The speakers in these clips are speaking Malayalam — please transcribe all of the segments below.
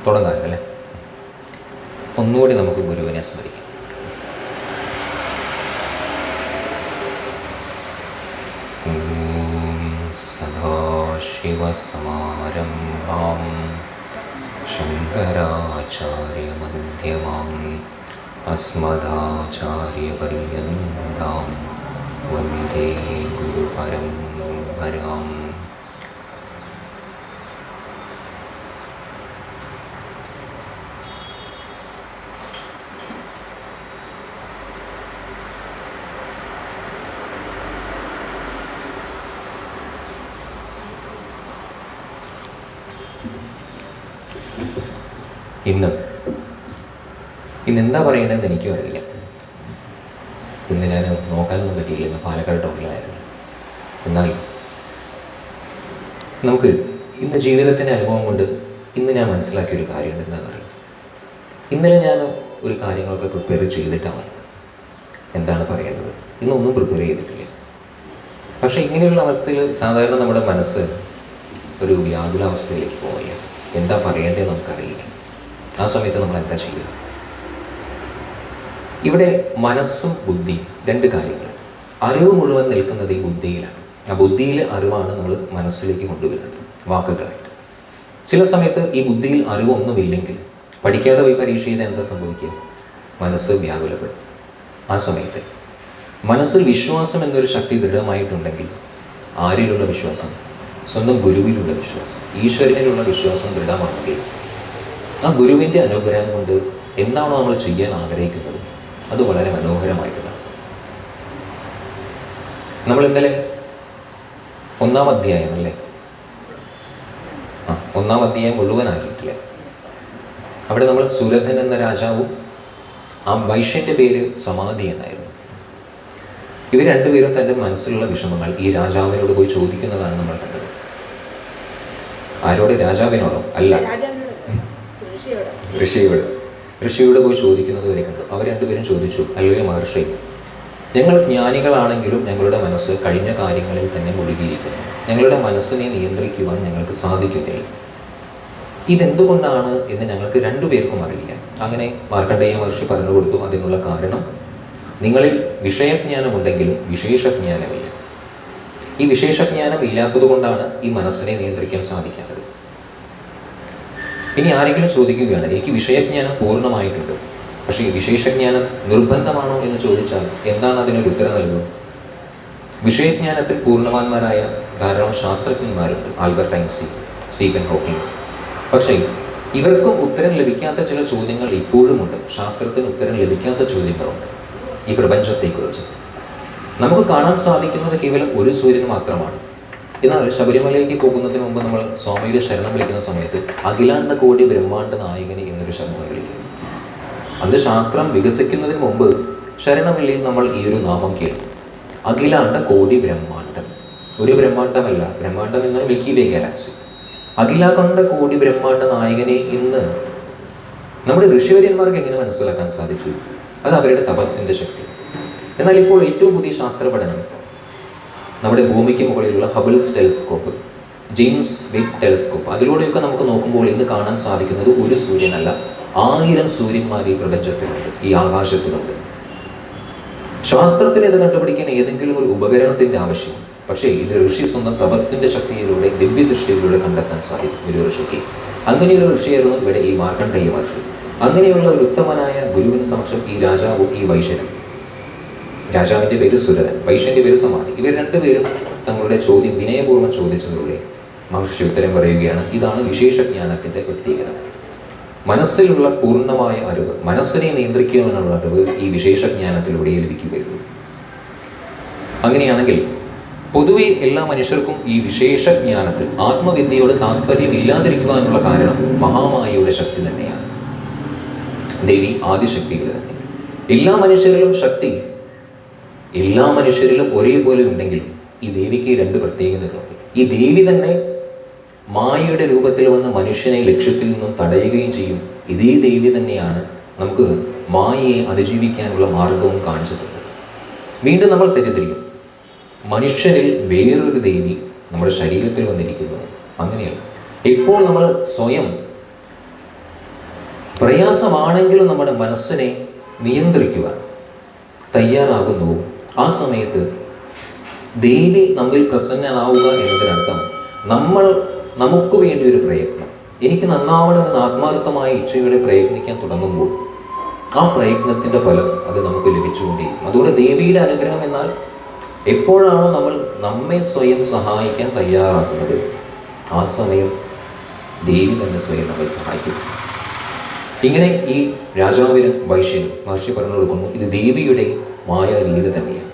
തുടങ്ങാമല്ലേ? ഒന്നുകൂടി നമുക്ക് ഗുരുവിനെ സ്മരിക്കാം. സദാശിവസമാരംഭാം ശങ്കരാചാര്യമധ്യമാം അസ്മദാചാര്യപര്യന്താം വന്ദേ ഗുരുപരമ്പരാം. ഇന്നെന്താ പറയേണ്ടതെന്ന് എനിക്കും അറിയില്ല. ഇന്ന് ഞാൻ നോക്കാനൊന്നും പറ്റിയില്ല, ഇന്ന് പാലക്കാട് ടൗണിലായിരുന്നു. എന്നാൽ നമുക്ക് ഇന്ന് ജീവിതത്തിൻ്റെ അനുഭവം കൊണ്ട് ഇന്ന് ഞാൻ മനസ്സിലാക്കിയൊരു കാര്യമുണ്ട്. എന്താണെന്ന് അറിയാം, ഇന്നലെ ഞാൻ ഒരു കാര്യങ്ങളൊക്കെ പ്രിപ്പയർ ചെയ്തിട്ടാണ് വന്നത്. എന്താണ് പറയേണ്ടത്, ഇന്നൊന്നും പ്രിപ്പയർ ചെയ്തിട്ടില്ല. പക്ഷേ ഇങ്ങനെയുള്ള അവസ്ഥയിൽ സാധാരണ നമ്മുടെ മനസ്സ് ഒരു വ്യാകുലാവസ്ഥയിലേക്ക് പോവുക. എന്താ പറയേണ്ടതെന്ന് നമുക്കറിയില്ല. ആ സമയത്ത് നമ്മൾ എന്താ ചെയ്യുക? ഇവിടെ മനസ്സും ബുദ്ധിയും രണ്ട് കാര്യങ്ങൾ. അറിവ് മുഴുവൻ നിൽക്കുന്നത് ഈ ബുദ്ധിയിലാണ്. ആ ബുദ്ധിയിലെ അറിവാണ് നമ്മൾ മനസ്സിലേക്ക് കൊണ്ടുവരുന്നത് വാക്കുകളായിട്ട്. ചില സമയത്ത് ഈ ബുദ്ധിയിൽ അറിവൊന്നുമില്ലെങ്കിൽ, പഠിക്കാതെ പോയി പരീക്ഷ ചെയ്താൽ എന്താ സംഭവിക്കുക? മനസ്സ് വ്യാകുലപ്പെടും. ആ സമയത്ത് മനസ്സിൽ വിശ്വാസം എന്നൊരു ശക്തി ദൃഢമായിട്ടുണ്ടെങ്കിൽ, ആരിലുള്ള വിശ്വാസം? സ്വന്തം ഗുരുവിലുള്ള വിശ്വാസം, ഈശ്വരനിലുള്ള വിശ്വാസം ദൃഢമാണെങ്കിൽ ആ ഗുരുവിൻ്റെ അനുഗ്രഹം കൊണ്ട് എന്താണോ നമ്മൾ ചെയ്യാൻ ആഗ്രഹിക്കുന്നത് അത് വളരെ മനോഹരമായിട്ടാണ്. നമ്മൾ ഇന്നലെ ഒന്നാം അധ്യായം അല്ലേ? ഒന്നാം അധ്യായം മുഴുവനാക്കിയിട്ടില്ല. അവിടെ നമ്മൾ സുരഥൻ എന്ന രാജാവും ആ വൈശ്യൻ്റെ പേര് സമാധി എന്നായിരുന്നു. ഇവർ രണ്ടുപേരും തൻ്റെ മനസ്സിലുള്ള വിഷമങ്ങൾ ഈ രാജാവിനോട് പോയി ചോദിക്കുന്നതാണ് നമ്മൾ കണ്ടത്. ആരോട്? രാജാവിനോടോ? അല്ല, ഋഷിയോട് പോയി ചോദിക്കുന്നത് വരെ കണ്ടു. അവർ രണ്ടുപേരും ചോദിച്ചു, അല്ലയോ മഹർഷി, ഞങ്ങൾ ജ്ഞാനികളാണെങ്കിലും ഞങ്ങളുടെ മനസ്സ് കഴിഞ്ഞ കാര്യങ്ങളിൽ തന്നെ മുഴുകിയിരിക്കുന്നു. ഞങ്ങളുടെ മനസ്സിനെ നിയന്ത്രിക്കുവാൻ ഞങ്ങൾക്ക് സാധിക്കുന്നില്ല. ഇതെന്തുകൊണ്ടാണ് എന്ന് ഞങ്ങൾക്ക് രണ്ടുപേർക്കും അറിയില്ല. അങ്ങനെ മാർക്കണ്ഡേയ മഹർഷി പറഞ്ഞു കൊടുത്തു, അതിനുള്ള കാരണം നിങ്ങളിൽ വിഷയജ്ഞാനമുണ്ടെങ്കിലും വിശേഷജ്ഞാനമില്ല. ഈ വിശേഷജ്ഞാനം ഇല്ലാത്തത് കൊണ്ടാണ് ഈ മനസ്സിനെ നിയന്ത്രിക്കാൻ സാധിക്കാത്തത്. ഇനി ആരെങ്കിലും ചോദിക്കുകയാണ്, എനിക്ക് വിഷയജ്ഞാനം പൂർണ്ണമായിട്ടുണ്ട്, പക്ഷേ ഈ വിശേഷജ്ഞാനം നിർബന്ധമാണോ എന്ന് ചോദിച്ചാൽ എന്താണ് അതിനൊരു ഉത്തരം നൽകുന്നത്? വിഷയജ്ഞാനത്തിൽ പൂർണ്ണവാന്മാരായ ധാരാളം ശാസ്ത്രജ്ഞന്മാരുണ്ട്, ആൽബർട്ട് ഐൻസ്റ്റീൻ, സ്റ്റീഫൻ ഹോക്കിൻസ്. പക്ഷേ ഇവർക്കും ഉത്തരം ലഭിക്കാത്ത ചില ചോദ്യങ്ങൾ ഇപ്പോഴുമുണ്ട്. ശാസ്ത്രത്തിന് ഉത്തരം ലഭിക്കാത്ത ചോദ്യങ്ങളുണ്ട് ഈ പ്രപഞ്ചത്തെക്കുറിച്ച്. നമുക്ക് കാണാൻ സാധിക്കുന്നത് കേവലം ഒരു സൂര്യൻ മാത്രമാണ്. എന്നാൽ ശബരിമലയിലേക്ക് പോകുന്നതിന് മുമ്പ് നമ്മൾ സ്വാമിയുടെ ശരണം വിളിക്കുന്ന സമയത്ത് അഖിലാണ്ട കോടി ബ്രഹ്മാണ്ട നായകന് എന്നൊരു ശരണം വിളിക്കുന്നു. അത് ശാസ്ത്രം വികസിക്കുന്നതിന് മുമ്പ് ശരണവിളിയിൽ നമ്മൾ ഈ ഒരു നാമം കേൾക്കും, അഖിലാണ്ട കോടി ബ്രഹ്മാണ്ടം. ഒരു ബ്രഹ്മാണ്ടമല്ല, ബ്രഹ്മാണ്ടം എന്നാണ് മിൽക്കി വേ ഗാലക്സി. അഖിലാണ്ട കോടി ബ്രഹ്മാണ്ട നായകനെ ഇന്ന് നമ്മുടെ ഋഷിവര്യന്മാർക്ക് എങ്ങനെ മനസ്സിലാക്കാൻ സാധിച്ചു? അത് അവരുടെ തപസ്സിൻ്റെ ശക്തി. എന്നാൽ ഇപ്പോൾ ഏറ്റവും പുതിയ ശാസ്ത്ര പഠനം നമ്മുടെ ഭൂമിക്ക് മുകളിലുള്ള Hubble's telescope, James Webb telescope, അതിലൂടെയൊക്കെ നമുക്ക് നോക്കുമ്പോൾ ഇന്ന് കാണാൻ സാധിക്കുന്നത് ഒരു സൂര്യനല്ല, 1000 സൂര്യന്മാർ ഈ പ്രപഞ്ചത്തിലുണ്ട്, ഈ ആകാശത്തിലുണ്ട്. ശാസ്ത്രത്തിന് ഇത് കണ്ടുപിടിക്കാൻ ഏതെങ്കിലും ഒരു ഉപകരണത്തിൻ്റെ ആവശ്യം, പക്ഷേ ഇത് ഋഷി സ്വന്തം തപസ്സിൻ്റെ ശക്തിയിലൂടെ ദിവ്യദൃഷ്ടിയിലൂടെ കണ്ടെത്താൻ സാധിക്കും ഒരു ഋഷിക്ക്. അങ്ങനെയൊരു ഋഷിയായിരുന്നു ഇവിടെ ഈ മാർക്കണ്ഡേയ മഹർഷി. അങ്ങനെയുള്ള ഒരു ഉത്തമനായ ഗുരുവിന് സമക്ഷം ഈ രാജാവും ഈ വൈശ്യനും, രാജാവിൻ്റെ പേര് സുരഥൻ, വൈശ്യൻ്റെ പേര് സമാധി, ഇവർ രണ്ടുപേരും തങ്ങളുടെ ചോദ്യം വിനയപൂർവ്വം ചോദിച്ചതിലൂടെ മഹർഷി ഉത്തരം പറയുകയാണ്. ഇതാണ് വിശേഷജ്ഞാനത്തിൻ്റെ പ്രത്യേകത. മനസ്സിലുള്ള പൂർണ്ണമായ അറിവ്, മനസ്സിനെ നിയന്ത്രിക്കുവാനുള്ള അറിവ് ഈ വിശേഷജ്ഞാനത്തിലൂടെ ലഭിക്കുകയുള്ളൂ. അങ്ങനെയാണെങ്കിൽ പൊതുവെ എല്ലാ മനുഷ്യർക്കും ഈ വിശേഷജ്ഞാനത്തിൽ ആത്മവിദ്യയോട് താല്പര്യമില്ലാതിരിക്കുവാനുള്ള കാരണം മഹാമായയുടെ ശക്തി തന്നെയാണ്, ദേവി ആദിശക്തികൾ തന്നെ. എല്ലാ മനുഷ്യരിലും ഒരേപോലെ ഉണ്ടെങ്കിലും ഈ ദേവിക്ക് 2 പ്രത്യേകതകളുണ്ട്. ഈ ദേവി തന്നെ മായയുടെ രൂപത്തിൽ വന്ന് മനുഷ്യനെ ലക്ഷ്യത്തിൽ നിന്നും തടയുകയും ചെയ്യും. ഇതേ ദേവി തന്നെയാണ് നമുക്ക് മായയെ അതിജീവിക്കാനുള്ള മാർഗവും കാണിച്ചിട്ടുണ്ട്. വീണ്ടും നമ്മൾ തെറ്റിദ്ധരിക്കും, മനുഷ്യരിൽ വേറൊരു ദേവി നമ്മുടെ ശരീരത്തിൽ വന്നിരിക്കുന്നത്. അങ്ങനെയല്ല. ഇപ്പോൾ നമ്മൾ സ്വയം പ്രയാസമാണെങ്കിലും നമ്മുടെ മനസ്സിനെ നിയന്ത്രിക്കുവാൻ തയ്യാറാകുന്നു. ആ സമയത്ത് ദേവി നമ്മിൽ പ്രസന്നനാവുക എന്നതിനർത്ഥം നമുക്ക് വേണ്ടി ഒരു പ്രയത്നം, എനിക്ക് നന്നാവണമെന്ന് ആത്മാർത്ഥമായ ഇച്ഛയോടെ പ്രയത്നിക്കാൻ തുടങ്ങുമ്പോൾ ആ പ്രയത്നത്തിൻ്റെ ഫലം അത് നമുക്ക് ലഭിച്ചുകൊണ്ടേയിരിക്കും. അതുകൊണ്ട് ദേവിയുടെ അനുഗ്രഹം എന്നാൽ എപ്പോഴാണോ നമ്മൾ നമ്മെ സ്വയം സഹായിക്കാൻ തയ്യാറാക്കുന്നത്, ആ സമയം ദേവി തന്നെ സ്വയം നമ്മെ സഹായിക്കും. ഇങ്ങനെ ഈ രാജാവിനും വൈശ്യനും മഹർഷി പറഞ്ഞു കൊടുക്കുന്നു, ഇത് ദേവിയുടെ മായാലീല തന്നെയാണ്.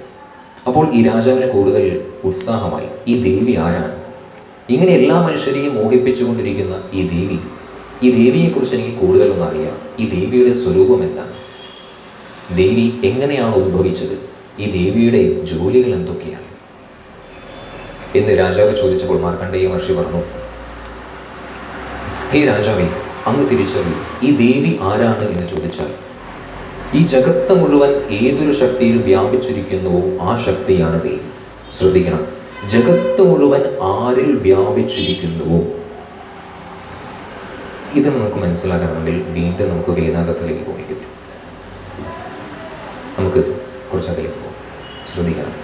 അപ്പോൾ ഈ രാജാവിന് കൂടുതൽ ഉത്സാഹമായി, ഈ ദേവി ആരാണ്? ഇങ്ങനെ എല്ലാ മനുഷ്യരെയും മോഹിപ്പിച്ചുകൊണ്ടിരിക്കുന്ന ഈ ദേവിയെക്കുറിച്ച് എനിക്ക് കൂടുതലൊന്നും അറിയാം. ഈ ദേവിയുടെ സ്വരൂപം എന്താണ്? ദേവി എങ്ങനെയാണ് ഉദ്ഭവിച്ചത്? ഈ ദേവിയുടെ ജോലികൾ എന്തൊക്കെയാണ് എന്ന് രാജാവ് ചോദിച്ചപ്പോൾ മാർക്കണ്ഡേയ മഹർഷി പറഞ്ഞു, ഹേ രാജാവേ, അങ്ങ് തിരിച്ചറിയൂ, ഈ ദേവി ആരാണ് എന്ന് ചോദിച്ചാൽ ഈ ജഗത്ത് മുഴുവൻ ഏതൊരു ശക്തിയിൽ വ്യാപിച്ചിരിക്കുന്നുവോ ആ ശക്തിയാണ് ദേവി. ശ്രദ്ധിക്കണം, ജഗത്ത് മുഴുവൻ ആരിൽ വ്യാപിച്ചിരിക്കുന്നുവോ. ഇത് നമുക്ക് മനസ്സിലാക്കണമെങ്കിൽ വീണ്ടും നമുക്ക് വേദാന്തത്തിലേക്ക് പോയി പറ്റും. നമുക്ക് കുറച്ചതിലേക്ക് പോകും. ശ്രദ്ധിക്കണം.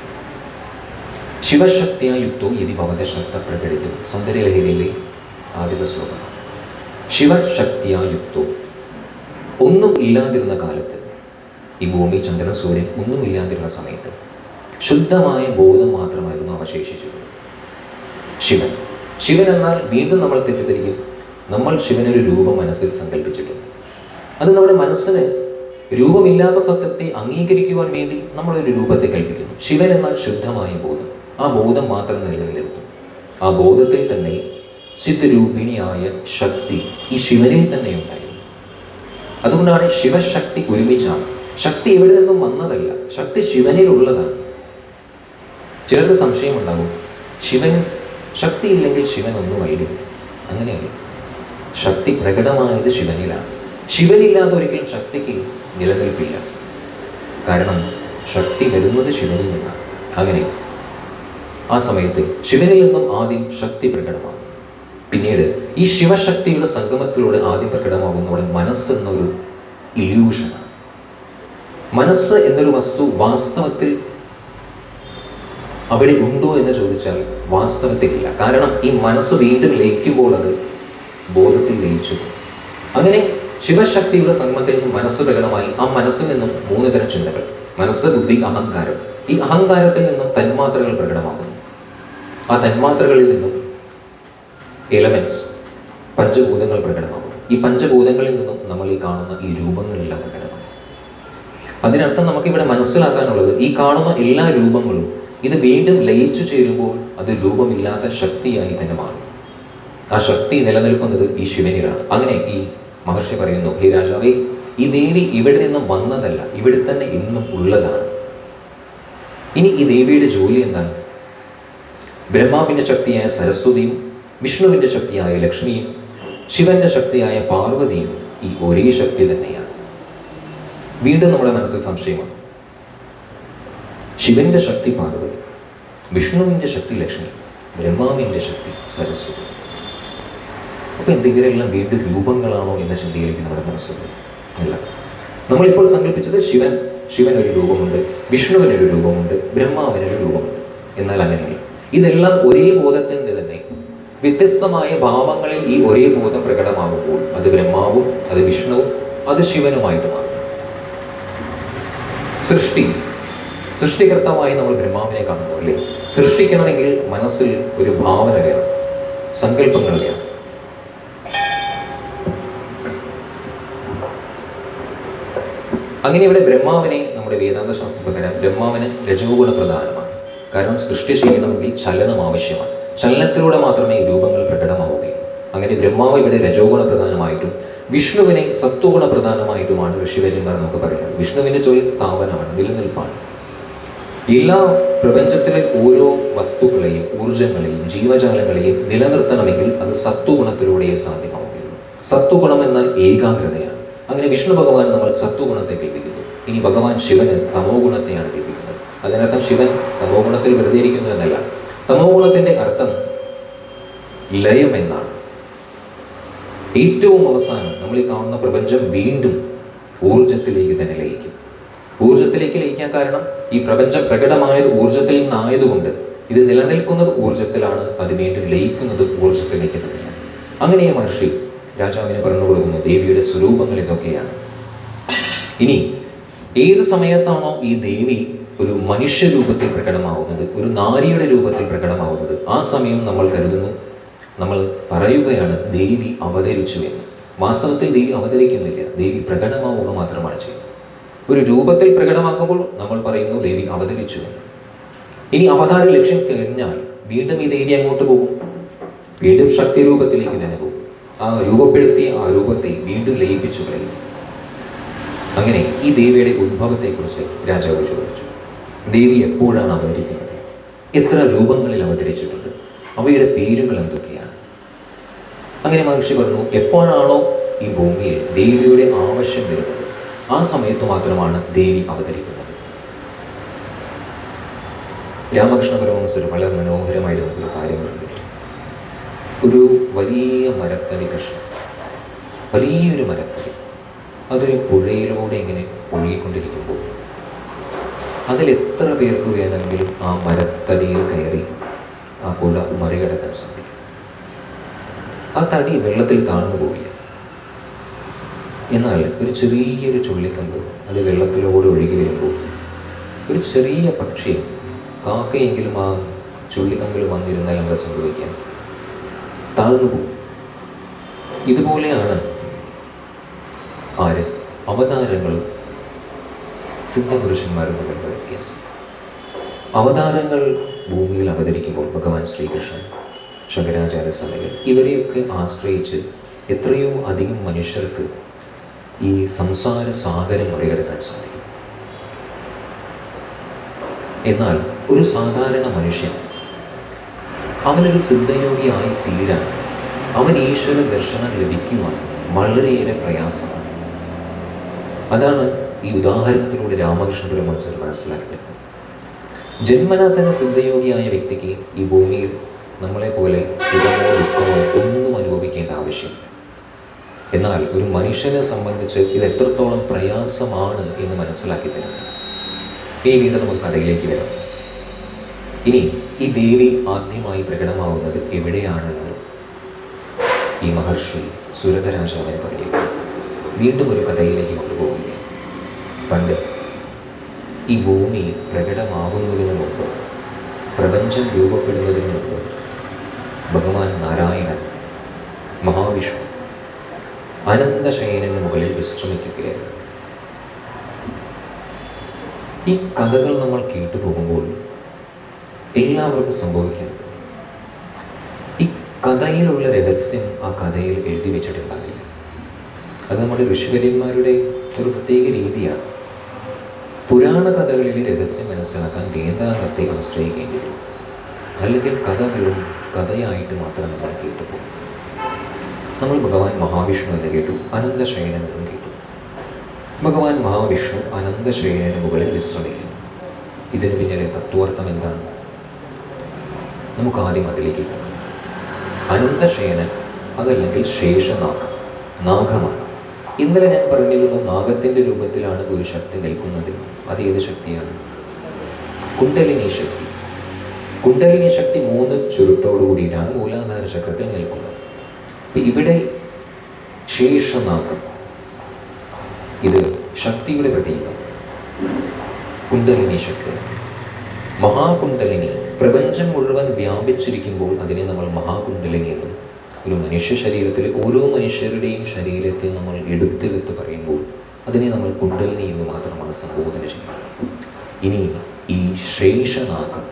ശിവശക്തിയാ യുക്തോ യതി ഭവത ശക്ത പ്രകടിതം. സൗന്ദര്യലഹരിയിലെ ആദ്യത്തെ ശ്ലോകം. ശിവശക്തിയാ യുക്തോ, ഒന്നും ഇല്ലാതിരുന്ന കാലത്ത്, ഈ ഭൂമി ചന്ദ്രൻ സൂര്യൻ ഒന്നും ഇല്ലാതിരുന്ന സമയത്ത് ശുദ്ധമായ ബോധം മാത്രമായിരുന്നു അവശേഷിച്ചിരുന്നത്. ശിവൻ എന്നാൽ വീണ്ടും നമ്മൾ തെറ്റിദ്ധരിക്കും, നമ്മൾ ശിവനൊരു രൂപം മനസ്സിൽ സങ്കല്പിച്ചിട്ടുണ്ട്. അത് നമ്മുടെ മനസ്സിന് രൂപമില്ലാത്ത സത്യത്തെ അംഗീകരിക്കുവാൻ വേണ്ടി നമ്മളൊരു രൂപത്തെ കൽപ്പിക്കുന്നു. ശിവൻ എന്നാൽ ശുദ്ധമായ ബോധം, ആ ബോധം മാത്രം നിലനിൽക്കുന്നു. ആ ബോധത്തിൽ തന്നെ ചിദ്രൂപിണിയായ ശക്തി ഈ ശിവനിൽ തന്നെ ഉണ്ടായിരുന്നു. അതുകൊണ്ടാണ് ശിവശക്തി ഒരുമിച്ചാണ്. ശക്തി എവിടെ നിന്നും വന്നതല്ല, ശക്തി ശിവനിലുള്ളതാണ്. ചിലർക്ക് സംശയമുണ്ടാകും, ശക്തി ഇല്ലെങ്കിൽ ശിവൻ ഒന്നുമല്ല. അങ്ങനെയല്ല, ശക്തി പ്രകടമായത് ശിവനിലാണ്. ശിവനില്ലാതെ ഒരിക്കലും ശക്തിക്ക് നിലനിൽപ്പില്ല. കാരണം ശക്തി വരുന്നത് ശിവനിൽ നിന്നാണ്. അങ്ങനെ ആ സമയത്ത് ശിവനിൽ നിന്നും ആദ്യം ശക്തി പ്രകടമാകും. പിന്നീട് ഈ ശിവശക്തിയുടെ സംഗമത്തിലൂടെ ആദ്യം പ്രകടമാകുന്നവിടെ മനസ്സെന്നൊരു ഇല്യൂഷനാണ്. മനസ്സ് എന്നൊരു വസ്തു വാസ്തവത്തിൽ അവിടെ ഉണ്ടോ എന്ന് ചോദിച്ചാൽ വാസ്തവത്തിലില്ല. കാരണം ഈ മനസ്സ് വീണ്ടും ലയിക്കുമ്പോൾ അത് ബോധത്തിൽ ലയിച്ചു. അങ്ങനെ ശിവശക്തിയുടെ സംഗമത്തിൽ നിന്നും മനസ്സ് പ്രകടമായി. ആ മനസ്സിൽ നിന്നും 3 തരം ചിന്തകൾ: മനസ്സ്, ബുദ്ധി, അഹങ്കാരം. ഈ അഹങ്കാരത്തിൽ നിന്നും തന്മാത്രകൾ പ്രകടമാകുന്നു. ആ തന്മാത്രകളിൽ നിന്നും എലമെന്റ്സ്, പഞ്ചഭൂതങ്ങൾ പ്രകടമാകും. ഈ പഞ്ചഭൂതങ്ങളിൽ നിന്നും നമ്മൾ ഈ കാണുന്ന ഈ രൂപങ്ങളെല്ലാം പ്രകടമാകും. അതിനർത്ഥം നമുക്കിവിടെ മനസ്സിലാക്കാനുള്ളത്, ഈ കാണുന്ന എല്ലാ രൂപങ്ങളും ഇത് വീണ്ടും ലയിച്ചു ചേരുമ്പോൾ അത് രൂപമില്ലാത്ത ശക്തിയായി തന്നെ മാറും. ആ ശക്തി നിലനിൽക്കുന്നത് ഈ ശിവനിലാണ്. അങ്ങനെ ഈ മഹർഷി പറയുന്നു, ഹേ രാജാവേ, ഈ ദേവി ഇവിടെ നിന്നും വന്നതല്ല, ഇവിടെ തന്നെ ഇന്നും ഉള്ളതാണ്. ഇനി ഈ ദേവിയുടെ ജോലി എന്താണ്? ബ്രഹ്മാവിൻ്റെ ശക്തിയായ സരസ്വതിയും വിഷ്ണുവിൻ്റെ ശക്തിയായ ലക്ഷ്മിയും ശിവന്റെ ശക്തിയായ പാർവതിയും ഈ ഒരേ ശക്തി തന്നെയാണ്. വീണ്ടും നമ്മുടെ മനസ്സിൽ സംശയമാണ്. ശിവന്റെ ശക്തി പാർവതി, വിഷ്ണുവിൻ്റെ ശക്തി ലക്ഷ്മി, ബ്രഹ്മാവിൻ്റെ ശക്തി സരസ്വതി. അപ്പോൾ എന്തെങ്കിലും വീണ്ടും രൂപങ്ങളാണോ എന്ന ചിന്തയിലേക്ക് നമ്മുടെ മനസ്സിലായി. അല്ല, നമ്മളിപ്പോൾ സങ്കല്പിച്ചത് ശിവനൊരു രൂപമുണ്ട്, വിഷ്ണുവിനൊരു രൂപമുണ്ട്, ബ്രഹ്മാവിനൊരു രൂപമുണ്ട്. എന്നാൽ അങ്ങനെയല്ല. ഇതെല്ലാം ഒരേ ബോധത്തിൻ്റെ തന്നെ വ്യത്യസ്തമായ ഭാവങ്ങളിൽ ഈ ഒരേ ബോധം പ്രകടമാകുമ്പോൾ അത് ബ്രഹ്മാവും, അത് വിഷ്ണുവും, അത് ശിവനുമായിട്ട് മാറും. സൃഷ്ടികർത്താവായി നമ്മൾ ബ്രഹ്മാവിനെ കാണുന്നു, അല്ലേ? സൃഷ്ടിക്കണമെങ്കിൽ മനസ്സിൽ ഒരു ഭാവന വേണം, സങ്കല്പങ്ങൾ വേണം. അങ്ങനെ ഇവിടെ ബ്രഹ്മാവിനെ നമ്മുടെ വേദാന്ത ശാസ്ത്ര പ്രകാരം ബ്രഹ്മാവിന് രജോഗുണ പ്രധാനമാണ്. കാരണം സൃഷ്ടി ചെയ്യണമെങ്കിൽ ചലനം ആവശ്യമാണ്. ചലനത്തിലൂടെ മാത്രമേ രൂപങ്ങൾ പ്രകടമാവുകയുള്ളൂ. അങ്ങനെ ബ്രഹ്മാവ് ഇവിടെ രജോഗുണ പ്രധാനമായിട്ടും വിഷ്ണുവിനെ സത്വഗുണ പ്രധാനമായിട്ടുമാണ് ഋഷിവര്യന്മാർ നമുക്ക് പറയുന്നത്. വിഷ്ണുവിൻ്റെ ജോലി സ്ഥാപനമാണ്, നിലനിൽപ്പാണ്. എല്ലാ പ്രപഞ്ചത്തിലെ ഓരോ വസ്തുക്കളെയും ഊർജങ്ങളെയും ജീവജാലങ്ങളെയും നിലനിർത്തണമെങ്കിൽ അത് സത്വഗുണത്തിലൂടെയേ സാധ്യമാവുകയുള്ളൂ. സത്വഗുണം എന്നാൽ ഏകാഗ്രതയാണ്. അങ്ങനെ വിഷ്ണു ഭഗവാൻ നമ്മൾ സത്വഗുണത്തെ കൽപ്പിക്കുന്നു. ഇനി ഭഗവാൻ ശിവന് തമോ ഗുണത്തെയാണ് കൽപ്പിക്കുന്നത്. അതിനർത്ഥം ശിവൻ തമോ ഗുണത്തിൽ വെറുതെ ഇരിക്കുന്നു എന്നല്ല. തമോ ഗുണത്തിൻ്റെ അർത്ഥം ലയം എന്നാണ്. ഏറ്റവും അവസാനം നമ്മൾ നമ്മൾ ഈ കാണുന്ന പ്രപഞ്ചം വീണ്ടും ഊർജത്തിലേക്ക് തന്നെ ലയിക്കും. ഊർജത്തിലേക്ക് ലയിക്കാൻ കാരണം ഈ പ്രപഞ്ചം പ്രകടമായത് ഊർജത്തിൽ നിന്നായതുകൊണ്ട് ഇത് നിലനിൽക്കുന്നത് ഊർജത്തിലാണ്, അത് വീണ്ടും ലയിക്കുന്നത് ഊർജത്തിലേക്ക് തന്നെയാണ്. അങ്ങനെ മഹർഷി രാജാവിന് പറഞ്ഞു കൊടുക്കുന്നു ദേവിയുടെ സ്വരൂപങ്ങൾ ഇതൊക്കെയാണ്. ഇനി ഏത് സമയത്താണോ ഈ ദേവി ഒരു മനുഷ്യരൂപത്തിൽ പ്രകടമാവുന്നത്, ഒരു നാരിയുടെ രൂപത്തിൽ പ്രകടമാവുന്നത്, ആ സമയം നമ്മൾ കരുതുന്നു, നമ്മൾ പറയുകയാണ് ദേവി അവതരിച്ചു എന്ന്. വാസ്തവത്തിൽ ദേവി അവതരിക്കുന്നില്ല, ദേവി പ്രകടമാവുക മാത്രമാണ് ചെയ്യുന്നത്. ഒരു രൂപത്തിൽ പ്രകടമാക്കുമ്പോൾ നമ്മൾ പറയുന്നു ദേവി അവതരിച്ചു എന്ന്. ഇനി അവതാര ലക്ഷ്യം കഴിഞ്ഞാൽ വീണ്ടും ഈ ദേവി അങ്ങോട്ട് പോകും, വീണ്ടും ശക്തി രൂപത്തിലേക്ക് തന്നെ പോകും. ആ രൂപപ്പെടുത്തിയ ആ രൂപത്തെ വീണ്ടും ലയിപ്പിച്ചു കളയും. അങ്ങനെ ഈ ദേവിയുടെ ഉദ്ഭവത്തെക്കുറിച്ച് രാജാവ് ചോദിച്ചു. ദേവി എപ്പോഴാണ് അവതരിക്കുന്നത്? എത്ര രൂപങ്ങളിൽ അവതരിച്ചിട്ടുണ്ട്? അവയുടെ പേരുകൾ എന്തൊക്കെയാണ്? അങ്ങനെ മഹർഷി പറഞ്ഞു, എപ്പോഴാണോ ഈ ഭൂമിയിൽ ദേവിയുടെ ആവശ്യം വരുന്നത് ആ സമയത്ത് മാത്രമാണ് ദേവി അവതരിക്കുന്നത്. രാമകൃഷ്ണ പരമഹംസർ വളരെ മനോഹരമായിട്ട് നമുക്കൊരു കാര്യങ്ങളുണ്ട്. ഒരു വലിയ മരത്തടി കഷ്ണം, വലിയൊരു മരത്തടി, അതൊരു പുഴയിലൂടെ ഇങ്ങനെ ഒഴുകിക്കൊണ്ടിരിക്കുമ്പോൾ അതിലെത്ര പേർക്ക് വേണമെങ്കിലും ആ മരത്തടിയിൽ കയറി ആ പുഴ മറികടക്കാൻ സാധിക്കും. ആ തടി വെള്ളത്തിൽ താഴ്ന്നു പോവില്ല. എന്നാൽ ഒരു ചെറിയൊരു ചുള്ളിക്കമ്പ് അത് വെള്ളത്തിലൂടെ ഒഴുകി വരുമ്പോൾ ഒരു ചെറിയ പക്ഷി, കാക്കയെങ്കിലും ആ ചുള്ളിക്കമ്പിൽ വന്നിരുന്നാൽ എന്താ സംഭവിക്കാൻ? താഴ്ന്നു പോകും. ഇതുപോലെയാണ് ആര് അവതാരങ്ങളും സിദ്ധപുരുഷന്മാരും തമ്മിലുള്ള വ്യത്യാസം. അവതാരങ്ങൾ ഭൂമിയിൽ അവതരിക്കുമ്പോൾ ഭഗവാൻ ശ്രീകൃഷ്ണൻ, ശങ്കരാചാര്യ സ്വാമികൾ, ഇവരെയൊക്കെ ആശ്രയിച്ച് എത്രയോ അധികം മനുഷ്യർക്ക് ഈ സംസാര സാഗരം മറികടക്കാൻ സാധിക്കും. എന്നാൽ ഒരു സാധാരണ മനുഷ്യൻ അവനൊരു സിദ്ധയോഗിയായി തീരാൻ, അവൻ ഈശ്വര ദർശനം ലഭിക്കുവാൻ വളരെയേറെ പ്രയാസമാണ്. അതാണ് ഈ ഉദാഹരണത്തിലൂടെ രാമകൃഷ്ണ പരമഹംസർ മനസ്സിലാക്കിയത്. ജന്മനാ തന്നെ സിദ്ധയോഗിയായ വ്യക്തിക്ക് ഈ ഭൂമിയിൽ നമ്മളെപ്പോലെ സുഖമോ ദുഃഖമോ ഒന്നും അനുഭവിക്കേണ്ട ആവശ്യമില്ല. എന്നാൽ ഒരു മനുഷ്യനെ സംബന്ധിച്ച് ഇത് എത്രത്തോളം പ്രയാസമാണ് എന്ന് മനസ്സിലാക്കി തരുന്നു. ഇനി വീണ്ടും നമുക്ക് കഥയിലേക്ക് വരാം. ഇനി ഈ ദേവി ആദ്യമായി പ്രകടമാവുന്നത് എവിടെയാണെന്ന് ഈ മഹർഷി സുരതരാജാവിനെ പറയുക. വീണ്ടും ഒരു കഥയിലേക്ക് കൊണ്ടുപോകില്ല. പണ്ട് ഈ ഭൂമി പ്രകടമാകുന്നതിന് മുമ്പ്, പ്രപഞ്ചം രൂപപ്പെടുന്നതിന് മുമ്പ് ഭഗവാൻ നാരായണൻ, മഹാവിഷ്ണു അനന്തശയനന് മുകളിൽ വിശ്രമിക്കുകയായിരുന്നു. ഈ കഥകൾ നമ്മൾ കേട്ടുപോകുമ്പോൾ എല്ലാവർക്കും സംഭവിക്കുന്നത് ഈ കഥയിലുള്ള രഹസ്യം ആ കഥയിൽ എഴുതി വെച്ചിട്ടുണ്ടാവില്ല. അത് നമ്മുടെ ഋഷിവര്യന്മാരുടെ ഒരു പ്രത്യേക രീതിയാണ്. പുരാണ കഥകളിലെ രഹസ്യം മനസ്സിലാക്കാൻ വേദാന്തത്തെ ആശ്രയിക്കേണ്ടി വരും. അല്ലെങ്കിൽ കഥ വെറും കഥയായിട്ട് മാത്രം നമ്മൾ കേട്ടുപോകും. നമ്മൾ ഭഗവാൻ മഹാവിഷ്ണു എന്ന് കേട്ടു, അനന്തശയനൻ എന്നും കേട്ടു. ഭഗവാൻ മഹാവിഷ്ണു അനന്തശയനന് മുകളിൽ വിശ്രമിക്കുന്നു. ഇതിന് പിന്നിലെ തത്വാർത്ഥം എന്താണ്? നമുക്ക് ആദ്യം അതിലേക്ക് എത്താം. അനന്തശയനൻ അതല്ലെങ്കിൽ ശേഷനാഗം, നാഗമാണ്. ഇന്നലെ ഞാൻ പറഞ്ഞിരുന്നു നാഗത്തിൻ്റെ രൂപത്തിലാണ് ഒരു ശക്തി നിൽക്കുന്നത്. അത് ഏത് ശക്തിയാണ്? കുണ്ടലിനി ശക്തി. കുണ്ടലിനി ശക്തി 3 ചുരുട്ടോടുകൂടിയിട്ടാണ് മൂലാധാര ചക്രത്തിൽ നിൽക്കുന്നത്. ഇവിടെ ശേഷനാഗം, ഇത് ശക്തിയുടെ പ്രതീകം. കുണ്ടലിനി ശക്തി, മഹാകുണ്ടലിനി, പ്രപഞ്ചം മുഴുവൻ വ്യാപിച്ചിരിക്കുമ്പോൾ അതിനെ നമ്മൾ മഹാകുണ്ടലിനി എന്നും, ഒരു മനുഷ്യ ശരീരത്തിൽ ഓരോ മനുഷ്യരുടെയും ശരീരത്തെ നമ്മൾ എടുത്തെടുത്ത് പറയുമ്പോൾ അതിനെ നമ്മൾ കുണ്ടലിനി എന്ന് മാത്രമാണ് സംബോധന ചെയ്യുന്നത്. ഇനി ഈ ശേഷനാഗം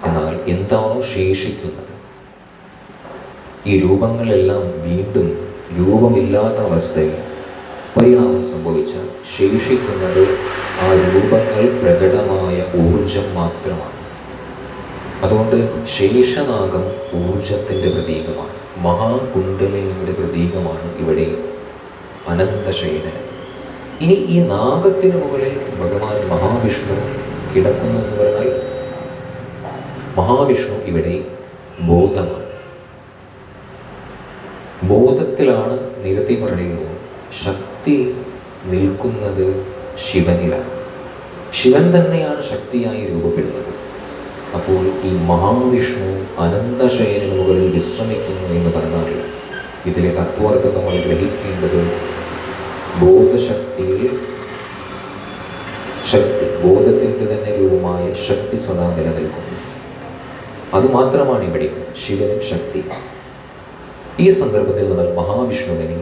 എന്നാൽ എന്താണോ ശേഷിക്കുന്നത്, ഈ രൂപങ്ങളെല്ലാം വീണ്ടും രൂപമില്ലാത്ത അവസ്ഥയിൽ പരിണാമം സംഭവിച്ചാൽ ശേഷിക്കുന്നത് ആ രൂപങ്ങൾ പ്രകടമായ ഊർജം മാത്രമാണ്. അതുകൊണ്ട് ശേഷനാഗം ഊർജത്തിൻ്റെ പ്രതീകമാണ്, മഹാകുണ്ടലിനിയുടെ പ്രതീകമാണ് ഇവിടെ അനന്തശയനൻ. ഇനി ഈ നാഗത്തിന് മുകളിൽ ഭഗവാൻ മഹാവിഷ്ണു കിടക്കുന്നു എന്ന് പറഞ്ഞാൽ മഹാവിഷ്ണു ഇവിടെ ബോധമാണ്. ബോധത്തിലാണ് നേരത്തെ പറയുന്നു, ശക്തി നിൽക്കുന്നത് ശിവനിലാണ്. ശിവൻ തന്നെയാണ് ശക്തിയായി രൂപപ്പെടുന്നത്. അപ്പോൾ ഈ മഹാവിഷ്ണു അനന്തശയനന് മുകളിൽ വിശ്രമിക്കുന്നു എന്ന് പറഞ്ഞാൽ ഇതിലെ തത്വാർത്ഥം നമ്മൾ ഗ്രഹിക്കേണ്ടത് ബോധശക്തിയിൽ ശക്തി, ബോധത്തിൻ്റെ തന്നെ രൂപമായ ശക്തി സദാ നിലനിൽക്കുന്നു. അതുമാത്രമാണ് ഇവിടെ ശിവനും ശക്തി. ഈ സന്ദർഭത്തിൽ നമ്മൾ മഹാവിഷ്ണുവിനെ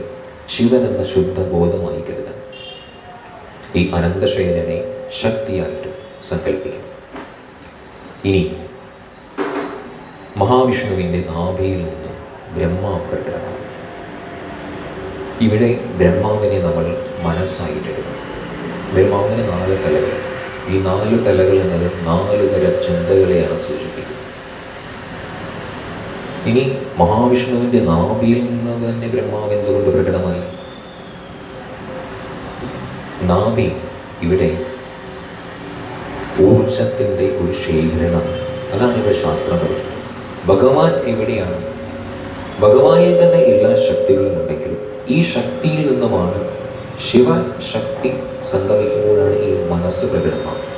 ശിവൻ എന്ന ശുദ്ധ ബോധമായി കരുതാം. ഈ അനന്തശയനനെ ശക്തിയായിട്ട് സങ്കല്പിക്കും. ഇനി മഹാവിഷ്ണുവിൻ്റെ നാഭിയിൽ നിന്നും ബ്രഹ്മാവ് പ്രകടമാകും. ഇവിടെ ബ്രഹ്മാവിനെ നമ്മൾ മനസ്സായിട്ടെടുക്കും. ബ്രഹ്മാവിന് 4 തലകൾ. ഈ 4 തലകൾ എന്നത് 4 തരം ചിന്തകളെയാണ് സൂചിപ്പിക്കുന്നത്. ഇനി മഹാവിഷ്ണുവിൻ്റെ നാഭിയിൽ നിന്ന് തന്നെ ബ്രഹ്മാവ് എന്തുകൊണ്ട് പ്രകടമായി? നാഭി ഇവിടെ ഊർജത്തിൻ്റെ ഒരു ശേഖരണം. അതാണ് ഇവിടെ ശാസ്ത്രം പറയുന്നത്. ഭഗവാൻ എവിടെയാണ്? ഭഗവാനിൽ തന്നെ എല്ലാ ശക്തികളും ഉണ്ടെങ്കിലും ഈ ശക്തിയിൽ നിന്നുമാണ് ശിവശക്തി സംഗമിക്കുമ്പോഴാണ് ഈ മനസ്സ് പ്രകടമാകുന്നത്.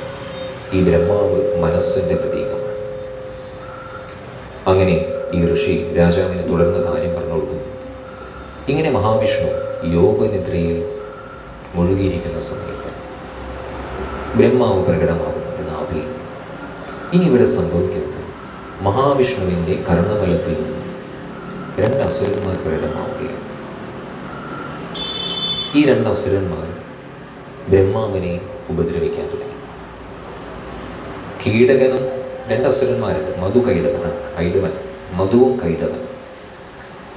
ഈ ബ്രഹ്മാവ് മനസ്സിൻ്റെ പ്രതീകമാണ്. അങ്ങനെ ഈ ഋഷി രാജാവിന് തുടർന്ന് കാര്യം പറഞ്ഞു കൊടുക്കുന്നു. ഇങ്ങനെ മഹാവിഷ്ണു യോഗനിദ്രയിൽ മുഴുകിയിരിക്കുന്ന സമയത്ത് ബ്രഹ്മാവ് പ്രകടമാകുന്നുണ്ട് നാഭിയിൽ. ഇനി ഇവിടെ സംഭവിക്കുന്നത് മഹാവിഷ്ണുവിൻ്റെ കർണബലത്തിൽ നിന്ന് 2 അസുരന്മാർ പ്രകടമാവുകയാണ്. ഈ 2 അസുരന്മാർ ബ്രഹ്മാവിനെ ഉപദ്രവിക്കാൻ തുടങ്ങി. കീടകനും 2 അസുരന്മാരുണ്ട്, മധുവും കൈടവൻ.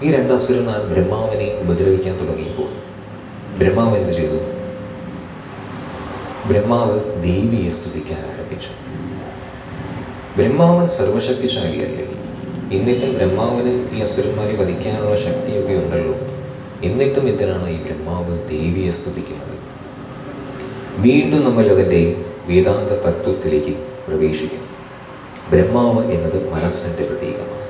ഈ 2 അസുരന്മാർ ബ്രഹ്മാവിനെ ഉപദ്രവിക്കാൻ തുടങ്ങിയപ്പോൾ ബ്രഹ്മാവ് എന്ത് ചെയ്തു? ബ്രഹ്മാവ് ദേവിയെ സ്തുതിക്കാൻ ആരംഭിച്ചു. ബ്രഹ്മാവൻ സർവശക്തിശാലിയല്ലേ? എന്നിട്ടും ബ്രഹ്മാവിന് ഈ അസുരന്മാരെ വധിക്കാനുള്ള ശക്തിയൊക്കെ ഉണ്ടല്ലോ. എന്നിട്ടും എന്തിനാണ് ഈ ബ്രഹ്മാവ് ദേവിയെ സ്തുതിക്കുന്നത്? വീണ്ടും നമ്മൾ അതിൻ്റെ വേദാന്ത തത്വത്തിലേക്ക് പ്രവേശിക്കും. ബ്രഹ്മാവ് എന്നത് മനസ്സിൻ്റെ പ്രതീകമാണ്,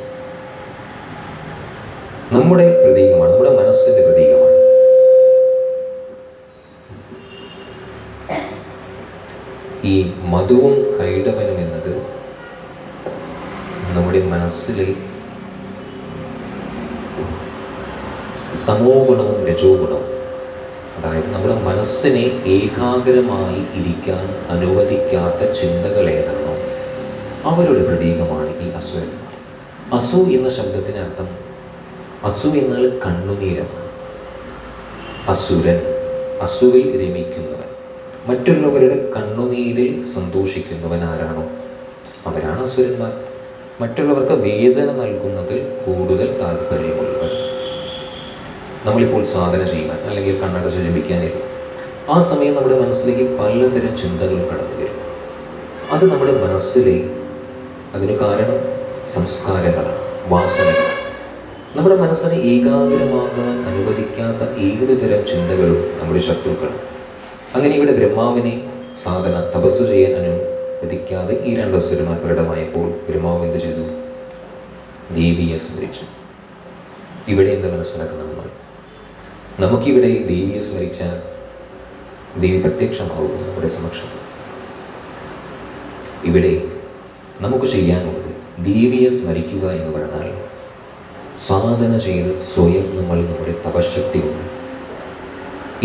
നമ്മുടെ പ്രതീകമാണ്, നമ്മുടെ മനസ്സിൻ്റെ പ്രതീകമാണ്. ഈ മധുവും കൈടവനും എന്നത് നമ്മുടെ മനസ്സിലെ തമോ ഗുണവും രജോ ഗുണവും, അതായത് നമ്മുടെ മനസ്സിനെ ഏകാഗ്രമായി ഇരിക്കാൻ അനുവദിക്കാത്ത ചിന്തകൾ ഏതാണോ അവരുടെ പ്രതീകമാണ് ഈ അസുരന്മാർ. അസു എന്ന ശബ്ദത്തിന് അർത്ഥം, അസു എന്നാൽ കണ്ണുനീരാണ്. അസുരൻ, അസുവിൽ രമിക്കുന്നവൻ, മറ്റുള്ളവരുടെ കണ്ണുനീരിൽ സന്തോഷിക്കുന്നവൻ ആരാണോ അവരാണ് അസുരന്മാർ. മറ്റുള്ളവർക്ക് വേദന നൽകുന്നതിൽ കൂടുതൽ താല്പര്യമുള്ളവർ. നമ്മളിപ്പോൾ സാധന ചെയ്യാൻ അല്ലെങ്കിൽ കണ്ണടച്ച് ജപിക്കാനില്ല, ആ സമയം നമ്മുടെ മനസ്സിലേക്ക് പലതരം ചിന്തകൾ കടന്നു വരും. അത് നമ്മുടെ മനസ്സിലെ, അതിന് കാരണം സംസ്കാരങ്ങളാണ്, വാസനകളാണ്. നമ്മുടെ മനസ്സിനെ ഏകാഗ്രമാകാൻ അനുവദിക്കാത്ത ഏത് തരം ചിന്തകളും നമ്മുടെ ശത്രുക്കളാണ്. അങ്ങനെ ഇവിടെ ബ്രഹ്മാവിനെ സാധന തപസ് ചെയ്യാൻ അനുവദിക്കാതെ ഈ 2 അസുരന്മാർ പ്രകടമായപ്പോൾ ബ്രഹ്മാവ് എന്ത് ചെയ്തു? ദേവിയെ സ്മരിച്ചു. ഇവിടെ എന്ത് മനസ്സിലാക്കുന്നത്? നമുക്കിവിടെ ദേവിയെ സ്മരിച്ചാൽ ദേവി പ്രത്യക്ഷമാവും നമ്മുടെ സമക്ഷം. ഇവിടെ നമുക്ക് ചെയ്യാനുള്ളത് ദേവിയെ സ്മരിക്കുക എന്ന് പറഞ്ഞാൽ സാധന ചെയ്ത് സ്വയം നമ്മൾ നമ്മുടെ തപശക്തി കൊണ്ട്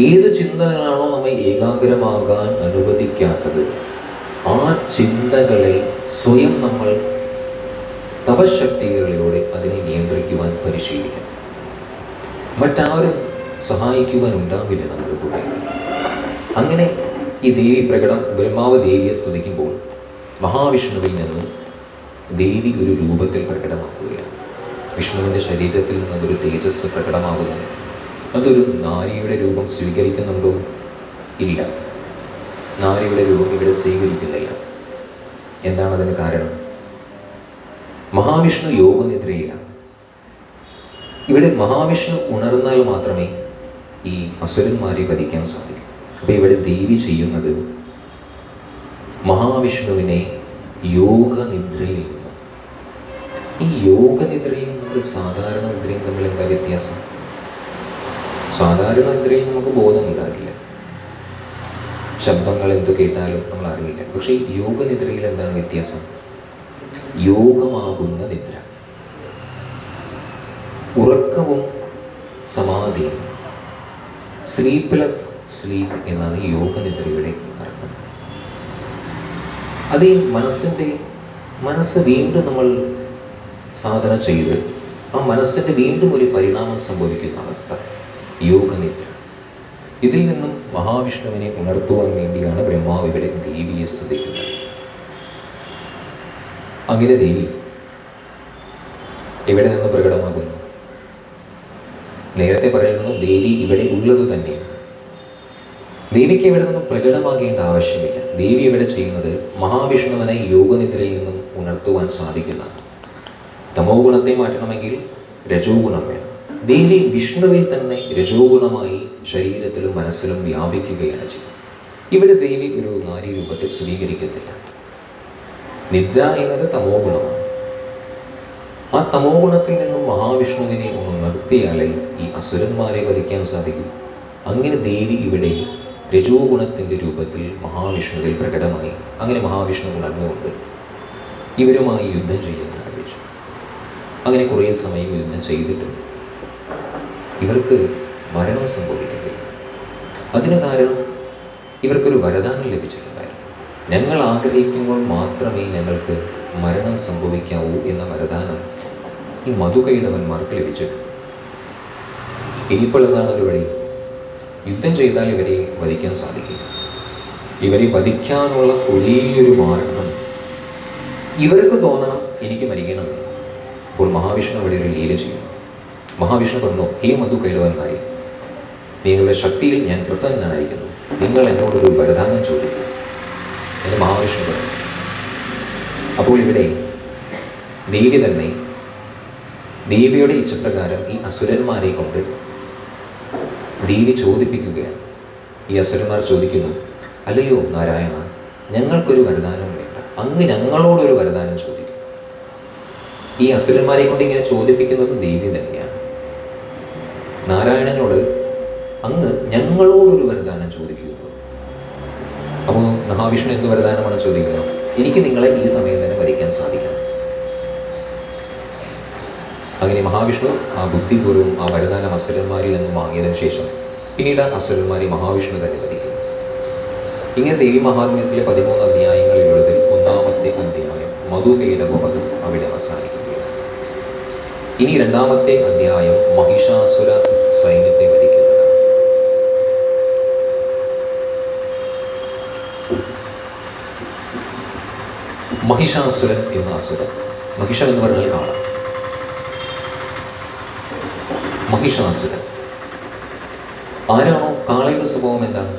ഏത് ചിന്തകളാണോ നമ്മെ ഏകാഗ്രമാകാൻ അനുവദിക്കാത്തത് ആ ചിന്തകളെ സ്വയം നമ്മൾ തപശക്തികളിലൂടെ അതിനെ നിയന്ത്രിക്കുവാൻ പരിശീലിക്കണം. മറ്റാരും സഹായിക്കുവാൻ ഉണ്ടാവില്ല നമുക്ക് കൂടെ. അങ്ങനെ ഈ ദേവി ബ്രഹ്മാവ് ദേവിയെ സ്തുതിക്കുമ്പോൾ മഹാവിഷ്ണുവിൽ നിന്നും ദേവി ഒരു രൂപത്തിൽ പ്രകടമാക്കുകയാണ്. വിഷ്ണുവിൻ്റെ ശരീരത്തിൽ നിന്നൊരു തേജസ് പ്രകടമാകുന്നു. അതൊരു നാരിയുടെ രൂപം സ്വീകരിക്കുന്നുണ്ടോ? ഇല്ല, നാരിയുടെ രൂപം ഇവിടെ സ്വീകരിക്കുന്നില്ല. എന്താണ് അതിന് കാരണം? മഹാവിഷ്ണു യോഗനിദ്രയിലാണ്. ഇവിടെ മഹാവിഷ്ണു ഉണർന്നാൽ മാത്രമേ ഈ അസുരന്മാരെ വധിക്കാൻ സാധിക്കും. അപ്പോൾ ഇവിടെ ദേവി ചെയ്യുന്നത് മഹാവിഷ്ണുവിനെ യോഗനിദ്രയിൽ നിന്ന്, ഈ യോഗനിദ്രയും നമ്മുടെ സാധാരണ നിദ്രയും തമ്മിൽ എന്താ വ്യത്യാസം? സാധാരണ നിദ്രയിൽ നമുക്ക് ബോധമുണ്ടാകില്ല, ശബ്ദങ്ങൾ എന്ത് കേട്ടാലും നമ്മൾ അറിയില്ല. പക്ഷേ യോഗനിദ്രയിൽ എന്താണ് വ്യത്യാസം? യോഗമാകുന്ന നിദ്ര, ഉറക്കവും സമാധിയും, സ്ലീപ്ലെസ് സ്ലീപ്പ് എന്നാണ് യോഗനിദ്രയുടെ അർത്ഥം. അത് ഈ മനസ്സ് വീണ്ടും നമ്മൾ സാധന ചെയ്ത് ആ മനസ്സിൻ്റെ വീണ്ടും ഒരു പരിണാമം സംഭവിക്കുന്ന അവസ്ഥ യോഗനിദ്ര. ഇതിൽ നിന്നും മഹാവിഷ്ണുവിനെ ഉണർത്തുവാൻ വേണ്ടിയാണ് ബ്രഹ്മാവ് ഇവിടെ ദേവിയെ സ്തുതിക്കുന്നത്. അങ്ങനെ ദേവി ഇവിടെ നിന്ന് പ്രകടമാകുന്നു. നേരത്തെ പറയുന്നു ദേവി ഇവിടെ ഉള്ളത് തന്നെയാണ്. ദേവിക്ക് ഇവിടെ നിന്നും പ്രകടമാകേണ്ട ആവശ്യമില്ല. ദേവി ഇവിടെ ചെയ്യുന്നത് മഹാവിഷ്ണുവിനെ യോഗനിദ്രയിൽ നിന്നും ഉണർത്തുവാൻ സാധിക്കുന്ന, തമോ ഗുണത്തെ മാറ്റണമെങ്കിൽ രജോ ഗുണം വേണം. ദേവി വിഷ്ണുവിൽ തന്നെ രജോ ഗുണമായി ശരീരത്തിലും മനസ്സിലും വ്യാപിക്കുകയാണ് ചെയ്യുന്നത്. ഇവിടെ ദേവി ഒരു നാരീ രൂപത്തെ സ്വീകരിക്കുന്നില്ല. നിദ്ര എന്നത് തമോ ഗുണമാണ്. ആ തമോ ഗുണത്തിൽ നിന്നും മഹാവിഷ്ണുവിനെ ഒന്ന് നിർത്തിയാലേ ഈ അസുരന്മാരെ വധിക്കാൻ സാധിക്കും. അങ്ങനെ ദേവി ഇവിടെ രജോ ഗുണത്തിൻ്റെ രൂപത്തിൽ മഹാവിഷ്ണുവിൽ പ്രകടമായി. അങ്ങനെ മഹാവിഷ്ണു ഉണർന്നുകൊണ്ട് ഇവരുമായി യുദ്ധം ചെയ്യാൻ ആരംഭിച്ചു. അങ്ങനെ കുറേ സമയം യുദ്ധം ചെയ്തിട്ടുണ്ട്. ഇവർക്ക് മരണം സംഭവിക്കുന്നില്ല. അതിന് കാരണം ഇവർക്കൊരു വരദാനം ലഭിച്ചിട്ടുണ്ടായിരുന്നു. ഞങ്ങൾ ആഗ്രഹിക്കുമ്പോൾ മാത്രമേ ഞങ്ങൾക്ക് മരണം സംഭവിക്കാവൂ എന്ന വരദാനം ഈ മധുകൈടവന്മാർക്ക് ലഭിച്ചിട്ടുണ്ട്. ഇനിയിപ്പോൾ എന്താണ് ഒരു വഴി? യുദ്ധം ചെയ്താൽ ഇവരെ വധിക്കാൻ സാധിക്കും. ഇവരെ വധിക്കാനുള്ള ഒരേയൊരു മാർഗം ഇവർക്ക് തോന്നണം എനിക്ക് മരിക്കണമെന്ന്. അപ്പോൾ മഹാവിഷ്ണു അവിടെ ഒരു ലീല ചെയ്യും. മഹാവിഷ്ണു പറഞ്ഞു, ഹേ മധുകൈടവന്മാരെ, നിങ്ങളുടെ ശക്തിയിൽ ഞാൻ പ്രസന്നനായിരിക്കുന്നു. നിങ്ങൾ എന്നോടൊരു വരദാനം ചോദിക്കും എന്ന് മഹാവിഷ്ണു പറഞ്ഞു. അപ്പോൾ ഇവിടെ ദേവി തന്നെ ദേവിയുടെ ഇച്ഛപ്രകാരം ഈ അസുരന്മാരെ കൊണ്ട് ദേവി ചോദിപ്പിക്കുകയാണ്. ഈ അസുരന്മാർ ചോദിക്കുന്നു, അല്ലയോ നാരായണ, ഞങ്ങൾക്കൊരു വരദാനം വേണ്ട, അങ്ങ് ഞങ്ങളോടൊരു വരദാനം ചോദിക്കും. ഈ അസുരന്മാരെ കൊണ്ട് ഇങ്ങനെ ചോദിപ്പിക്കുന്നത് ദേവി തന്നെയാണ്. നാരായണനോട് അങ്ങ് ഞങ്ങളോടൊരു വരദാനം ചോദിക്കുന്നു. അപ്പോൾ മഹാവിഷ്ണു എന്ത് വരദാനമാണ് ചോദിക്കുന്നത്? എനിക്ക് നിങ്ങളെ ഈ സമയം തന്നെ വധിക്കാൻ സാധിക്കണം. അങ്ങനെ മഹാവിഷ്ണു ആ ബുദ്ധിപൂർവ്വം ആ വരദാനം അസുരന്മാരിൽ നിന്നും വാങ്ങിയതിനു ശേഷം പിന്നീട് മഹാവിഷ്ണു തന്നെ വധിക്കുന്നു. ഇങ്ങനെ ദേവി മഹാത്മ്യത്തിലെ 13 അധ്യായങ്ങളിലുള്ളതിൽ 1-ാമത്തെ അധ്യായം മധുകൈടവവധം അവിടെ അവസാനിക്കുകയാണ്. ഇനി 2-ാമത്തെ അധ്യായം മഹിഷാസുര സൈന്യത്തെ വധിക്കുന്നതാണ്. മഹിഷാസുരൻ എന്ന അസുരൻ, മഹിഷം എന്ന് പറഞ്ഞാൽ കാള. മഹിഷാസുരൻ ആരാണോ? കാളയുടെ സ്വഭാവം എന്താണ്?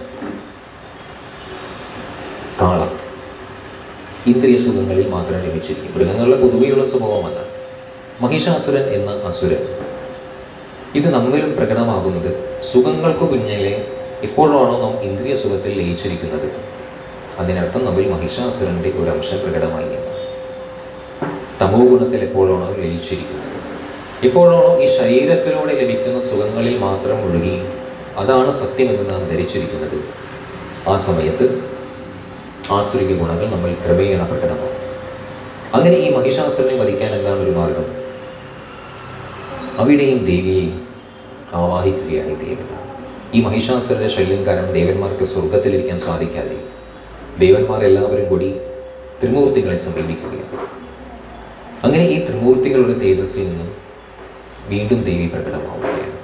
കാള ഇന്ദ്രിയ സുഖങ്ങളിൽ മാത്രം രമിച്ചിരിക്കും. മൃഗങ്ങളുടെ പൊതുവെയുള്ള സ്വഭാവമല്ല. മഹിഷാസുരൻ എന്ന അസുരൻ ഇത് നമ്മിലും പ്രകടമാകുന്നത് സുഖങ്ങൾക്ക് പിന്നിലെ എപ്പോഴാണോ നാം ഇന്ദ്രിയ സുഖത്തിൽ ലയിച്ചിരിക്കുന്നത്, അതിനർത്ഥം നമ്മിൽ മഹിഷാസുരൻ്റെ ഒരു അംശം പ്രകടമായി എന്ന്. തമോ ഗുണത്തിൽ എപ്പോഴാണോ ലയിച്ചിരിക്കുന്നത്, എപ്പോഴാണോ ഈ ശരീരത്തിലൂടെ ലഭിക്കുന്ന സുഖങ്ങളിൽ മാത്രം മുഴുകി അതാണ് സത്യമെന്ന് നാം ധരിച്ചിരിക്കുന്നത്, ആ സമയത്ത് ആസുരിക ഗുണങ്ങൾ നമ്മൾ ക്രമേണ പ്രകടമാകും. അങ്ങനെ ഈ മഹിഷാസുരനെ വധിക്കാൻ എന്താണ് ഒരു മാർഗം? അവിടെയും ദേവിയെ ആവാഹിക്കുകയാണ് ഈ ദേവത. ഈ മഹിഷാസുരന്റെ ശല്യം കാരണം ദേവന്മാർക്ക് സ്വർഗത്തിലിരിക്കാൻ സാധിക്കാതെ ദേവന്മാർ എല്ലാവരും കൂടി ത്രിമൂർത്തികളെ സമീപിക്കുകയാണ്. അങ്ങനെ ഈ ത്രിമൂർത്തികളുടെ തേജസ്സിൽ നിന്നും വീണ്ടും ദേവി പ്രകടമാവുകയാണ്.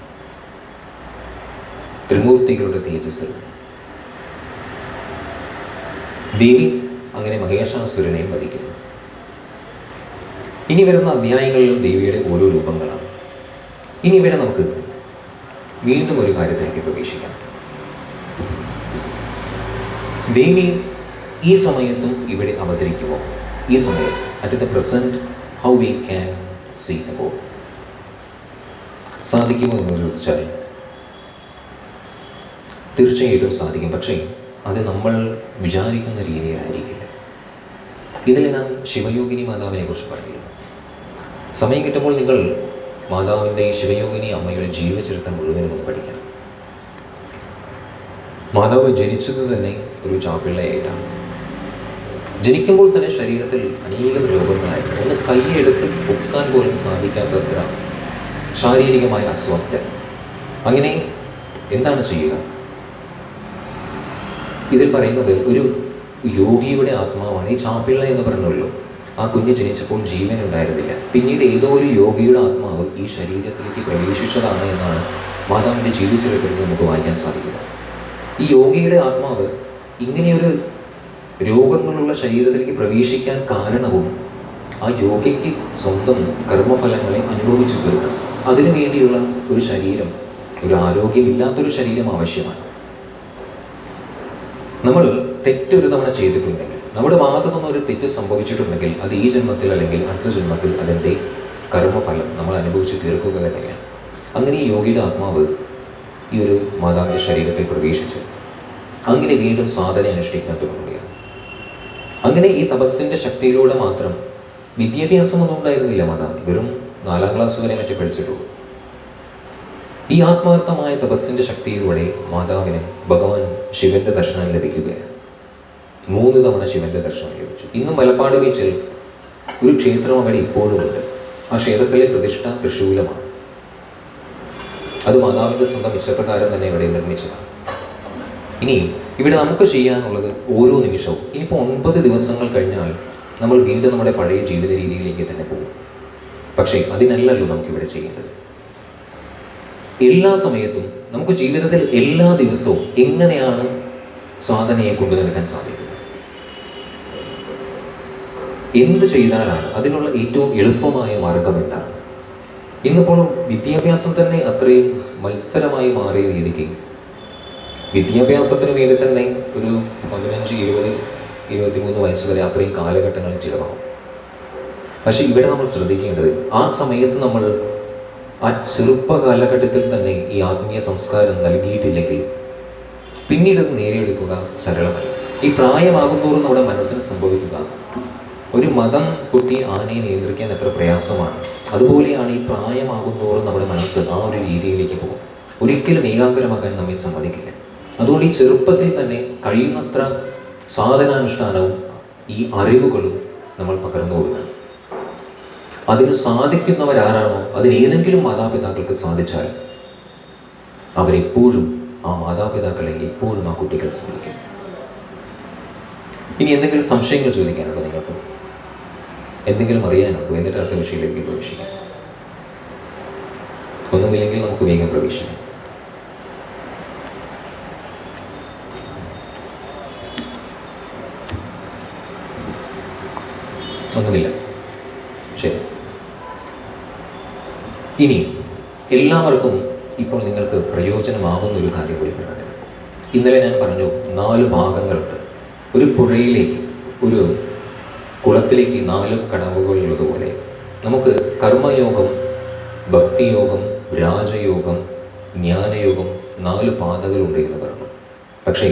ത്രിമൂർത്തികളുടെ തേജസ്സിൽ ദേവി അങ്ങനെ മഹിഷാസുരനെയും വധിക്കുന്നു. ഇനി വരുന്ന അധ്യായങ്ങളിലും ദേവിയുടെ ഓരോ രൂപങ്ങളാണ്. ഇനി ഇവിടെ നമുക്ക് വീണ്ടും ഒരു കാര്യത്തിലേക്ക് പ്രവേശിക്കാം. ദേവി ഈ സമയത്തും ഇവിടെ അവതരിക്കുമോ? ഈ സമയം at the present how we can see about സാധിക്കുമോ എന്ന് ചോദിച്ചാൽ തീർച്ചയായിട്ടും സാധിക്കും. പക്ഷേ അത് നമ്മൾ വിചാരിക്കുന്ന രീതിയിലായിരിക്കില്ല. ഇതിൽ ഞാൻ ശിവയോഗിനി മാതാവിനെ കുറിച്ച് പറഞ്ഞിരുന്നു. സമയം കിട്ടുമ്പോൾ നിങ്ങൾ മാതാവിൻ്റെ ശിവയോഗിനി അമ്മയുടെ ജീവചരിത്രം മുഴുവനും ഒന്ന് പഠിക്കണം. മാതാവ് ജനിച്ചത് തന്നെ ഒരു ചാപ്പിള്ളയായിട്ടാണ്. ജനിക്കുമ്പോൾ തന്നെ ശരീരത്തിൽ അനേകം രോഗങ്ങളായിരുന്നു. ഒന്ന് കൈയെടുത്ത് പൊക്കാൻ പോലും സാധിക്കാത്തത്ര ശാരീരികമായ അസ്വാസ്ഥ്യം. അങ്ങനെ എന്താണ് ചെയ്യുക? ഇതിൽ പറയുന്നത് ഒരു യോഗിയുടെ ആത്മാവാണ്. ഈ ചാപ്പിള്ള എന്ന് പറഞ്ഞല്ലോ, ആ കുഞ്ഞ് ജനിച്ചപ്പോൾ ജീവൻ ഉണ്ടായിരുന്നില്ല. പിന്നീട് ഏതോ ഒരു യോഗിയുടെ ആത്മാവ് ഈ ശരീരത്തിലേക്ക് പ്രവേശിച്ചതാണ് എന്നാണ് മാതാവിൻ്റെ ജീവിതചരിത്രത്തിൽ നമുക്ക് വായിക്കാൻ സാധിക്കുന്നത്. ഈ യോഗിയുടെ ആത്മാവ് ഇങ്ങനെയൊരു രോഗങ്ങളുള്ള ശരീരത്തിലേക്ക് പ്രവേശിക്കാൻ കാരണവും ആ യോഗിക്ക് സ്വന്തം കർമ്മഫലങ്ങളെ അനുഭവിച്ചു തീർക്കണം. അതിനു വേണ്ടിയുള്ള ഒരു ശരീരം, ഒരു ആരോഗ്യമില്ലാത്തൊരു ശരീരം ആവശ്യമാണ്. നമ്മൾ തെറ്റൊരു തവണ ചെയ്തിട്ടുണ്ടെങ്കിൽ, നമ്മുടെ ഭാഗത്തു നിന്നൊരു തെറ്റ് സംഭവിച്ചിട്ടുണ്ടെങ്കിൽ അത് ഈ ജന്മത്തിൽ അല്ലെങ്കിൽ അടുത്ത ജന്മത്തിൽ അതിൻ്റെ കർമ്മഫലം നമ്മൾ അനുഭവിച്ച് തീർക്കുക തന്നെയാണ്. അങ്ങനെ ഈ യോഗിയുടെ ആത്മാവ് ഈ ഒരു മാതാവിൻ്റെ ശരീരത്തിൽ പ്രവേശിച്ചു അങ്ങനെ വീണ്ടും സാധന അനുഷ്ഠിക്കാൻ തുടങ്ങുകയാണ്. അങ്ങനെ ഈ തപസ്സിൻ്റെ ശക്തിയിലൂടെ മാത്രം, വിദ്യാഭ്യാസമൊന്നും ഉണ്ടായിരുന്നില്ല മാതാവ്, വെറും 4ാം ക്ലാസ് വരെ മറ്റേ പഠിച്ചിട്ടുള്ളൂ. ഈ ആത്മാർത്ഥമായ തപസ്സിൻ്റെ ശക്തിയിലൂടെ മാതാവിന് ഭഗവാൻ ശിവന്റെ ദർശനം ലഭിക്കുകയാണ്. 3 തവണ ശിവന്റെ ദർശനം ലഭിച്ചു. ഇന്നും മലപ്പാട് ബീച്ചിൽ ഒരു ക്ഷേത്രം അവിടെ ഇപ്പോഴുമുണ്ട്. ആ ക്ഷേത്രത്തിലെ പ്രതിഷ്ഠ തൃശൂലമാണ്. അത് മാതാവിൻ്റെ സ്വന്തം ഇഷ്ടപ്രകാരം തന്നെ ഇവിടെ നിർമ്മിച്ചതാണ്. ഇനി ഇവിടെ നമുക്ക് ചെയ്യാനുള്ളത് ഓരോ നിമിഷവും, ഇനിയിപ്പോൾ 9 ദിവസങ്ങൾ കഴിഞ്ഞാൽ നമ്മൾ വീണ്ടും നമ്മുടെ പഴയ ജീവിത രീതിയിലേക്ക് തന്നെ പോകും. പക്ഷേ അതിനല്ലല്ലോ നമുക്കിവിടെ ചെയ്യേണ്ടത്. എല്ലാ സമയത്തും നമുക്ക് ജീവിതത്തിൽ എല്ലാ ദിവസവും എങ്ങനെയാണ് സാധനയെ കൊണ്ടു നടക്കാൻ സാധിക്കുന്നത്, എന്ത് ചെയ്താലാണ് അതിനുള്ള ഏറ്റവും എളുപ്പമായ മാർഗം എന്താണ്? ഇന്നിപ്പോൾ വിദ്യാഭ്യാസം തന്നെ അത്രയും മത്സരമായി മാറിയ രീതിക്ക് വിദ്യാഭ്യാസത്തിന് വേണ്ടി തന്നെ ഒരു 15, 20, 23 വയസ്സ് വരെ അത്രയും കാലഘട്ടങ്ങളിൽ ചിലവാകും. പക്ഷെ ഇവിടെ നമ്മൾ ശ്രദ്ധിക്കേണ്ടത്, ആ സമയത്ത് നമ്മൾ ആ ചെറുപ്പ കാലഘട്ടത്തിൽ തന്നെ ഈ ആത്മീയ സംസ്കാരം നൽകിയിട്ടില്ലെങ്കിൽ പിന്നീട് നേടിയെടുക്കുക സരളമല്ല. ഈ പ്രായമാകുന്തോറും നമ്മുടെ മനസ്സിന് സംഭവിക്കുക, ഒരു മതം പൊട്ടി ആനയെ നിയന്ത്രിക്കാൻ എത്ര പ്രയാസമാണ്, അതുപോലെയാണ് ഈ പ്രായമാകുന്തോറും നമ്മുടെ മനസ്സ് ആ ഒരു രീതിയിലേക്ക് പോകും. ഒരിക്കലും ഏകാഗ്രമാകാൻ നമ്മെ സമ്മതിക്കില്ല. അതുകൊണ്ട് ഈ ചെറുപ്പത്തിൽ തന്നെ കഴിയുന്നത്ര സാധനാനുഷ്ഠാനവും ഈ അറിവുകളും നമ്മൾ പകർന്നു കൊടുക്കണം. അതിന് സാധിക്കുന്നവരാരാണോ, അതിനേതെങ്കിലും മാതാപിതാക്കൾക്ക് സാധിച്ചാൽ അവരെപ്പോഴും ആ മാതാപിതാക്കളെ എപ്പോഴും ആ കുട്ടികൾ സ്മരിക്കും. ഇനി എന്തെങ്കിലും സംശയങ്ങൾ ചോദിക്കാനുണ്ടോ നിങ്ങൾക്ക്? എന്തെങ്കിലും അറിയാനുണ്ടോ? എന്നിട്ട് അടുത്ത വിഷയത്തിലേക്ക് പ്രവേശിക്കാം. ഒന്നുമില്ലെങ്കിൽ നമുക്ക് വേഗം പ്രവേശിക്കാം. ഒന്നുമില്ല, ശരി. ഇനി എല്ലാവർക്കും ഇപ്പോൾ നിങ്ങൾക്ക് പ്രയോജനമാകുന്ന ഒരു കാര്യം കൂടി പറയുന്നത്, ഇന്നലെ ഞാൻ പറഞ്ഞു 4 ഭാഗങ്ങളുണ്ട്. ഒരു പുഴയിലേക്ക്, ഒരു കുളത്തിലേക്ക് 4 കടവുകളുള്ളതുപോലെ നമുക്ക് കർമ്മയോഗം, ഭക്തിയോഗം, രാജയോഗം, ജ്ഞാനയോഗം 4 പാതകളുണ്ട് എന്ന് പറഞ്ഞു. പക്ഷേ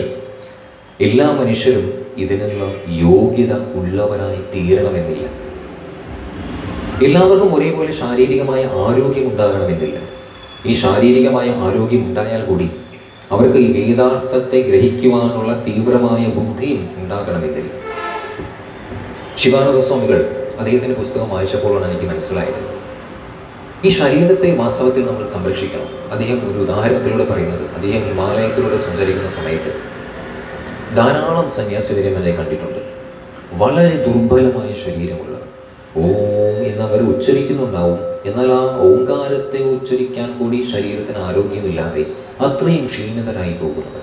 എല്ലാ മനുഷ്യരും ഇതിനുള്ള യോഗ്യത ഉള്ളവരായി തീരണമെന്നില്ല. എല്ലാവർക്കും ഒരേപോലെ ശാരീരികമായ ആരോഗ്യം ഉണ്ടാകണമെന്നില്ല. ഈ ശാരീരികമായ ആരോഗ്യം ഉണ്ടായാൽ കൂടി അവർക്ക് ഈ വേദാർത്ഥത്തെ ഗ്രഹിക്കുവാനുള്ള തീവ്രമായ ബുദ്ധിയും ഉണ്ടാകണമെന്നില്ല. ശിവാനന്ദ സ്വാമികൾ അദ്ദേഹത്തിൻ്റെ പുസ്തകം വായിച്ചപ്പോഴാണ് എനിക്ക് മനസ്സിലായത്, ഈ ശരീരത്തെ വാസ്തവത്തിൽ നമ്മൾ സംരക്ഷിക്കണം. അദ്ദേഹം ഒരു ഉദാഹരണത്തിലൂടെ പറയുന്നത്, അദ്ദേഹം ഹിമാലയത്തിലൂടെ സഞ്ചരിക്കുന്ന സമയത്ത് ധാരാളം സന്യാസിവര്യന്മാരെ കണ്ടിട്ടുണ്ട്. വളരെ ദുർബലമായ ശരീരമുള്ള, ഓം എന്നവർ ഉച്ചരിക്കുന്നുണ്ടാവും, എന്നാൽ ആ ഓംകാരത്തെ ഉച്ചരിക്കാൻ കൂടി ശരീരത്തിന് ആരോഗ്യമില്ലാതെ അത്രയും ക്ഷീണിതരായി പോകുന്നത്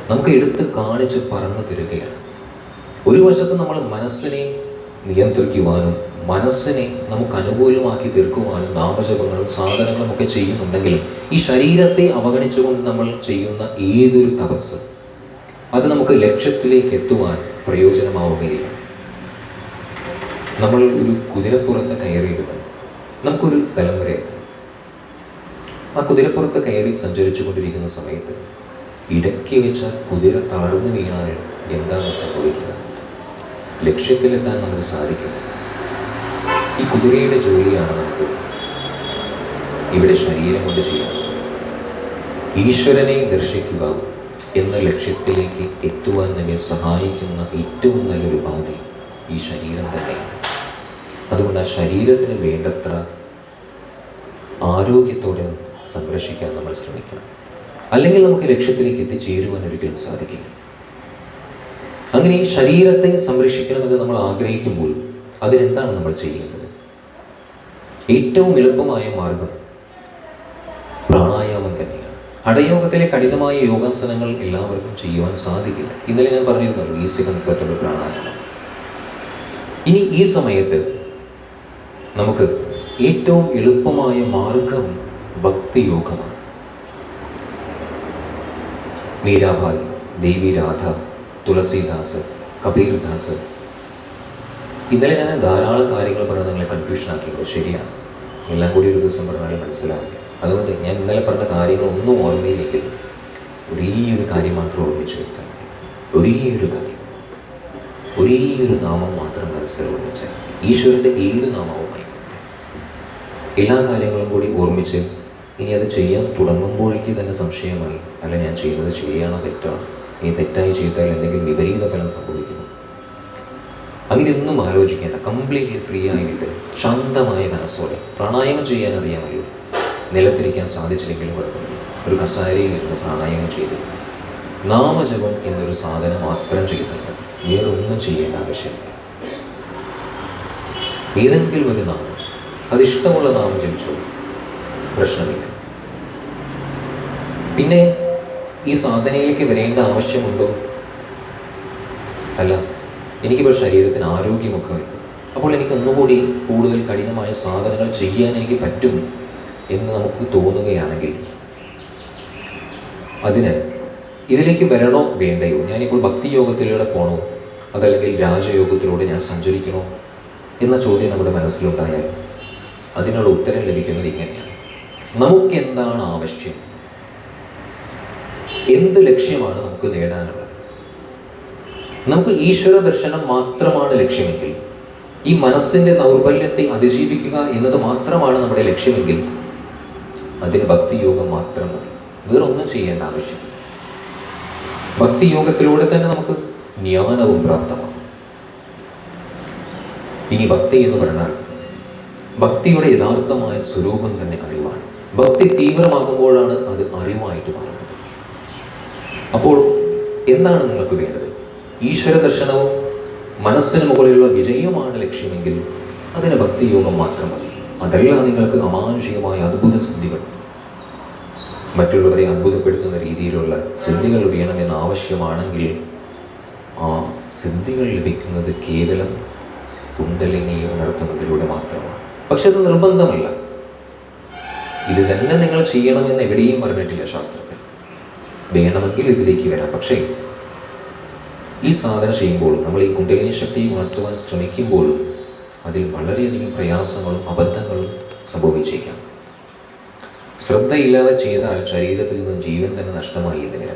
നമുക്ക് എടുത്ത് കാണിച്ച് പറഞ്ഞു തരികയാണ്. ഒരു വശത്ത് നമ്മൾ മനസ്സിനെ നിയന്ത്രിക്കുവാനും മനസ്സിനെ നമുക്ക് അനുകൂലമാക്കി തീർക്കുവാനും നാമജപങ്ങളും സാധനങ്ങളും ഒക്കെ ചെയ്യുന്നുണ്ടെങ്കിലും ഈ ശരീരത്തെ അവഗണിച്ചുകൊണ്ട് നമ്മൾ ചെയ്യുന്ന ഏതൊരു തപസ്സും അത് നമുക്ക് ലക്ഷ്യത്തിലേക്ക് എത്തുവാൻ പ്രയോജനമാവുകയില്ല. നമ്മൾ ഒരു കുതിരപ്പുറത്ത് കയറിയിടുന്നത് നമുക്കൊരു സ്ഥലം വരെ എത്തും. ആ കുതിരപ്പുറത്ത് കയറി സഞ്ചരിച്ചു കൊണ്ടിരിക്കുന്ന സമയത്ത് ഇടയ്ക്ക് വെച്ച കുതിര താഴ്ന്നു വീണാൽ എന്താണ് സംഭവിക്കുക? ലക്ഷ്യത്തിലെത്താൻ നമുക്ക് സാധിക്കില്ല. ഈ കുതിരയുടെ ജോലിയാണ് നമുക്ക് ഇവിടെ ശരീരം കൊണ്ട് ചെയ്യുന്നത്. ഈശ്വരനെ ദർശിക്കുക, എന്ന ലക്ഷ്യത്തിലേക്ക് എത്തുവാൻ നമ്മെ സഹായിക്കുന്ന ഏറ്റവും നല്ലൊരു ഉപാധി ഈ ശരീരം തന്നെയാണ്. അതുകൊണ്ട് ആ ശരീരത്തിന് വേണ്ടത്ര ആരോഗ്യത്തോടെ സംരക്ഷിക്കാൻ നമ്മൾ ശ്രമിക്കണം. അല്ലെങ്കിൽ നമുക്ക് ലക്ഷ്യത്തിലേക്ക് എത്തിച്ചേരുവാൻ ഒരിക്കലും സാധിക്കില്ല. അങ്ങനെ ഈ ശരീരത്തെ സംരക്ഷിക്കണമെന്ന് നമ്മൾ ആഗ്രഹിക്കുമ്പോൾ അതിനെന്താണ് നമ്മൾ ചെയ്യേണ്ടത്? ഏറ്റവും എളുപ്പമായ മാർഗം പ്രാണായാമം തന്നെയാണ്. ഹഠയോഗത്തിലെ കഠിനമായ യോഗാസനങ്ങൾ എല്ലാവർക്കും ചെയ്യുവാൻ സാധിക്കില്ല. ഇന്നലെ ഞാൻ പറഞ്ഞിരുന്നല്ലോ, ഈസി കംഫർട്ടബിൾ പ്രാണായാമം. ഇനി ഈ സമയത്ത് നമുക്ക് ഏറ്റവും എളുപ്പമായ മാർഗം ഭക്തിയോഗമാണ്. മീരാഭായ്, ദേവി രാധ, തുളസീദാസ്, കബീർദാസ്, ഇന്നലെ ഞാൻ ധാരാളം കാര്യങ്ങൾ പറഞ്ഞ് നിങ്ങളെ കൺഫ്യൂഷൻ ആക്കിയത് ശരിയാണ്. എല്ലാം കൂടി ഒരു ദിവസം പറഞ്ഞാൽ മനസ്സിലാവില്ല. അതുകൊണ്ട് ഞാൻ ഇന്നലെ പറഞ്ഞ കാര്യങ്ങളൊന്നും ഓർമ്മയിലേക്ക് ഒരേ ഒരു കാര്യം മാത്രം ഓർമ്മിച്ച് വെച്ചാൽ മതി. ഒരേ ഒരു നാമം മാത്രം മനസ്സിൽ ഓർമ്മിച്ചാൽ ഈശ്വരൻ്റെ ഏത് നാമവുമായി എല്ലാ കാര്യങ്ങളും കൂടി ഓർമ്മിച്ച് ഇനി അത് ചെയ്യാൻ തുടങ്ങുമ്പോഴേക്ക് തന്നെ സംശയമായി, അല്ല ഞാൻ ചെയ്യുന്നത് ശരിയാണോ തെറ്റാണോ, ഇനി തെറ്റായി ചെയ്താൽ എന്തെങ്കിലും വിപരീത ഫലം സംഭവിക്കുന്നു, അങ്ങനെയൊന്നും ആലോചിക്കേണ്ട. കംപ്ലീറ്റ്ലി ഫ്രീ ആയിട്ട് ശാന്തമായ മനസ്സോടെ പ്രാണായാമം ചെയ്യാൻ അറിയാമല്ലോ. നിലത്തിരിക്കാൻ സാധിച്ചില്ലെങ്കിലും കുഴപ്പമില്ല, ഒരു കസാരയിൽ ഇരുന്ന് പ്രാണായാമം ചെയ്ത് നാമജപം എന്നൊരു സാധനം മാത്രം ചെയ്താൽ മതി. വേറെ ഒന്നും ചെയ്യേണ്ട ആവശ്യമില്ല. ഏതെങ്കിലും ഒരു നാമം, അതിഷ്ടമുള്ള നാമം ജപിച്ചോളൂ, പ്രശ്നമില്ല. പിന്നെ ഈ സാധനയിലേക്ക് വരേണ്ട ആവശ്യമുണ്ടോ? അല്ല, എനിക്കിപ്പോൾ ശരീരത്തിന് ആരോഗ്യമൊക്കെ ഉണ്ട്, അപ്പോൾ എനിക്ക് ഒന്നുകൂടി കൂടുതൽ കഠിനമായ സാധനങ്ങൾ ചെയ്യാൻ എനിക്ക് പറ്റും എന്ന് നമുക്ക് തോന്നുകയാണെങ്കിൽ അതിന് ഇതിലേക്ക് വരണോ വേണ്ടയോ, ഞാനിപ്പോൾ ഭക്തിയോഗത്തിലൂടെ പോകണോ അതല്ലെങ്കിൽ രാജയോഗത്തിലൂടെ ഞാൻ സഞ്ചരിക്കണോ എന്ന ചോദ്യം നമ്മുടെ മനസ്സിലുണ്ടായാൽ അതിനുള്ള ഉത്തരം ലഭിക്കുന്നത് ഇങ്ങനെയാണ്. നമുക്കെന്താണ് ആവശ്യം, എന്ത് ലക്ഷ്യമാണ് നമുക്ക് നേടാനുള്ളത്? നമുക്ക് ഈശ്വര ദർശനം മാത്രമാണ് ലക്ഷ്യമെങ്കിൽ, ഈ മനസ്സിൻ്റെ ദൗർബല്യത്തെ അതിജീവിക്കുക എന്നത് മാത്രമാണ് നമ്മുടെ ലക്ഷ്യമെങ്കിൽ അതിന് ഭക്തിയോഗം മാത്രം മതി. വേറൊന്നും ചെയ്യേണ്ട ആവശ്യം. ഭക്തിയോഗത്തിലൂടെ തന്നെ നമുക്ക് ജ്ഞാനവും പ്രാപ്തമാകും. ഇനി ഭക്തി എന്ന് പറഞ്ഞാൽ ഭക്തിയുടെ യഥാർത്ഥമായ സ്വരൂപം തന്നെ അറിവാണ്. ഭക്തി തീവ്രമാകുമ്പോഴാണ് അത് അറിവായിട്ട് മാറുന്നത്. അപ്പോൾ എന്താണ് നിങ്ങൾക്ക് വേണ്ടത്? ഈശ്വര ദർശനവും മനസ്സിന് മുകളിലുള്ള വിജയവുമാണ് ലക്ഷ്യമെങ്കിൽ അതിന് ഭക്തിയോഗം മാത്രം മതി. അതല്ല നിങ്ങൾക്ക് അമാനുഷികമായ അദ്ഭുത സിദ്ധികൾ, മറ്റുള്ളവരെ അത്ഭുതപ്പെടുത്തുന്ന രീതിയിലുള്ള സിദ്ധികൾ വേണമെന്ന് ആവശ്യമാണെങ്കിൽ ആ സിദ്ധികൾ ലഭിക്കുന്നത് കേവലം കുണ്ടലിനിയെ ഉണർത്തുന്നതിലൂടെ മാത്രമാണ്. പക്ഷെ അത് നിർബന്ധമല്ല. ഇത് തന്നെ നിങ്ങൾ ചെയ്യണമെന്ന് എവിടെയും പറഞ്ഞിട്ടില്ല ശാസ്ത്രത്തിൽ. വേണമെങ്കിൽ ഇതിലേക്ക് വരാം. പക്ഷേ ഈ സാധന ചെയ്യുമ്പോൾ, നമ്മൾ ഈ കുണ്ടലിനി ശക്തിയെ ഉണർത്തുവാൻ ശ്രമിക്കുമ്പോഴും അതിൽ വളരെയധികം പ്രയാസങ്ങളും അബദ്ധങ്ങളും സംഭവിച്ചേക്കാം. ശ്രദ്ധയില്ലാതെ ചെയ്താൽ ശരീരത്തിൽ നിന്ന് ജീവൻ തന്നെ നഷ്ടമായി ഇതിന്.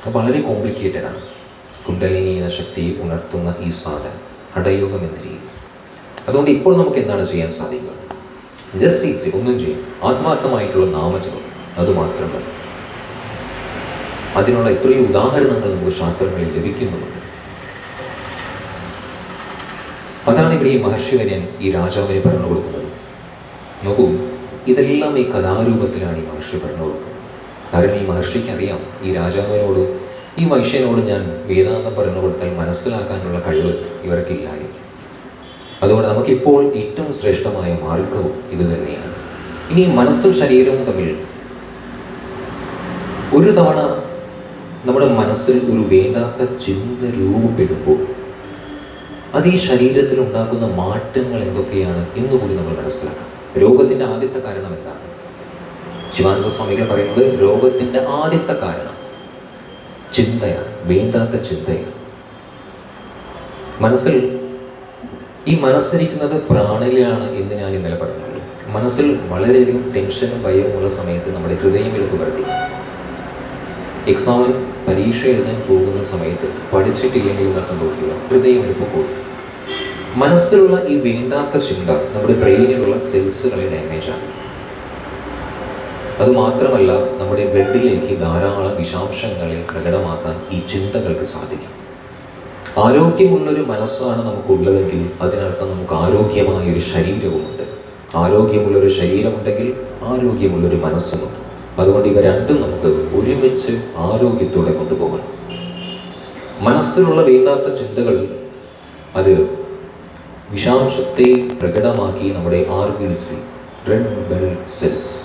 അത് വളരെ കോംപ്ലിക്കേറ്റഡ് ആണ്. കുണ്ടലിനി എന്ന ശക്തിയെ ഉണർത്തുന്ന ഈ സാധനം, ഹഠയോഗം എന്ന രീതി. അതുകൊണ്ട് ഇപ്പോൾ നമുക്ക് എന്താണ് ചെയ്യാൻ സാധിക്കുക? ജസ്റ്റ് ഈസി, ഒന്നും ചെയ്യും, ആത്മാർത്ഥമായിട്ടുള്ള നാമജപം, അതുമാത്രം മതി. അതിനുള്ള എത്രയോ ഉദാഹരണങ്ങൾ നമുക്ക് ശാസ്ത്രങ്ങളിൽ ലഭിക്കുന്നുണ്ട്. അതാണ് ഇവിടെ ഈ മഹർഷിവര്യൻ ഈ രാജാവിനെ പറഞ്ഞു കൊടുക്കുന്നത്. നോക്കൂ, ഇതെല്ലാം ഈ കഥാരൂപത്തിലാണ് ഈ മഹർഷി പറഞ്ഞു കൊടുക്കുന്നത്. കാരണം ഈ മഹർഷിക്ക് അറിയാം, ഈ രാജാവിനോട്, ഈ വൈശ്യനോട് ഞാൻ വേദാന്തം പറഞ്ഞു കൊടുത്താൽ മനസ്സിലാക്കാനുള്ള കഴിവ് ഇവർക്കില്ല. അതുകൊണ്ട് നമുക്കിപ്പോൾ ഏറ്റവും ശ്രേഷ്ഠമായ മാർഗവും ഇത് തന്നെയാണ്. ഇനി മനസ്സും ശരീരവും തമ്മിൽ ഒരു തവണ നമ്മുടെ മനസ്സിൽ ഒരു വേണ്ടാത്ത ചിന്ത രൂപപ്പെടുമ്പോൾ അത് ഈ ശരീരത്തിൽ ഉണ്ടാക്കുന്ന മാറ്റങ്ങൾ എന്തൊക്കെയാണ് എന്നുകൂടി നമ്മൾ മനസ്സിലാക്കാം. രോഗത്തിൻ്റെ ആദ്യത്തെ കാരണം എന്താണ്? ശിവാനന്ദ സ്വാമികൾ പറയുന്നത് രോഗത്തിൻ്റെ ആദ്യത്തെ കാരണം ചിന്തയാണ്, വേണ്ടാത്ത ചിന്തയാണ്. ഈ മനസ്സിരിക്കുന്നത് പ്രാണനിലാണ് എന്ന് ഞാൻ ഇന്നലെ പറഞ്ഞുള്ളൂ. മനസ്സിൽ വളരെയധികം ടെൻഷനും ഭയവും ഉള്ള സമയത്ത് നമ്മുടെ ഹൃദയം എടുത്ത് വർദ്ധിക്കും. എക്സാമിന് പരീക്ഷ എഴുതാൻ പോകുന്ന സമയത്ത് പഠിച്ചിട്ടില്ലെങ്കിൽ എന്താ സംഭവിക്കുക? ഹൃദയം എടുപ്പ് കൂടും. മനസ്സിലുള്ള ഈ വേണ്ടാത്ത ചിന്ത നമ്മുടെ ബ്രെയിനിലുള്ള സെൽസുകളെ ഡാമേജ് ആണ്. അതുമാത്രമല്ല, നമ്മുടെ ബ്ലഡിലേക്ക് ധാരാളം വിഷാംശങ്ങളെ പ്രകടമാക്കാൻ ഈ ചിന്തകൾക്ക് സാധിക്കും. ആരോഗ്യമുള്ളൊരു മനസ്സാണ് നമുക്കുള്ളതെങ്കിൽ അതിനർത്ഥം നമുക്ക് ആരോഗ്യമായൊരു ശരീരവുമുണ്ട്. ആരോഗ്യമുള്ളൊരു ശരീരമുണ്ടെങ്കിൽ ആരോഗ്യമുള്ളൊരു മനസ്സുമുണ്ട്. അതുകൊണ്ട് ഇവ രണ്ടും നമുക്ക് ഒരുമിച്ച് ആരോഗ്യത്തോടെ കൊണ്ടുപോകണം. മനസ്സിലുള്ള വേണ്ടാത്ത ചിന്തകൾ അത് വിഷാംശത്തെ പ്രകടമാക്കി നമ്മുടെ RBC, റെഡ് ബ്ലഡ് സെൽസ്,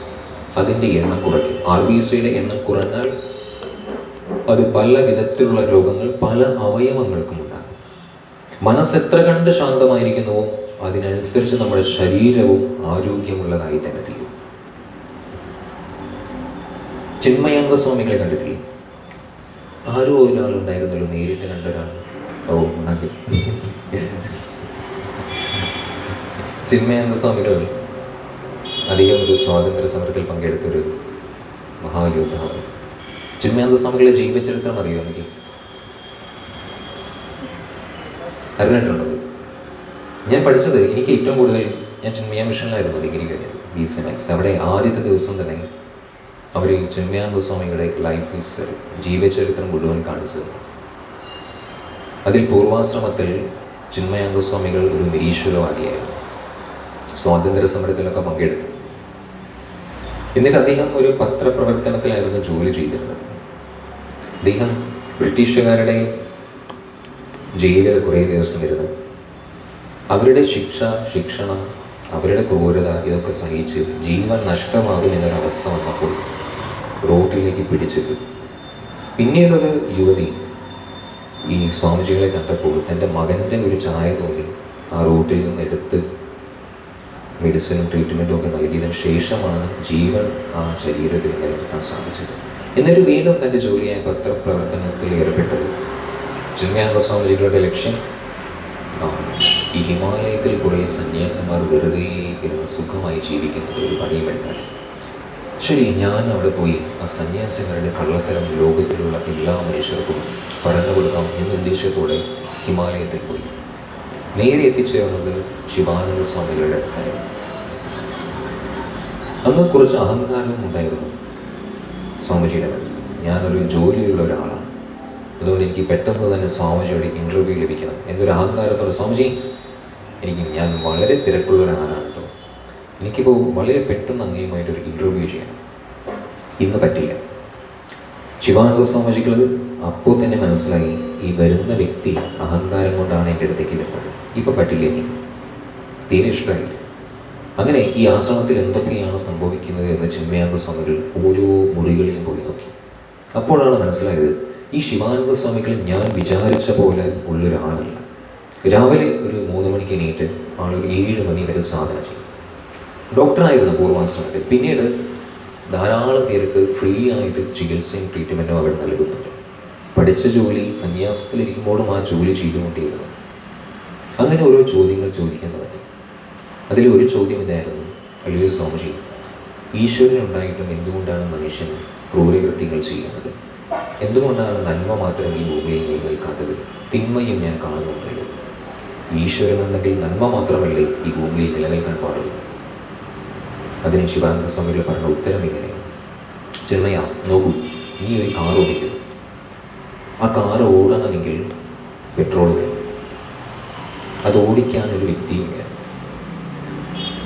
അതിൻ്റെ എണ്ണം കുറയ്ക്കും. RBCയുടെ എണ്ണം കുറഞ്ഞാൽ അത് പല വിധത്തിലുള്ള രോഗങ്ങൾ പല അവയവങ്ങൾക്കും ഉണ്ടാകും. മനസ്സ് എത്ര കണ്ട് ശാന്തമായിരിക്കുന്നുവോ അതിനനുസരിച്ച് നമ്മുടെ ശരീരവും ആരോഗ്യമുള്ളതായി തന്നെ തീരും. ചിന്മയാനന്ദ സ്വാമികളെ കണ്ടിട്ടില്ലേ? ആരോ ഒരാളുണ്ടായിരുന്നല്ലോ, നേരിട്ട് കണ്ട ഒരാൾ. ചിന്മയാനന്ദ സ്വാമികൾ അധികം ഒരു സ്വാതന്ത്ര്യ സമരത്തിൽ പങ്കെടുത്തൊരു മഹായോദ്ധാവ്. ചിന്മയാനന്ദ സ്വാമികളെ ജീവിച്ചെടുക്കാൻ അറിയോ എനിക്ക്? അറിഞ്ഞിട്ടുണ്ടത്? ഞാൻ പഠിച്ചത്, എനിക്ക് ഏറ്റവും കൂടുതൽ, ഞാൻ ചിന്മയ മിഷനിലായിരുന്നു ഡിഗ്രി കഴിഞ്ഞത്, BSc Maths. അവിടെ ആദ്യത്തെ ദിവസം തന്നെ അവർ ചിന്മയാനന്ദ സ്വാമികളുടെ ലൈഫ് ഹിസ്റ്ററി, ജീവചരിത്രം മുഴുവൻ കാണിച്ചു തന്നു. അതിൽ പൂർവാശ്രമത്തിൽ ചിന്മയാനന്ദ സ്വാമികൾ ഒരു നിരീശ്വരവാദിയായിരുന്നു. സ്വാതന്ത്ര്യ സമരത്തിലൊക്കെ പങ്കെടുത്തു. എന്നിട്ട് അദ്ദേഹം ഒരു പത്രപ്രവർത്തനത്തിലായിരുന്നു ജോലി ചെയ്തിരുന്നത്. അദ്ദേഹം ബ്രിട്ടീഷുകാരുടെ ജയിലിൽ കുറേ ദിവസം ഇരുന്ന് അവരുടെ ശിക്ഷണം, അവരുടെ ക്രൂരത ഇതൊക്കെ സഹിച്ച് ജീവൻ നഷ്ടമാകും എന്നൊരവസ്ഥ വന്നപ്പോൾ റോഡിലേക്ക് പിടിച്ചിട്ടു. പിന്നീടൊരു യുവതി ഈ സ്വാമിജികളെ കണ്ടപ്പോൾ തൻ്റെ മകൻ്റെ ഒരു ചായ തോന്നി ആ റോഡിൽ നിന്ന് എടുത്ത് മെഡിസിനും ട്രീറ്റ്മെൻറ്റും ഒക്കെ നൽകിയതിന് ശേഷമാണ് ജീവൻ ആ ശരീരത്തിൽ നിലനിർത്താൻ സാധിച്ചത്. എന്നിട്ട് വീണ്ടും തൻ്റെ ജോലിയായ പത്രപ്രവർത്തനത്തിൽ ഏർപ്പെട്ടത്. ചിന്മയാനന്ദ സ്വാമിജികളുടെ ലക്ഷ്യം ഈ ഹിമാലയത്തിൽ കുറേ സന്യാസിമാർ വെറുതെ ഇരുന്ന് സുഖമായി ജീവിക്കുന്നത് ഒരു പണിയുമെടുത്താൽ, ശരി, ഞാൻ അവിടെ പോയി ആ സന്യാസിമാരുടെ കള്ളത്തരം ലോകത്തിലുള്ള എല്ലാ മനുഷ്യർക്കും പറഞ്ഞു കൊടുക്കാം എന്ന ഉദ്ദേശത്തോടെ ഹിമാലയത്തിൽ പോയി. നേരെ എത്തിച്ചേർന്നത് ശിവാനന്ദ സ്വാമികളുടെ അടുത്തായിരുന്നു. അന്ന് കുറച്ച് അഹങ്കാരവും ഉണ്ടായിരുന്നു സ്വാമിജിയുടെ മനസ്സിൽ. ഞാനൊരു ജോലിയുള്ള ഒരാളാണ്, അതുകൊണ്ട് എനിക്ക് പെട്ടെന്ന് തന്നെ സ്വാമിജിയുടെ ഇൻ്റർവ്യൂ ലഭിക്കണം എന്നൊരു അഹങ്കാരത്തോടെ, സ്വാമിജി ഞാൻ വളരെ തിരക്കുള്ള ഒരാളാണ് കേട്ടോ, എനിക്കിപ്പോൾ വളരെ പെട്ടെന്ന് അങ്ങയുമായിട്ടൊരു ഇൻ്റർവ്യൂ ചെയ്യണം, ഇന്ന് പറ്റില്ല. ശിവാനന്ദ സ്വാമിജികൾ അപ്പോൾ തന്നെ മനസ്സിലായി, ഈ വരുന്ന വ്യക്തി അഹങ്കാരം കൊണ്ടാണ് എൻ്റെ അടുത്തേക്ക് വരുന്നത്, ഇപ്പം പറ്റില്ല, എനിക്ക് തീരെ ഇഷ്ടമായി. അങ്ങനെ ഈ ആശ്രമത്തിൽ എന്തൊക്കെയാണ് സംഭവിക്കുന്നത് എന്ന് ചിന്മയാനന്ദ സ്വാമികൾ ഓരോ മുറികളിലും പോയി നോക്കി. അപ്പോഴാണ് മനസ്സിലായത്, ഈ ശിവാനന്ദ സ്വാമികൾ ഞാൻ വിചാരിച്ച പോലെ ഉള്ളൊരാളല്ല. രാവിലെ ഒരു 3 മണിക്ക് എണീറ്റ് ആളൊരു 7 മണി വരെ സാധന ചെയ്യും. ഡോക്ടറായിരുന്നു പൂർവാശ്രമത്തിൽ. പിന്നീട് ധാരാളം പേർക്ക് ഫ്രീ ആയിട്ട് ചികിത്സയും ട്രീറ്റ്മെൻറ്റും അവിടെ നൽകുന്നുണ്ട്. പഠിച്ച ജോലി സന്യാസത്തിലിരിക്കുമ്പോഴും ആ ജോലി ചെയ്തുകൊണ്ടിരുന്നു. അങ്ങനെ ഓരോ ചോദ്യങ്ങൾ ചോദിക്കുന്നവർ. അതിലൊരു ചോദ്യം ഇതായിരുന്നു, അല്ലയോ സ്വാമിജി, ഈശ്വരനുണ്ടായിട്ടും എന്തുകൊണ്ടാണ് മനുഷ്യൻ ക്രൂരകൃത്യങ്ങൾ ചെയ്യുന്നത്? എന്തുകൊണ്ടാണ് നന്മ മാത്രം ഈ ഭൂമിയിൽ നിലനിൽക്കാത്തത്? തിന്മയും ഞാൻ കാണുന്നുണ്ടല്ലോ. ഈശ്വരനുണ്ടെങ്കിൽ നന്മ മാത്രമല്ലേ ഈ ഭൂമിയിൽ നിലനിൽക്കാൻ പാടുള്ളൂ? അതിന് ശിവാനന്ദ സ്വാമികൾ പറഞ്ഞ ഉത്തരം ഇങ്ങനെയാണ്, ചിന്മയ, നോക്കൂ, നീ ഒരു കാർ ഓടിക്കുന്നു. ആ കാർ ഓടണമെങ്കിൽ പെട്രോൾ വേണം. അത് ഓടിക്കാൻ ഒരു വ്യക്തിയും വേണം.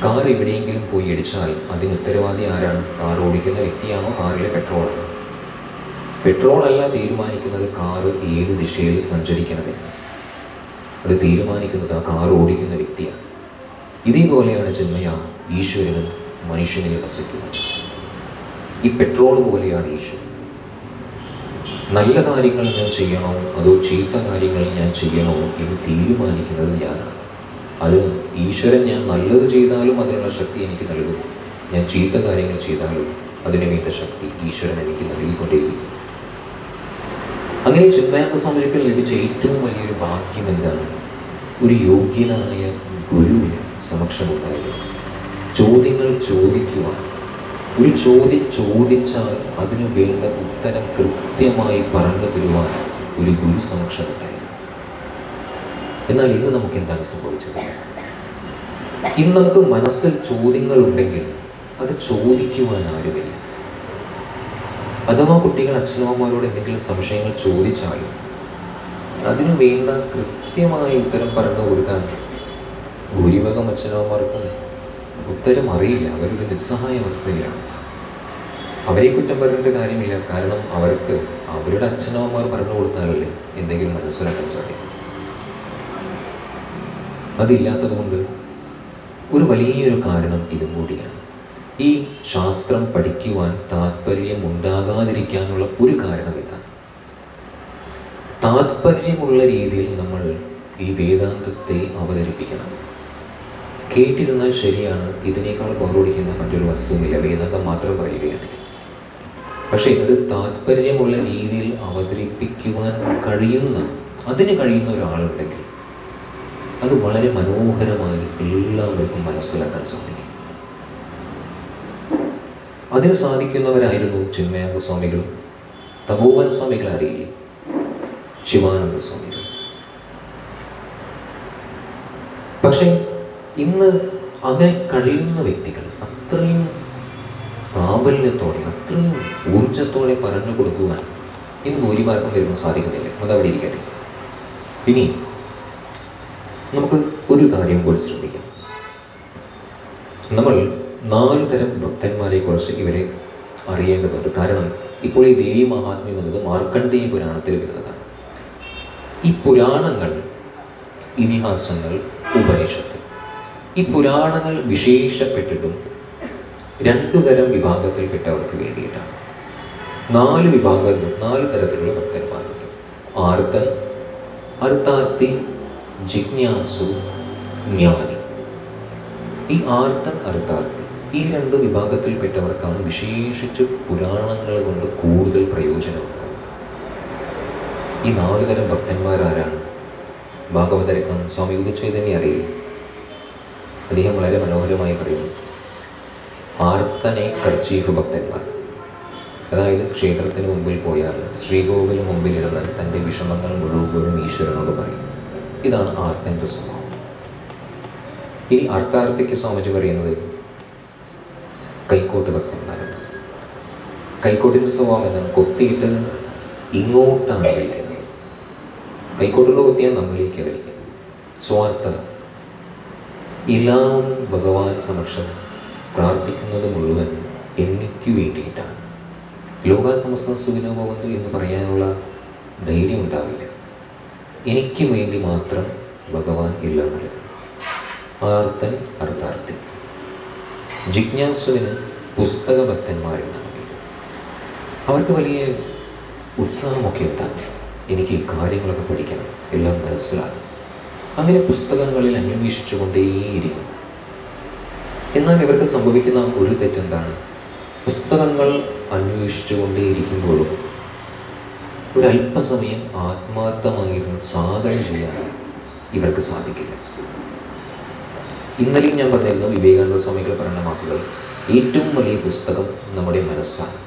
കാർ എവിടെയെങ്കിലും പോയി ഇടിച്ചാൽ അതിന് ഉത്തരവാദി ആരാണ്? കാർ ഓടിക്കുന്ന വ്യക്തിയാണോ, കാറിലെ പെട്രോളാണോ? പെട്രോളല്ല തീരുമാനിക്കുന്നത് കാർ ഏത് ദിശയിൽ സഞ്ചരിക്കണത്, അത് തീരുമാനിക്കുന്നത് ആ കാർ ഓടിക്കുന്ന വ്യക്തിയാണ്. ഇതേപോലെയാണ് ചിന്മയ ഈശ്വരനും മനുഷ്യനിൽ വസിക്കുന്നത്. ഈ പെട്രോൾ പോലെയാണ് ഈശ്വരൻ. നല്ല കാര്യങ്ങൾ ഞാൻ ചെയ്യണോ അതോ ചീത്ത കാര്യങ്ങൾ ഞാൻ ചെയ്യണോ എന്ന് തീരുമാനിക്കുന്നത് ഞാനാണ്. അത് ഈശ്വരൻ ഞാൻ നല്ലത് ചെയ്താലും അതിനുള്ള ശക്തി എനിക്ക് നൽകും, ഞാൻ ചീത്ത കാര്യങ്ങൾ ചെയ്താലും അതിന് വേണ്ട ശക്തി ഈശ്വരൻ എനിക്ക് നൽകിക്കൊണ്ടേയിരിക്കും. അങ്ങനെ ചിന്മയാനന്ദ സ്വാമിക്ക് ലഭിച്ച ഏറ്റവും വലിയൊരു ഭാഗ്യം എന്താണ്? ഒരു യോഗ്യനായ ഗുരുവിന് സമക്ഷമുണ്ടായിരുന്നു. ചോദ്യങ്ങൾ ചോദിക്കുവാൻ, ഒരു ചോദ്യം ചോദിച്ചാൽ അതിനു വേണ്ട ഉത്തരം കൃത്യമായി പറഞ്ഞു തരുവാൻ ഒരു ഗുരു സമക്ഷമുണ്ടായിരുന്നു. എന്നാൽ ഇന്ന് നമുക്ക് എന്താണ് സംഭവിച്ചത്? ഇന്ന് നമുക്ക് മനസ്സിൽ ചോദ്യങ്ങൾ ഉണ്ടെങ്കിൽ അത് ചോദിക്കുവാൻ ആരുമില്ല. അഥവാ കുട്ടികൾ അച്ഛനമ്മമാരോട് എന്തെങ്കിലും സംശയങ്ങൾ ചോദിച്ചാലും അതിനു വേണ്ട കൃത്യമായ ഉത്തരം പറഞ്ഞു കൊടുക്കാൻ ഭൂരിഭാഗം അച്ഛനമ്മമാർക്കും ഉത്തരം അറിയില്ല. അവരുടെ നിസ്സഹായ അവസ്ഥയിലാണ്. അവരെ കുറ്റം പറഞ്ഞിട്ട് കാര്യമില്ല. കാരണം അവർക്ക് അവരുടെ അച്ഛനമ്മമാർ പറഞ്ഞു കൊടുത്താലല്ലേ എന്തെങ്കിലും മനസ്സിലാക്കാൻ സാധിക്കും. അതില്ലാത്തത് കൊണ്ട് ഒരു വലിയൊരു കാരണം ഇതും കൂടിയാണ്. ഈ ശാസ്ത്രം പഠിക്കുവാൻ താല്പര്യം ഉണ്ടാകാതിരിക്കാനുള്ള ഒരു കാരണം ഇതാണ്. താല്പര്യമുള്ള രീതിയിൽ നമ്മൾ ഈ വേദാന്തത്തെ അവതരിപ്പിക്കണം. കേട്ടിരുന്നാൽ ശരിയാണ്, ഇതിനേക്കാൾ പങ്കുകൊടുക്കുന്ന മറ്റൊരു വസ്തുവില്ല, വേദാന്തം മാത്രം പറയുകയാണ്. പക്ഷേ അത് താല്പര്യമുള്ള രീതിയിൽ അവതരിപ്പിക്കുവാൻ അതിന് കഴിയുന്ന ഒരാളുണ്ടെങ്കിൽ അത് വളരെ മനോഹരമായി എല്ലാവർക്കും മനസ്സിലാക്കാൻ സാധിക്കും. അതിന് സാധിക്കുന്നവരായിരുന്നു ചിന്മയാനന്ദ സ്വാമികളും തപോവൻ സ്വാമികൾ, അറിയില്ലേ, ശിവാനന്ദ സ്വാമികൾ. പക്ഷേ ഇന്ന് അങ്ങനെ കഴിയുന്ന വ്യക്തികൾ അത്രയും പ്രാബല്യത്തോടെ അത്രയും ഊർജത്തോടെ പറഞ്ഞു കൊടുക്കുവാൻ ഇന്ന് ഭൂരിഭാഗം വരുമ്പോൾ സാധിക്കുന്നില്ല. അതവിടെ ഇരിക്കട്ടെ. ഇനി നമുക്ക് ഒരു കാര്യം കൂടി ശ്രദ്ധിക്കാം. നമ്മൾ 4 തരം ഭക്തന്മാരെ കുറിച്ച് ഇവരെ അറിയേണ്ടതുണ്ട്. കാരണം ഇപ്പോൾ ഈ ദേവി മഹാത്മ്യം എന്നത് മാർക്കണ്ഡേയ പുരാണത്തിൽ വരുന്നതാണ്. ഈ പുരാണങ്ങൾ, ഇതിഹാസങ്ങൾ, ഉപനിഷത്ത്, ഈ പുരാണങ്ങൾ വിശേഷപ്പെട്ടിട്ടും 2 തരം വിഭാഗത്തിൽപ്പെട്ടവർക്ക് വേണ്ടിയിട്ടാണ്. 4 തരത്തിലുള്ള ഭക്തന്മാരുണ്ട്. ആർത്തൻ, അർത്ഥാർത്ഥി, ജിജ്ഞാസു, ജ്ഞാനി. ഈ ആർത്തൻ, അർത്ഥാർത്ഥി, ഈ 2 വിഭാഗത്തിൽപ്പെട്ടവർക്കാണ് വിശേഷിച്ച് പുരാണങ്ങൾ കൊണ്ട് കൂടുതൽ പ്രയോജനമുണ്ടാകുന്നത്. ഈ 4 തരം ഭക്തന്മാരാരാണ്? ഭാഗവതരത്നം സ്വാമി ഉദയചൈതന്യ അറിയില്ല. അദ്ദേഹം വളരെ മനോഹരമായി പറയുന്നു, ആർത്തനെ കർച്ചീഫ് ഭക്തന്മാർ. അതായത് ക്ഷേത്രത്തിന് മുമ്പിൽ പോയാൽ ശ്രീകോവിലിന് മുമ്പിലിരുന്ന് തൻ്റെ വിഷമങ്ങൾ മുഴുവനും ഈശ്വരനോട് പറയും. ഇതാണ് ആർത്തൻ്റെ സ്വഭാവം. ഇനി അർത്ഥാർത്ഥിക്ക് സ്വാമിജി പറയുന്നത് കൈക്കോട്ട് ഭക്തന്മാരാണ്. കൈക്കോട്ടിൻ്റെ സ്വഭാവം എന്താണ്? കൊത്തിയിട്ട് ഇങ്ങോട്ടാണ് വലിക്കുന്നത്. കൈക്കോട്ടുള്ള കൊത്തിയാൽ നമ്മളിലേക്ക് വലിക്കുന്നത്. സ്വാർത്ഥത. എല്ലാം ഭഗവാൻ സമക്ഷം പ്രാർത്ഥിക്കുന്നത് മുഴുവൻ എനിക്ക് വേണ്ടിയിട്ടാണ്. ലോകാസമസ്ത സുഖിനോ ഭവന്തു എന്ന് പറയാനുള്ള ധൈര്യം ഉണ്ടാവില്ല. എനിക്ക് വേണ്ടി മാത്രം ഭഗവാൻ ഇല്ല എന്നുള്ളത്. ആർത്തൻ, അർത്ഥാർത്ഥി. ജിജ്ഞാസുവിന് പുസ്തക ഭക്തന്മാരെന്നാണ് പേര്. അവർക്ക് വലിയ ഉത്സാഹമൊക്കെ ഉണ്ടാകും. എനിക്ക് ഈ കാര്യങ്ങളൊക്കെ പഠിക്കണം, എല്ലാം മനസ്സിലാകും. അങ്ങനെ പുസ്തകങ്ങളിൽ അന്വേഷിച്ചുകൊണ്ടേയിരിക്കും. എന്നാൽ ഇവർക്ക് സംഭവിക്കുന്ന ഒരു തെറ്റെന്താണ്? പുസ്തകങ്ങൾ അന്വേഷിച്ചുകൊണ്ടേയിരിക്കുമ്പോഴും ഒരല്പസമയം ആത്മാർത്ഥമായിരുന്നു സാധന ചെയ്യാൻ ഇവർക്ക് സാധിക്കില്ല. ഇന്നലെയും ഞാൻ പറഞ്ഞിരുന്നു, വിവേകാനന്ദ സ്വാമികൾ പറയുന്ന വാക്കുകൾ, ഏറ്റവും വലിയ പുസ്തകം നമ്മുടെ മനസ്സാണ്.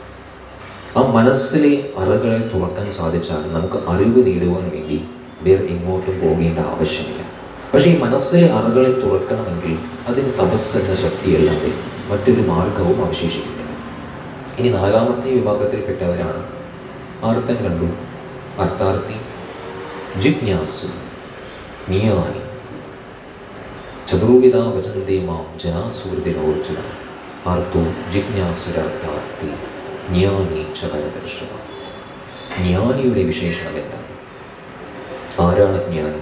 ആ മനസ്സിലെ അറകളെ തുറക്കാൻ സാധിച്ചാൽ നമുക്ക് അറിവ് നേടുവാൻ വേണ്ടി വേറെ എങ്ങോട്ടും പോകേണ്ട ആവശ്യമില്ല. പക്ഷേ ഈ മനസ്സിലെ അറകളെ തുറക്കണമെങ്കിൽ അതിന് തപസ് എന്ന ശക്തിയല്ലാതെ മറ്റൊരു മാർഗവും അവശേഷിക്കുന്നില്ല. ഇനി 4ാമത്തെ വിഭാഗത്തിൽപ്പെട്ടവരാണ് ആർത്തൻ കണ്ടു, അർത്ഥാർത്ഥി, ജിജ്ഞാസു, ജ്ഞാനി. ചതുർവിധ വചന്തേ മാം ജനാസൂർദിനോർജുന ആർത്തോ ജിജ്ഞാസുരർത്ഥാർത്ഥി ജ്ഞാനി ചകലദർശന. ജ്ഞാനിയുടെ വിശേഷണം എന്താണ്? ആരാണ് ജ്ഞാനി?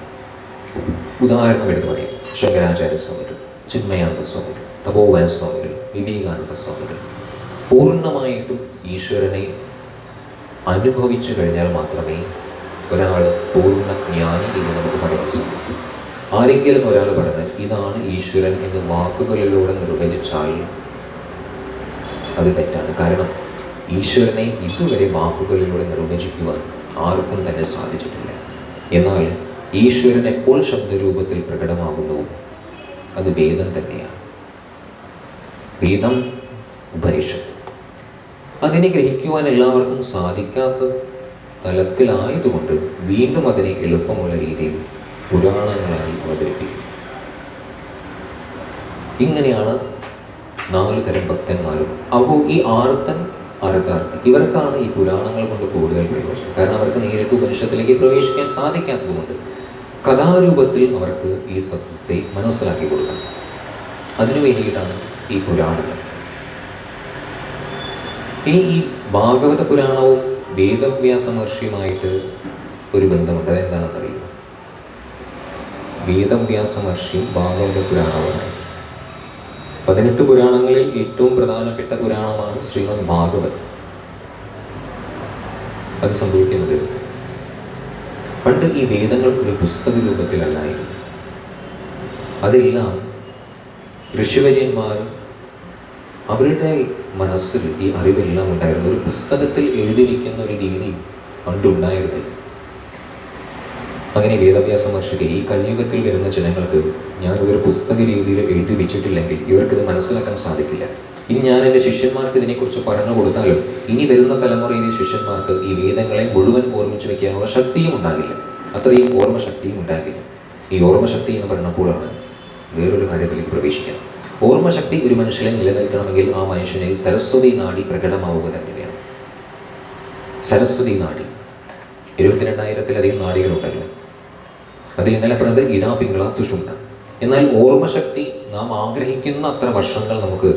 ഉദാഹരണം എടുത്ത് പറയാം. ശങ്കരാചാര്യ സ്വാമികൾ, ചിന്മയാനന്ദ സ്വാമികൾ, തപോവന സ്വാമികൾ, വിവേകാനന്ദ സ്വാമികൾ പൂർണ്ണമായിട്ടും ഈശ്വരനെ അനുഭവിച്ചു കഴിഞ്ഞാൽ മാത്രമേ ഒരാൾ പൂർണ്ണ ജ്ഞാനി എന്ന് നമുക്ക് പറയാൻ സാധിക്കും. ആരെങ്കിലും ഒരാൾ പറഞ്ഞാൽ ഇതാണ് ഈശ്വരൻ എന്ന് വാക്കുകളിലൂടെ നിർവചിച്ചാൽ അത് തെറ്റാണ്. കാരണം ഈശ്വരനെ ഇതുവരെ വാക്കുകളിലൂടെ നിർവചിക്കുവാൻ ആർക്കും തന്നെ സാധിച്ചിട്ടില്ല. എന്നാൽ ഈശ്വരൻ എപ്പോൾ ശബ്ദരൂപത്തിൽ പ്രകടമാകുന്നു അത് വേദം തന്നെയാണ്. വേദം, ഉപനിഷത്ത്. അതിനെ ഗ്രഹിക്കുവാൻ എല്ലാവർക്കും സാധിക്കാത്ത തലത്തിലായതുകൊണ്ട് വീണ്ടും അതിനെ എളുപ്പമുള്ള രീതിയിൽ പുരാണങ്ങളായി അവതരിപ്പിക്കും. ഇങ്ങനെയാണ് 4 തരം ഭക്തന്മാരും. അപ്പോൾ ഈ ആർത്തൻ, അർത്ഥ ഇവർക്കാണ് ഈ പുരാണങ്ങൾ കൊണ്ട് കൂടുതൽ പ്രയോജനം. കാരണം അവർക്ക് നേരിട്ട് ഉപനിഷത്തിലേക്ക് പ്രവേശിക്കാൻ സാധിക്കാത്തതുകൊണ്ട് കഥാരൂപത്തിൽ അവർക്ക് ഈ സത്യത്തെ മനസ്സിലാക്കി കൊടുക്കണം. അതിനു വേണ്ടിയിട്ടാണ് ഈ പുരാണങ്ങൾ. ഇനി ഈ ഭാഗവത പുരാണവും വേദവ്യാസ മഹർഷിയുമായിട്ട് ഒരു ബന്ധമുണ്ട്. അതെന്താണെന്നറിയുമോ? വേദവ്യാസ മഹർഷിയും ഭാഗവത പുരാണവുമാണ്. 18 പുരാണങ്ങളിൽ ഏറ്റവും പ്രധാനപ്പെട്ട പുരാണമാണ് ശ്രീമദ് ഭാഗവത്. അത് സംഭവിക്കുന്നത് പണ്ട് ഈ വേദങ്ങൾ ഒരു പുസ്തക രൂപത്തിലല്ലായിരുന്നു. അതെല്ലാം ഋഷിവര്യന്മാർ അവരുടെ മനസ്സിൽ ഈ അറിവെല്ലാം ഉണ്ടായിരുന്നു. ഒരു പുസ്തകത്തിൽ എഴുതി വയ്ക്കുന്ന ഒരു രീതി പണ്ടുണ്ടായിരുന്നില്ല. അങ്ങനെ വേദവ്യാസ മഹർഷിക്ക് ഈ കലിയുഗത്തിൽ വരുന്ന ജനങ്ങൾക്ക് ഞാൻ ഒരു പുസ്തക രീതിയിൽ എഴുതി വെച്ചിട്ടില്ലെങ്കിൽ ഇവർക്കിത് മനസ്സിലാക്കാൻ സാധിക്കില്ല. ഇനി ഞാൻ എൻ്റെ ശിഷ്യന്മാർക്ക് ഇതിനെക്കുറിച്ച് പറഞ്ഞു കൊടുത്താലും ഇനി വരുന്ന തലമുറയിലെ ശിഷ്യന്മാർക്ക് ഈ വേദങ്ങളെ മുഴുവൻ ഓർമ്മിച്ച് വയ്ക്കാനുള്ള ശക്തിയും ഉണ്ടാകില്ല, അത്രയും ഓർമ്മശക്തിയും ഉണ്ടാകില്ല. ഈ ഓർമ്മശക്തി എന്ന് പറഞ്ഞപ്പോഴാണ് വേറൊരു കാര്യത്തിലേക്ക് പ്രവേശിക്കണം. ഓർമ്മശക്തി ഒരു മനുഷ്യനെ നിലനിൽക്കണമെങ്കിൽ ആ മനുഷ്യനിൽ സരസ്വതി നാഡി പ്രകടമാവുക തന്നെ വേണം. സരസ്വതി നാഡി 72,000-ലധികം നാഡികളുണ്ടല്ലോ. അതിൽ ഇന്നലെ പറഞ്ഞത് ഇട, പിങ്കള, സുഷുമ്ന. എന്നാൽ ഓർമ്മശക്തി നാം ആഗ്രഹിക്കുന്ന അത്ര വർഷങ്ങൾ നമുക്ക്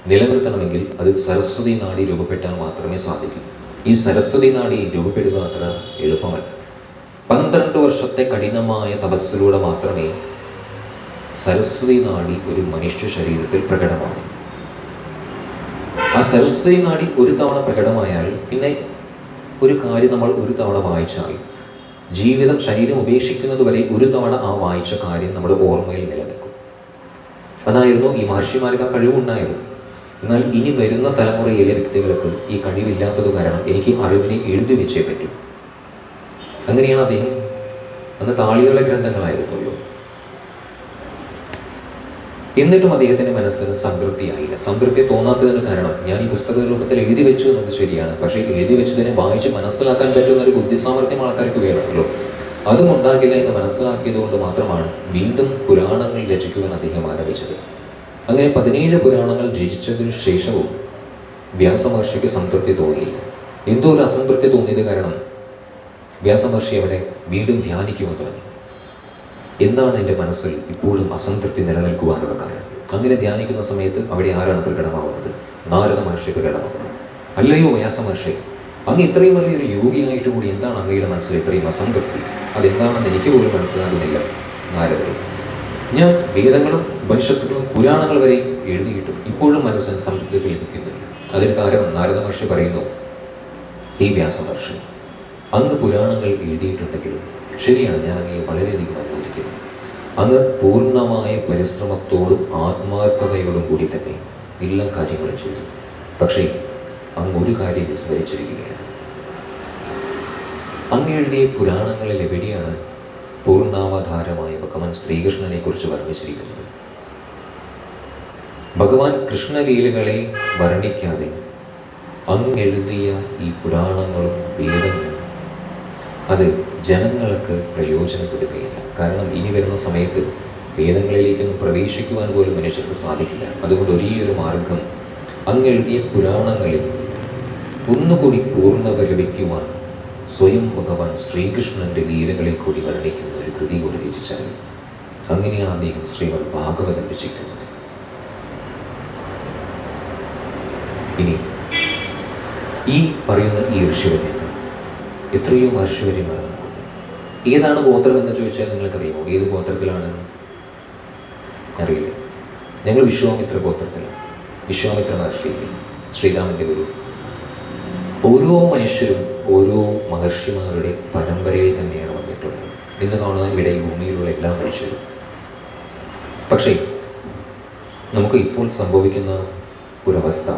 നിലനിർത്തണമെങ്കിൽ അത് സരസ്വതി നാഡി രൂപപ്പെട്ടാൽ മാത്രമേ സാധിക്കൂ. ഈ സരസ്വതി നാഡി രൂപപ്പെടുക അത്ര എളുപ്പമല്ല. 12 വർഷത്തെ കഠിനമായ തപസ്സിലൂടെ മാത്രമേ സരസ്വതി നാഡി ഒരു മനുഷ്യ ശരീരത്തിൽ പ്രകടമാകും. ആ സരസ്വതി നാഡി ഒരു തവണ പ്രകടമായാൽ പിന്നെ ഒരു കാര്യം നമ്മൾ ഒരു തവണ വായിച്ചാൽ ജീവിതം ശരീരം ഉപേക്ഷിക്കുന്നത് വരെ ഒരു തവണ ആ വായിച്ച കാര്യം നമ്മുടെ ഓർമ്മയിൽ നിലനിൽക്കും. അതായിരുന്നു ഈ മഹർഷിമാർക്ക് ആ കഴിവുണ്ടായത്. എന്നാൽ ഇനി വരുന്ന തലമുറയിലെ വ്യക്തികൾക്ക് ഈ കഴിവില്ലാത്തത് കാരണം എനിക്ക് അറിവിനെ എഴുതി വെച്ചേ പറ്റൂ. അങ്ങനെയാണ് അദ്ദേഹം അന്ന് താളിയുള്ള ഗ്രന്ഥങ്ങളായിരുന്നുള്ളൂ. എന്നിട്ടും അദ്ദേഹത്തിൻ്റെ മനസ്സിന് സംതൃപ്തിയായില്ല. സംതൃപ്തി തോന്നാത്തതിന് കാരണം ഞാൻ ഈ പുസ്തക രൂപത്തിൽ എഴുതി വെച്ചു എന്നത് ശരിയാണ്, പക്ഷേ എഴുതി വെച്ചതിനെ വായിച്ച് മനസ്സിലാക്കാൻ പറ്റുന്ന ഒരു ബുദ്ധിസാമർഥ്യം ആൾക്കാർക്ക് വേണമല്ലോ. അതും ഉണ്ടാകില്ല എന്ന് മനസ്സിലാക്കിയത് കൊണ്ട് മാത്രമാണ് വീണ്ടും പുരാണങ്ങൾ രചിക്കുവാൻ അദ്ദേഹം ആരംഭിച്ചത്. അങ്ങനെ 17 പുരാണങ്ങൾ രചിച്ചതിന് ശേഷവും വ്യാസമഹർഷിക്ക് സംതൃപ്തി തോന്നിയില്ല. എന്തോ ഒരു അസംതൃപ്തി തോന്നിയത് കാരണം വ്യാസമഹർഷി അവിടെ വീണ്ടും ധ്യാനിക്കുവാൻ തുടങ്ങി. എന്താണ് എൻ്റെ മനസ്സിൽ ഇപ്പോഴും അസംതൃപ്തി നിലനിൽക്കുവാനുള്ള കാരണം? അങ്ങനെ ധ്യാനിക്കുന്ന സമയത്ത് അവിടെ ആരാണ് പ്രകടമാവുന്നത്? നാരദ മഹർഷി പ്രകടമാകുന്നത്. അല്ലയോ വ്യാസമഹർഷി, അങ്ങ് ഇത്രയും വലിയൊരു യോഗിയായിട്ട് കൂടി എന്താണ് അങ്ങയുടെ മനസ്സിൽ ഇത്രയും അസംതൃപ്തി? അതെന്താണെന്ന് എനിക്ക് പോലും മനസ്സിലാകുന്നില്ല നാരദരെ. ഞാൻ വേദങ്ങളും ഉപനിഷത്തുകളും പുരാണങ്ങൾ വരെ എഴുതിയിട്ടും ഇപ്പോഴും മനസ്സിന് സംതൃപ്തി ലഭിക്കുന്നില്ല. അതിന് കാരണം നാരദ മഹർഷി പറയുന്നു, ഈ വ്യാസമഹർഷി, അങ്ങ് പുരാണങ്ങൾ എഴുതിയിട്ടുണ്ടെങ്കിലും ശരിയാണ്, ഞാൻ അങ്ങയെ വളരെയധികം അനുമോദിക്കുന്നു. അങ്ങ് പൂർണ്ണമായ പരിശ്രമത്തോടും ആത്മാർത്ഥതയോടും കൂടി തന്നെ എല്ലാ കാര്യങ്ങളും ചെയ്തു. പക്ഷേ അങ്ങ് ഒരു കാര്യം വിസ്മരിച്ചിരിക്കുകയാണ്. അങ്ങ് എഴുതിയ പുരാണങ്ങളിൽ എവിടെയാണ് പൂർണ്ണാവതാരമായ ഭഗവാൻ ശ്രീകൃഷ്ണനെ കുറിച്ച് വർണ്ണിച്ചിരിക്കുന്നത്? ഭഗവാൻ കൃഷ്ണലീലകളെ വർണ്ണിക്കാതെ അങ്ങ് എഴുതിയ ഈ പുരാണങ്ങളും വേദങ്ങളും അത് ജനങ്ങൾക്ക് പ്രയോജനപ്പെടുകയില്ല. കാരണം ഇനി വരുന്ന സമയത്ത് വേദങ്ങളിലേക്കൊന്നും പ്രവേശിക്കുവാൻ പോലും മനുഷ്യർക്ക് സാധിക്കില്ല. അതുകൊണ്ട് ഒരേയൊരു മാർഗം അങ്ങ് എഴുതിയ പുരാണങ്ങളിൽ ഒന്നുകൂടി പൂർണ്ണത ലഭിക്കുവാൻ സ്വയം ഭഗവാൻ ശ്രീകൃഷ്ണന്റെ ലീലകളെ കൂടി വർണ്ണിക്കുന്ന ഒരു കൃതി കൂടി രചിച്ചാൽ അങ്ങനെയാണ് അദ്ദേഹം ശ്രീമദ് ഭാഗവതം രചിക്കുന്നത്. ഇനി ഈ പറയുന്ന ഈ ഋഷിവര്യന്മാർ എത്രയോ മഹർഷിവര്യന്മാരാണ്. ഏതാണ് ഗോത്രം എന്ന് ചോദിച്ചാൽ നിങ്ങൾക്കറിയാമോ? ഏത് ഗോത്രത്തിലാണ് അറിയില്ല. ഞങ്ങൾ വിശ്വാമിത്ര ഗോത്രത്തിലാണ്. വിശ്വാമിത്ര മഹർഷി ശ്രീരാമൻ്റെ ഗുരു. ഓരോ മനുഷ്യരും ഓരോ മഹർഷിമാരുടെ പരമ്പരയിൽ തന്നെയാണ് വന്നിട്ടുള്ളത്. ഇന്ന് കാണുന്ന ഇവിടെ ഈ ഭൂമിയിലുള്ള എല്ലാ മനുഷ്യരും. പക്ഷേ നമുക്ക് ഇപ്പോൾ സംഭവിക്കുന്ന ഒരവസ്ഥ,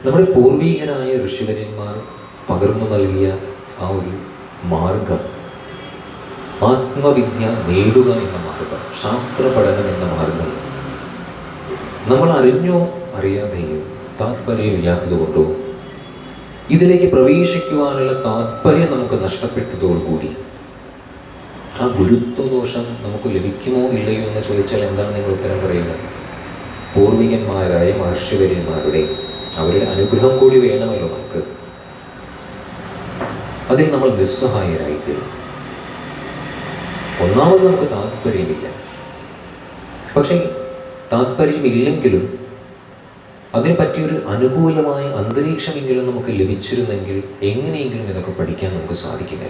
നമ്മുടെ പൂർവികരായ ഋഷിവര്യന്മാർ പകർന്നു നൽകിയ ആ ഒരു മാർഗം, ആത്മവിദ്യ നേടുക എന്ന മാർഗം, ശാസ്ത്ര പഠനം എന്ന മാർഗം നമ്മൾ അറിഞ്ഞോ അറിയാതെയോ താത്പര്യമില്ലാത്തത് കൊണ്ടോ ഇതിലേക്ക് പ്രവേശിക്കുവാനുള്ള താത്പര്യം നമുക്ക് നഷ്ടപ്പെട്ടതോടുകൂടി ആ ഗുരുത്വദോഷം നമുക്ക് ലഭിക്കുമോ ഇല്ലയോ എന്ന് ചോദിച്ചാൽ എന്താണ് നിങ്ങൾ ഉത്തരം പറയുക? പൂർവികന്മാരായ മഹർഷിവര്യന്മാരുടെ അവരുടെ അനുഗ്രഹം കൂടി വേണമല്ലോ നമുക്ക്. അതിൽ നമ്മൾ നിസ്സഹായരായിത്തീരും. ഒന്നാമത് നമുക്ക് താല്പര്യമില്ല. പക്ഷേ താല്പര്യമില്ലെങ്കിലും അതിന് പറ്റിയൊരു അനുകൂലമായ അന്തരീക്ഷമെങ്കിലും നമുക്ക് ലഭിച്ചിരുന്നെങ്കിൽ എങ്ങനെയെങ്കിലും ഇതൊക്കെ പഠിക്കാൻ നമുക്ക് സാധിക്കില്ല.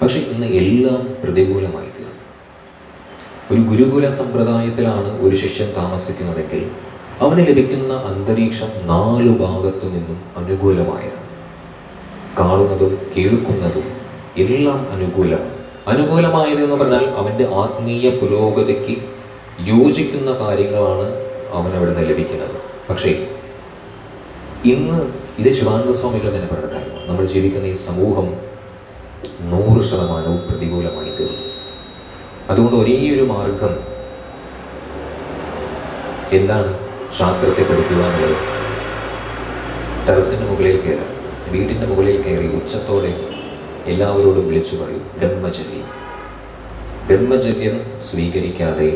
പക്ഷെ ഇന്ന് എല്ലാം പ്രതികൂലമായി തീർന്നു. ഒരു ഗുരുകുല സമ്പ്രദായത്തിലാണ് ഒരു ശിഷ്യൻ താമസിക്കുന്നതെങ്കിൽ അവന് ലഭിക്കുന്ന അന്തരീക്ഷം 4 ഭാഗത്തു നിന്നും അനുകൂലമായതാണ്. കാണുന്നതും കേൾക്കുന്നതും എല്ലാം അനുകൂലമായതെന്ന് പറഞ്ഞാൽ അവൻ്റെ ആത്മീയ പുരോഗതിക്ക് യോജിക്കുന്ന കാര്യങ്ങളാണ് അവനവിടെ നിന്ന് ലഭിക്കുന്നത്. പക്ഷേ ഇന്ന് ഇത് ശിവാനന്ദ സ്വാമികൾ തന്നെ പറഞ്ഞ കാര്യമാണ്. നമ്മൾ ജീവിക്കുന്ന ഈ സമൂഹം 100% പ്രതികൂലമായി തീർന്നു. അതുകൊണ്ട് ഒരേയൊരു മാർഗം എന്താണ്? ശാസ്ത്രത്തെ പഠിക്കുക എന്നുള്ളത്. ടെറസിൻ്റെ മുകളിൽ കയറാം, വീടിൻ്റെ മുകളിൽ കയറി ഉച്ചത്തോടെ എല്ലാവരോടും വിളിച്ചു പറയും ബ്രഹ്മചര്യം സ്വീകരിക്കാതെ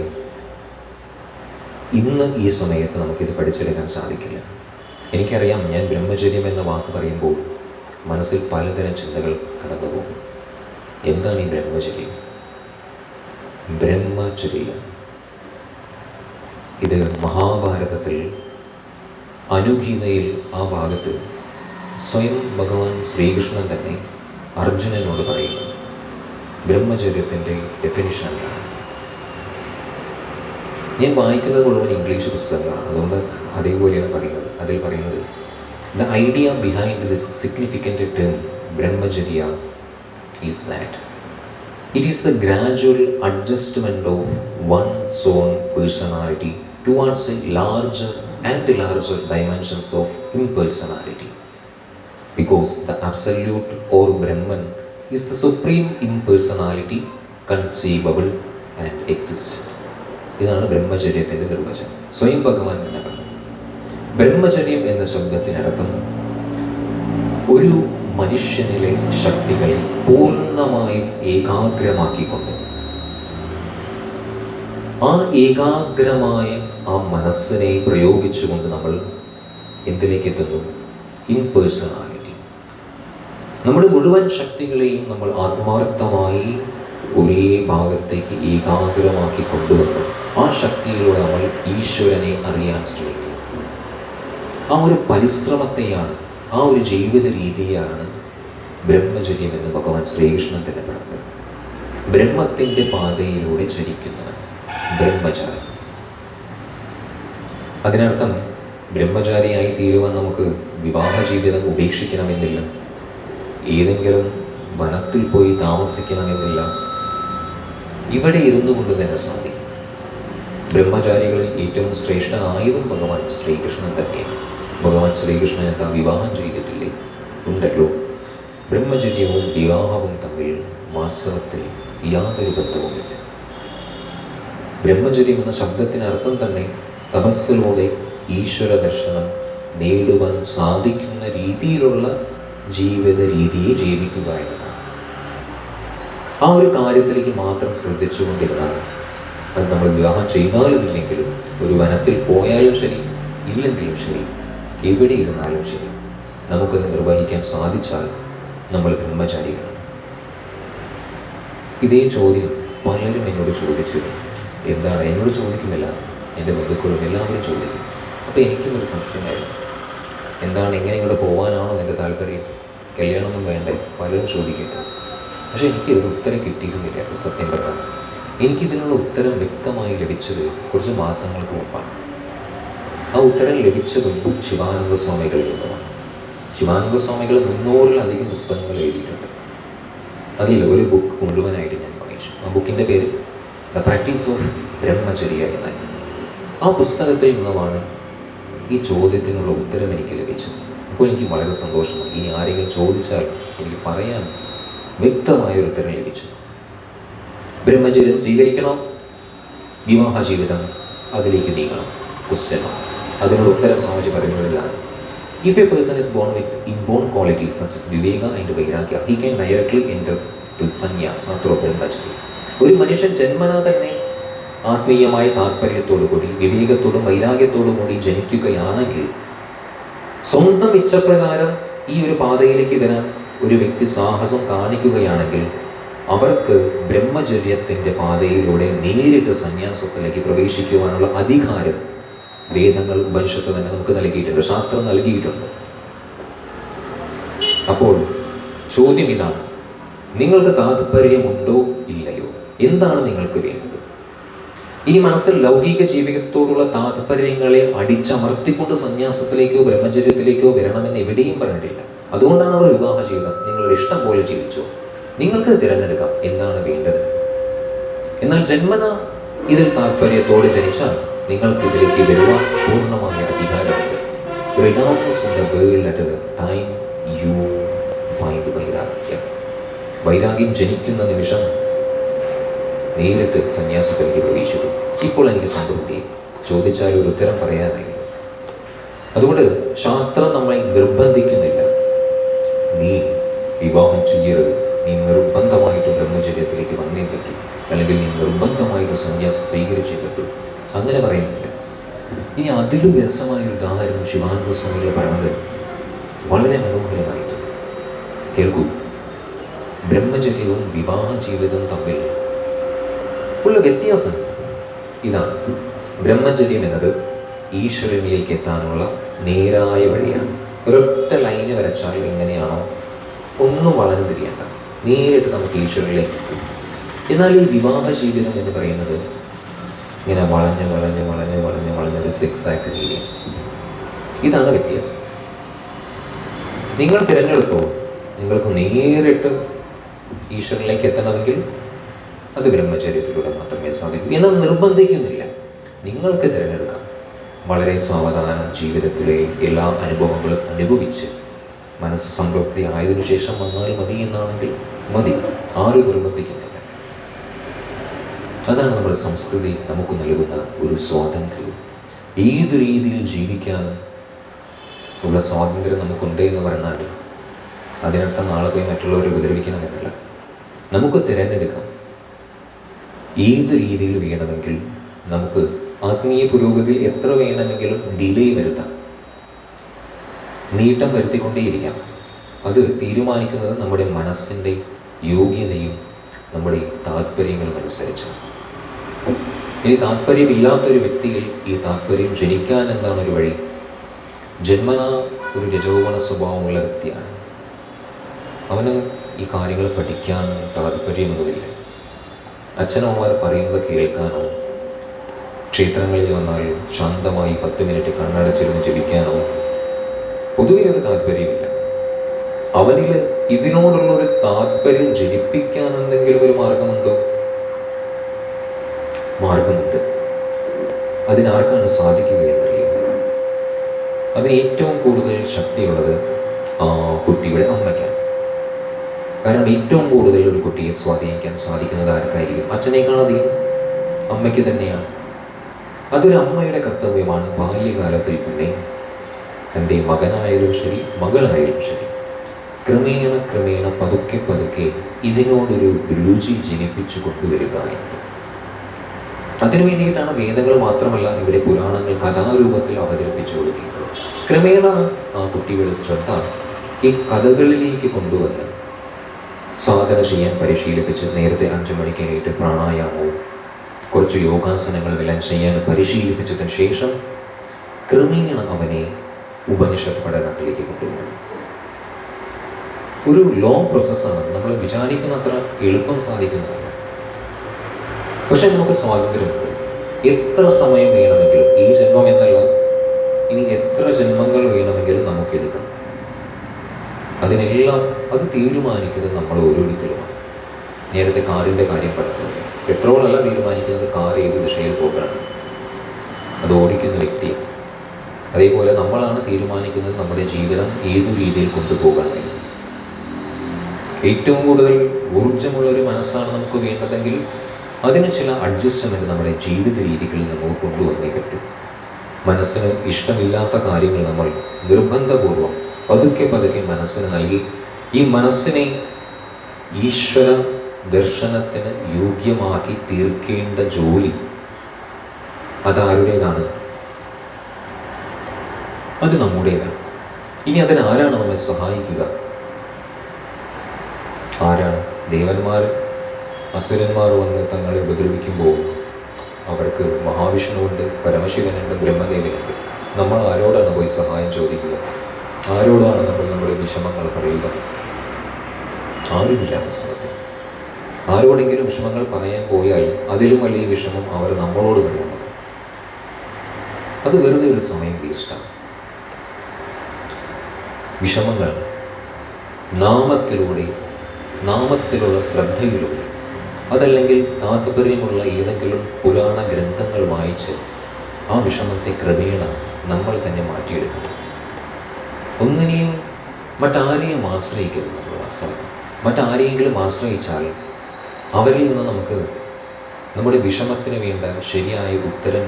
ഇന്ന് ഈ സമയത്ത് നമുക്കിത് പഠിച്ചെടുക്കാൻ സാധിക്കില്ല. എനിക്കറിയാം, ഞാൻ ബ്രഹ്മചര്യം എന്ന വാക്ക് പറയുമ്പോൾ മനസ്സിൽ പലതരം ചിന്തകൾ കടന്നു പോകും. എന്താണ് ഈ ബ്രഹ്മചര്യം? ഇത് മഹാഭാരതത്തിൽ അനുഗീതയിൽ ആ ഭാഗത്ത് സ്വയം ഭഗവാൻ ശ്രീകൃഷ്ണൻ തന്നെ അർജുനനോട് പറയുന്നു ബ്രഹ്മചര്യത്തിൻ്റെ ഡെഫിനിഷൻ എന്താണ്. ഞാൻ വായിക്കുന്നത് മുഴുവൻ ഇംഗ്ലീഷ് പുസ്തകങ്ങളാണ്, അതുകൊണ്ട് അതേപോലെയാണ് പറയുന്നത്. അതിൽ പറയുന്നത് the idea behind this significant term brahmacharya is that it is the gradual adjustment of one's own personality towards a larger dimensions of impersonality, because the absolute or Brahman is the supreme impersonality conceivable and existent. ഇതാണ് ബ്രഹ്മചര്യത്തിൻ്റെ നിർവചനം. സ്വയം ഭഗവാൻ തന്നെ പറഞ്ഞു. ബ്രഹ്മചര്യം എന്ന ശബ്ദത്തിനർത്ഥം ഒരു മനുഷ്യനിലെ ശക്തികളെ പൂർണ്ണമായും ഏകാഗ്രമാക്കിക്കൊണ്ട് ആ ഏകാഗ്രമായ ആ മനസ്സിനെ പ്രയോഗിച്ചുകൊണ്ട് നമ്മൾ എന്തിലേക്ക് എത്തുന്നു? ഇംപേഴ്സണാലിറ്റി. നമ്മുടെ മുഴുവൻ ശക്തികളെയും നമ്മൾ ആത്മാർത്ഥമായി ഒരേ ഭാഗത്തേക്ക് ഏകാഗ്രമാക്കി കൊണ്ടുവന്ന് ആ ശക്തിയിലൂടെ നമ്മൾ ഈശ്വരനെ അറിയാൻ ശ്രമിക്കും. ആ ഒരു പരിശ്രമത്തെയാണ്, ആ ഒരു ജീവിത രീതിയാണ് ബ്രഹ്മചര്യം എന്ന് ഭഗവാൻ ശ്രീകൃഷ്ണൻ തന്നെ പറഞ്ഞത്. ബ്രഹ്മത്തിൻ്റെ പാതയിലൂടെ ചരിക്കുന്നവൻ ബ്രഹ്മചാരി. അതിനർത്ഥം ബ്രഹ്മചാരിയായി തീരുവാൻ നമുക്ക് വിവാഹ ജീവിതം ഉപേക്ഷിക്കണമെന്നില്ല, ഏതെങ്കിലും വനത്തിൽ പോയി താമസിക്കണമെന്നില്ല. ഇവിടെ ഇരുന്നു കൊണ്ട് തന്നെ സാധിക്കും. ബ്രഹ്മചാരികളിൽ ഏറ്റവും ശ്രേഷ്ഠനായതും ഭഗവാൻ ശ്രീകൃഷ്ണൻ തന്നെയാണ്. ഭഗവാൻ ശ്രീകൃഷ്ണൻ എന്താ വിവാഹം ചെയ്തിട്ടില്ലേ? ഉണ്ടല്ലോ. ബ്രഹ്മചര്യവും വിവാഹവും തമ്മിൽ വാസ്തവത്തിൽ യാതൊരു ബന്ധവുമില്ല. ബ്രഹ്മചര്യം എന്ന ശബ്ദത്തിനർത്ഥം തന്നെ തപസ്സിലൂടെ ഈശ്വര ദർശനം നേടുവാൻ സാധിക്കുന്ന രീതിയിലുള്ള ജീവിത രീതിയെ ജീവിക്കുക എന്നതാണ്. ആ ഒരു കാര്യത്തിലേക്ക് മാത്രം ശ്രദ്ധിച്ചുകൊണ്ടിരുന്നാൽ അത് നമ്മൾ വിവാഹം ചെയ്താലും ഇല്ലെങ്കിലും, ഒരു വനത്തിൽ പോയാലും ശരി ഇല്ലെങ്കിലും ശരി, എവിടെ ഇരുന്നാലും ശരി, നമുക്കത് നിർവഹിക്കാൻ സാധിച്ചാൽ നമ്മൾ ബ്രഹ്മചാരികളാണ്. ഇതേ ചോദ്യം പലരും എന്നോട് ചോദിച്ചിരുന്നു. എന്താണ്? എന്നോട് ചോദിക്കുന്നില്ല, എൻ്റെ ബന്ധുക്കളും എല്ലാവരും ചോദിക്കും. അപ്പോൾ എനിക്കും ഒരു സംശയമായിരുന്നു, എന്താണ്, എങ്ങനെ ഇവിടെ പോകാനാണോ എൻ്റെ താല്പര്യം? കല്യാണമൊന്നും വേണ്ടേ? പലരും ചോദിക്കുന്നു. പക്ഷേ എനിക്കൊരു ഉത്തരം കിട്ടിയിരുന്നില്ല. സത്യം പറഞ്ഞാൽ എനിക്കിതിനുള്ള ഉത്തരം വ്യക്തമായി ലഭിച്ചത് കുറച്ച് മാസങ്ങൾക്ക് മുമ്പാണ്. ആ ഉത്തരം ലഭിച്ചതും ശിവാനന്ദ സ്വാമികളിൽ നിന്നുമാണ്. ശിവാനന്ദ സ്വാമികൾ 300-ലധികം പുസ്തകങ്ങൾ എഴുതിയിട്ടുണ്ട്. അതിൽ ഒരു ബുക്ക് മുഴുവനായിട്ട് ഞാൻ വായിച്ചു. ആ ബുക്കിൻ്റെ പേര് ദ പ്രാക്ടീസ് ഓഫ് ബ്രഹ്മചര്യ എന്നായിരുന്നു. ആ പുസ്തകത്തിൽ നിന്നുമാണ് ഈ ചോദ്യത്തിനുള്ള ഉത്തരം എനിക്ക് ലഭിച്ചത്. അപ്പോൾ എനിക്ക് വളരെ സന്തോഷമായി. ഇനി ആരെങ്കിലും ചോദിച്ചാൽ എനിക്ക് പറയാൻ വ്യക്തമായൊരു ഉത്തരം ലഭിച്ചു. ബ്രഹ്മചര്യം സ്വീകരിക്കണം, വിവാഹ ജീവിതം അതിലേക്ക് നീങ്ങണം, ക്വസ്റ്റ്യനാണ്. അതിനുള്ള ഉത്തരം സ്വാമിജി പറയുന്നതിലാണ്, if a person is born with inborn qualities such as viveka and vairagya, he can directly enter to sannyasa through ബ്രഹ്മചര്യം. ഒരു മനുഷ്യൻ ജന്മനാ തന്നെ ആത്മീയമായ താല്പര്യത്തോടു കൂടി വിവേകത്തോടും വൈരാഗ്യത്തോടും കൂടി ജനിക്കുകയാണെങ്കിൽ സ്വന്തം ഇച്ഛപ്രകാരം ഈ ഒരു പാതയിലേക്ക് വരാൻ ഒരു വ്യക്തി സാഹസം കാണിക്കുകയാണെങ്കിൽ അവർക്ക് ബ്രഹ്മചര്യത്തിൻ്റെ പാതയിലൂടെ നേരിട്ട് സന്യാസത്തിലേക്ക് പ്രവേശിക്കുവാനുള്ള അധികാരം വേദങ്ങൾ ഉപനിഷത്ത് തന്നെ നമുക്ക് നൽകിയിട്ടുണ്ട്, ശാസ്ത്രം നൽകിയിട്ടുണ്ട്. അപ്പോൾ ചോദ്യം ഇതാണ്, നിങ്ങൾക്ക് താല്പര്യമുണ്ടോ ഇല്ലയോ? എന്താണ് നിങ്ങൾക്ക് വേണ്ടത്? ഈ മനസ്സിൽ ലൗകിക ജീവിതത്തോടുള്ള താല്പര്യങ്ങളെ അടിച്ചമർത്തിക്കൊണ്ട് സന്യാസത്തിലേക്കോ ബ്രഹ്മചര്യത്തിലേക്കോ വരണമെന്ന് എവിടെയും പറഞ്ഞിട്ടില്ല. അതുകൊണ്ടാണ് അവർ വിവാഹ ജീവിതം നിങ്ങളുടെ ഇഷ്ടം പോലെ ജീവിച്ചു. നിങ്ങൾക്ക് തിരഞ്ഞെടുക്കാം എന്താണ് വേണ്ടത്. എന്നാൽ ജന്മന ഇതിൽ താല്പര്യത്തോടെ ജനിച്ചാൽ നിങ്ങൾക്ക് ഇതിലേക്ക് വരുവാൻ പൂർണ്ണമായ അധികാരമുണ്ട്. വൈരാഗ്യം ജനിക്കുന്ന നിമിഷം നേരിട്ട് സന്യാസത്തിലേക്ക് പ്രവേശിച്ചു. ഇപ്പോൾ എനിക്ക് സംതൃപ്തി, ചോദിച്ചാൽ ഒരു ഉത്തരം പറയാനായി. അതുകൊണ്ട് ശാസ്ത്രം നമ്മളെ നിർബന്ധിക്കുന്നില്ല, നീ വിവാഹം ചെയ്യരുത്, നീ നിർബന്ധമായിട്ട് ബ്രഹ്മചര്യത്തിലേക്ക് വന്നേ പറ്റൂ, അല്ലെങ്കിൽ നീ നിർബന്ധമായിട്ട് സന്യാസം സ്വീകരിച്ചേ പറ്റൂ, അങ്ങനെ പറയുന്നില്ല. ഇനി അതിലും രസമായ ഉദാഹരണം ശിവാനന്ദ സ്വാമികൾ പറഞ്ഞത് വളരെ മനോഹരമായിട്ട് കേൾക്കൂ. ബ്രഹ്മചര്യവും വിവാഹ ജീവിതവും തമ്മിൽ ഉള്ള വ്യത്യാസം ഇതാണ്. ബ്രഹ്മചര്യം എന്നത് ഈശ്വരനിലേക്ക് എത്താനുള്ള നേരായ വഴിയാണ്. ഒരൊറ്റ ലൈന് വരച്ചാൽ എങ്ങനെയാണോ ഒന്നും വളർന്നു തിരിയേണ്ട, നേരിട്ട് നമുക്ക് ഈശ്വരനിലേക്ക് എത്തും. എന്നാൽ ഈ വിവാഹ ജീവിതം എന്ന് പറയുന്നത് ഇങ്ങനെ വളഞ്ഞ് വളഞ്ഞ് വളഞ്ഞ് വളഞ്ഞ് വളഞ്ഞൊരു സിക്സാക്ക് രീതിയാണ്. ഇതാണ് വ്യത്യാസം. നിങ്ങൾ തിരഞ്ഞെടുത്തോ, നിങ്ങൾക്ക് നേരിട്ട് ഈശ്വരനിലേക്ക് എത്തണമെങ്കിൽ അത് ബ്രഹ്മചര്യത്തിലൂടെ മാത്രമേ സാധിക്കൂ. എന്നാൽ നിർബന്ധിക്കുന്നില്ല, നിങ്ങൾക്ക് തിരഞ്ഞെടുക്കാം. വളരെ സാവധാനം ജീവിതത്തിലെ എല്ലാ അനുഭവങ്ങളും അനുഭവിച്ച് മനസ്സ് സംതൃപ്തി ആയതിനു ശേഷം വന്നാൽ മതി എന്നാണെങ്കിൽ മതി, ആരും നിർബന്ധിക്കുന്നില്ല. അതാണ് നമ്മുടെ സംസ്കൃതി നമുക്ക് നൽകുന്ന ഒരു സ്വാതന്ത്ര്യം. ഏത് രീതിയിൽ ജീവിക്കാൻ ഉള്ള സ്വാതന്ത്ര്യം നമുക്കുണ്ട് എന്ന് പറഞ്ഞാൽ അതിനർത്ഥം നാളെ പോയി മറ്റുള്ളവരെ ഉപദ്രവിക്കണമെന്നല്ല. നമുക്ക് തിരഞ്ഞെടുക്കാം ഏത് രീതിയിൽ വേണമെങ്കിൽ. നമുക്ക് ആത്മീയ പുരോഗതിയിൽ എത്ര വേണമെങ്കിലും ഡിലേ വരുത്താം, നീട്ടം വരുത്തിക്കൊണ്ടേയിരിക്കാം. അത് തീരുമാനിക്കുന്നത് നമ്മുടെ മനസ്സിൻ്റെ യോഗ്യതയും നമ്മുടെ താല്പര്യങ്ങളും അനുസരിച്ചാണ്. ഇനി താല്പര്യമില്ലാത്തൊരു വ്യക്തിയിൽ ഈ താല്പര്യം ജനിക്കാൻ എന്താണ് ഒരു വഴി? ജന്മന ഒരു രജോഗുണ സ്വഭാവമുള്ള വ്യക്തിയാണ്, അവന് ഈ കാര്യങ്ങൾ പഠിക്കാൻ താല്പര്യമൊന്നുമില്ല. അച്ഛനമ്മമാർ പറയുന്നത് കേൾക്കാനോ, ക്ഷേത്രങ്ങളിൽ വന്നാൽ ശാന്തമായി 10 മിനിറ്റ് കണ്ണടച്ചിരുന്ന് ജപിക്കാനോ പൊതുവെ ഒരു താല്പര്യമില്ല. അവനിൽ ഇതിനോടുള്ളൊരു താല്പര്യം ജനിപ്പിക്കാൻ എന്തെങ്കിലും ഒരു മാർഗമുണ്ടോ? മാർഗമുണ്ട്. അതിനാർക്കാണ് സാധിക്കുക എന്നറിയുന്നത്? അതിന് ഏറ്റവും കൂടുതൽ ശക്തിയുള്ളത് ആ കുട്ടിയുടെ അമ്മയ്ക്കാണ്. കാരണം ഏറ്റവും കൂടുതൽ ഒരു കുട്ടിയെ സ്വാധീനിക്കാൻ സാധിക്കുന്നത് ആർക്കായിരിക്കും? അച്ഛനേക്കാളധികം അമ്മയ്ക്ക് തന്നെയാണ്. അതൊരു അമ്മയുടെ കർത്തവ്യമാണ് ബാല്യകാലത്തിൽ തന്നെ തൻ്റെ മകനായാലും ശരി മകളായാലും ശരി ക്രമേണ ക്രമേണ പതുക്കെ പതുക്കെ ഇതിനോടൊരു രുചി ജനിപ്പിച്ചു കൊണ്ടുവരിക എന്നത്. അതിനു വേണ്ടിയിട്ടാണ് വേദങ്ങൾ മാത്രമല്ല ഇവിടെ പുരാണങ്ങൾ കഥാരൂപത്തിൽ അവതരിപ്പിച്ചു കൊടുക്കുന്നത്. ക്രമേണ ആ കുട്ടികളുടെ ശ്രദ്ധ ഈ കഥകളിലേക്ക് കൊണ്ടുവന്ന് സാധന ചെയ്യാൻ പരിശീലിപ്പിച്ച്, നേരത്തെ 5 മണിക്ക് എണീറ്റ് പ്രാണായാമവും കുറച്ച് യോഗാസനങ്ങൾ എല്ലാം ചെയ്യാൻ പരിശീലിപ്പിച്ചതിന് ശേഷം ക്രമേണ അവനെ ഉപനിഷത്ത് പഠനത്തിലേക്ക് കൊണ്ടുവരണം. ഒരു ലോങ് പ്രോസസ്സാണ്, നമ്മൾ വിചാരിക്കുന്ന അത്ര എളുപ്പം സാധിക്കുന്നതല്ല. പക്ഷെ നമുക്ക് സ്വാതന്ത്ര്യമുണ്ട്. എത്ര സമയം വേണമെങ്കിലും, ഈ ജന്മം എന്നല്ല, ഇനി എത്ര ജന്മങ്ങൾ വേണമെങ്കിലും നമുക്ക് എടുക്കാം. അതിനെല്ലാം അത് തീരുമാനിക്കുന്നത് നമ്മൾ ഓരോരുത്തരുമാണ്. നേരത്തെ കാറിൻ്റെ കാര്യം പറഞ്ഞിട്ടുണ്ട്. പെട്രോളല്ല തീരുമാനിക്കുന്നത് കാർ ഏത് ദിശയിൽ പോകണം, അത് ഓടിക്കുന്ന വ്യക്തിയാണ്. അതേപോലെ നമ്മളാണ് തീരുമാനിക്കുന്നത് നമ്മുടെ ജീവിതം ഏതു രീതിയിൽ കൊണ്ടുപോകണമെന്ന്. ഏറ്റവും കൂടുതൽ ഊർജ്ജമുള്ളൊരു മനസ്സാണ് നമുക്ക് വേണ്ടതെങ്കിൽ അതിന് ചില അഡ്ജസ്റ്റ്മെൻറ്റ് നമ്മുടെ ജീവിത രീതികളിൽ നമുക്ക് കൊണ്ടുവന്നേ പറ്റും. മനസ്സിന് ഇഷ്ടമില്ലാത്ത കാര്യങ്ങൾ നമ്മൾ നിർബന്ധപൂർവം പതുക്കെ പതുക്കെ മനസ്സിന് നൽകി ഈ മനസ്സിനെ ഈശ്വര ദർശനത്തിന് യോഗ്യമാക്കി തീർക്കേണ്ട ജോലി അതാരുടേതാണ്? അത് നമ്മുടേതാണ്. ഇനി അതിനാരാണ് നമ്മെ സഹായിക്കുക? ആരാണ്? ദേവന്മാർ, അസുരന്മാർ വന്ന് തങ്ങളെ ഉപദ്രവിക്കുമ്പോൾ അവർക്ക് മഹാവിഷ്ണുവുണ്ട്, പരമശിവനുണ്ട്, ബ്രഹ്മദേവനുണ്ട്. നമ്മൾ ആരോടാണ് പോയി സഹായം ചോദിക്കുക? ആരോടാണ് നമ്മൾ നമ്മുടെ വിഷമങ്ങൾ പറയുക? ആരുമില്ല അവസരത്തിൽ. ആരോടെങ്കിലും വിഷമങ്ങൾ പറയാൻ പോയാൽ അതിലും വലിയ വിഷമം അവർ നമ്മളോട് പറയുന്നത്. അത് വെറുതെ ഒരു സമയം വേസ്റ്റാണ്. വിഷമങ്ങൾ നാമത്തിലൂടെ, നാമത്തിലുള്ള ശ്രദ്ധയിലൂടെ, അതല്ലെങ്കിൽ താത്പര്യമുള്ള ഏതെങ്കിലും പുരാണ ഗ്രന്ഥങ്ങൾ വായിച്ച് ആ വിഷമത്തെ ക്രമേണ നമ്മൾ തന്നെ മാറ്റിയെടുക്കണം. ഒന്നിനെയും മറ്റാരെയും ആശ്രയിക്കരുത്. നമ്മൾ വാസ്തവത്തിൽ മറ്റാരെയെങ്കിലും ആശ്രയിച്ചാൽ അവരിൽ നിന്ന് നമുക്ക് നമ്മുടെ വിഷമത്തിന് വേണ്ട ശരിയായ ഉത്തരം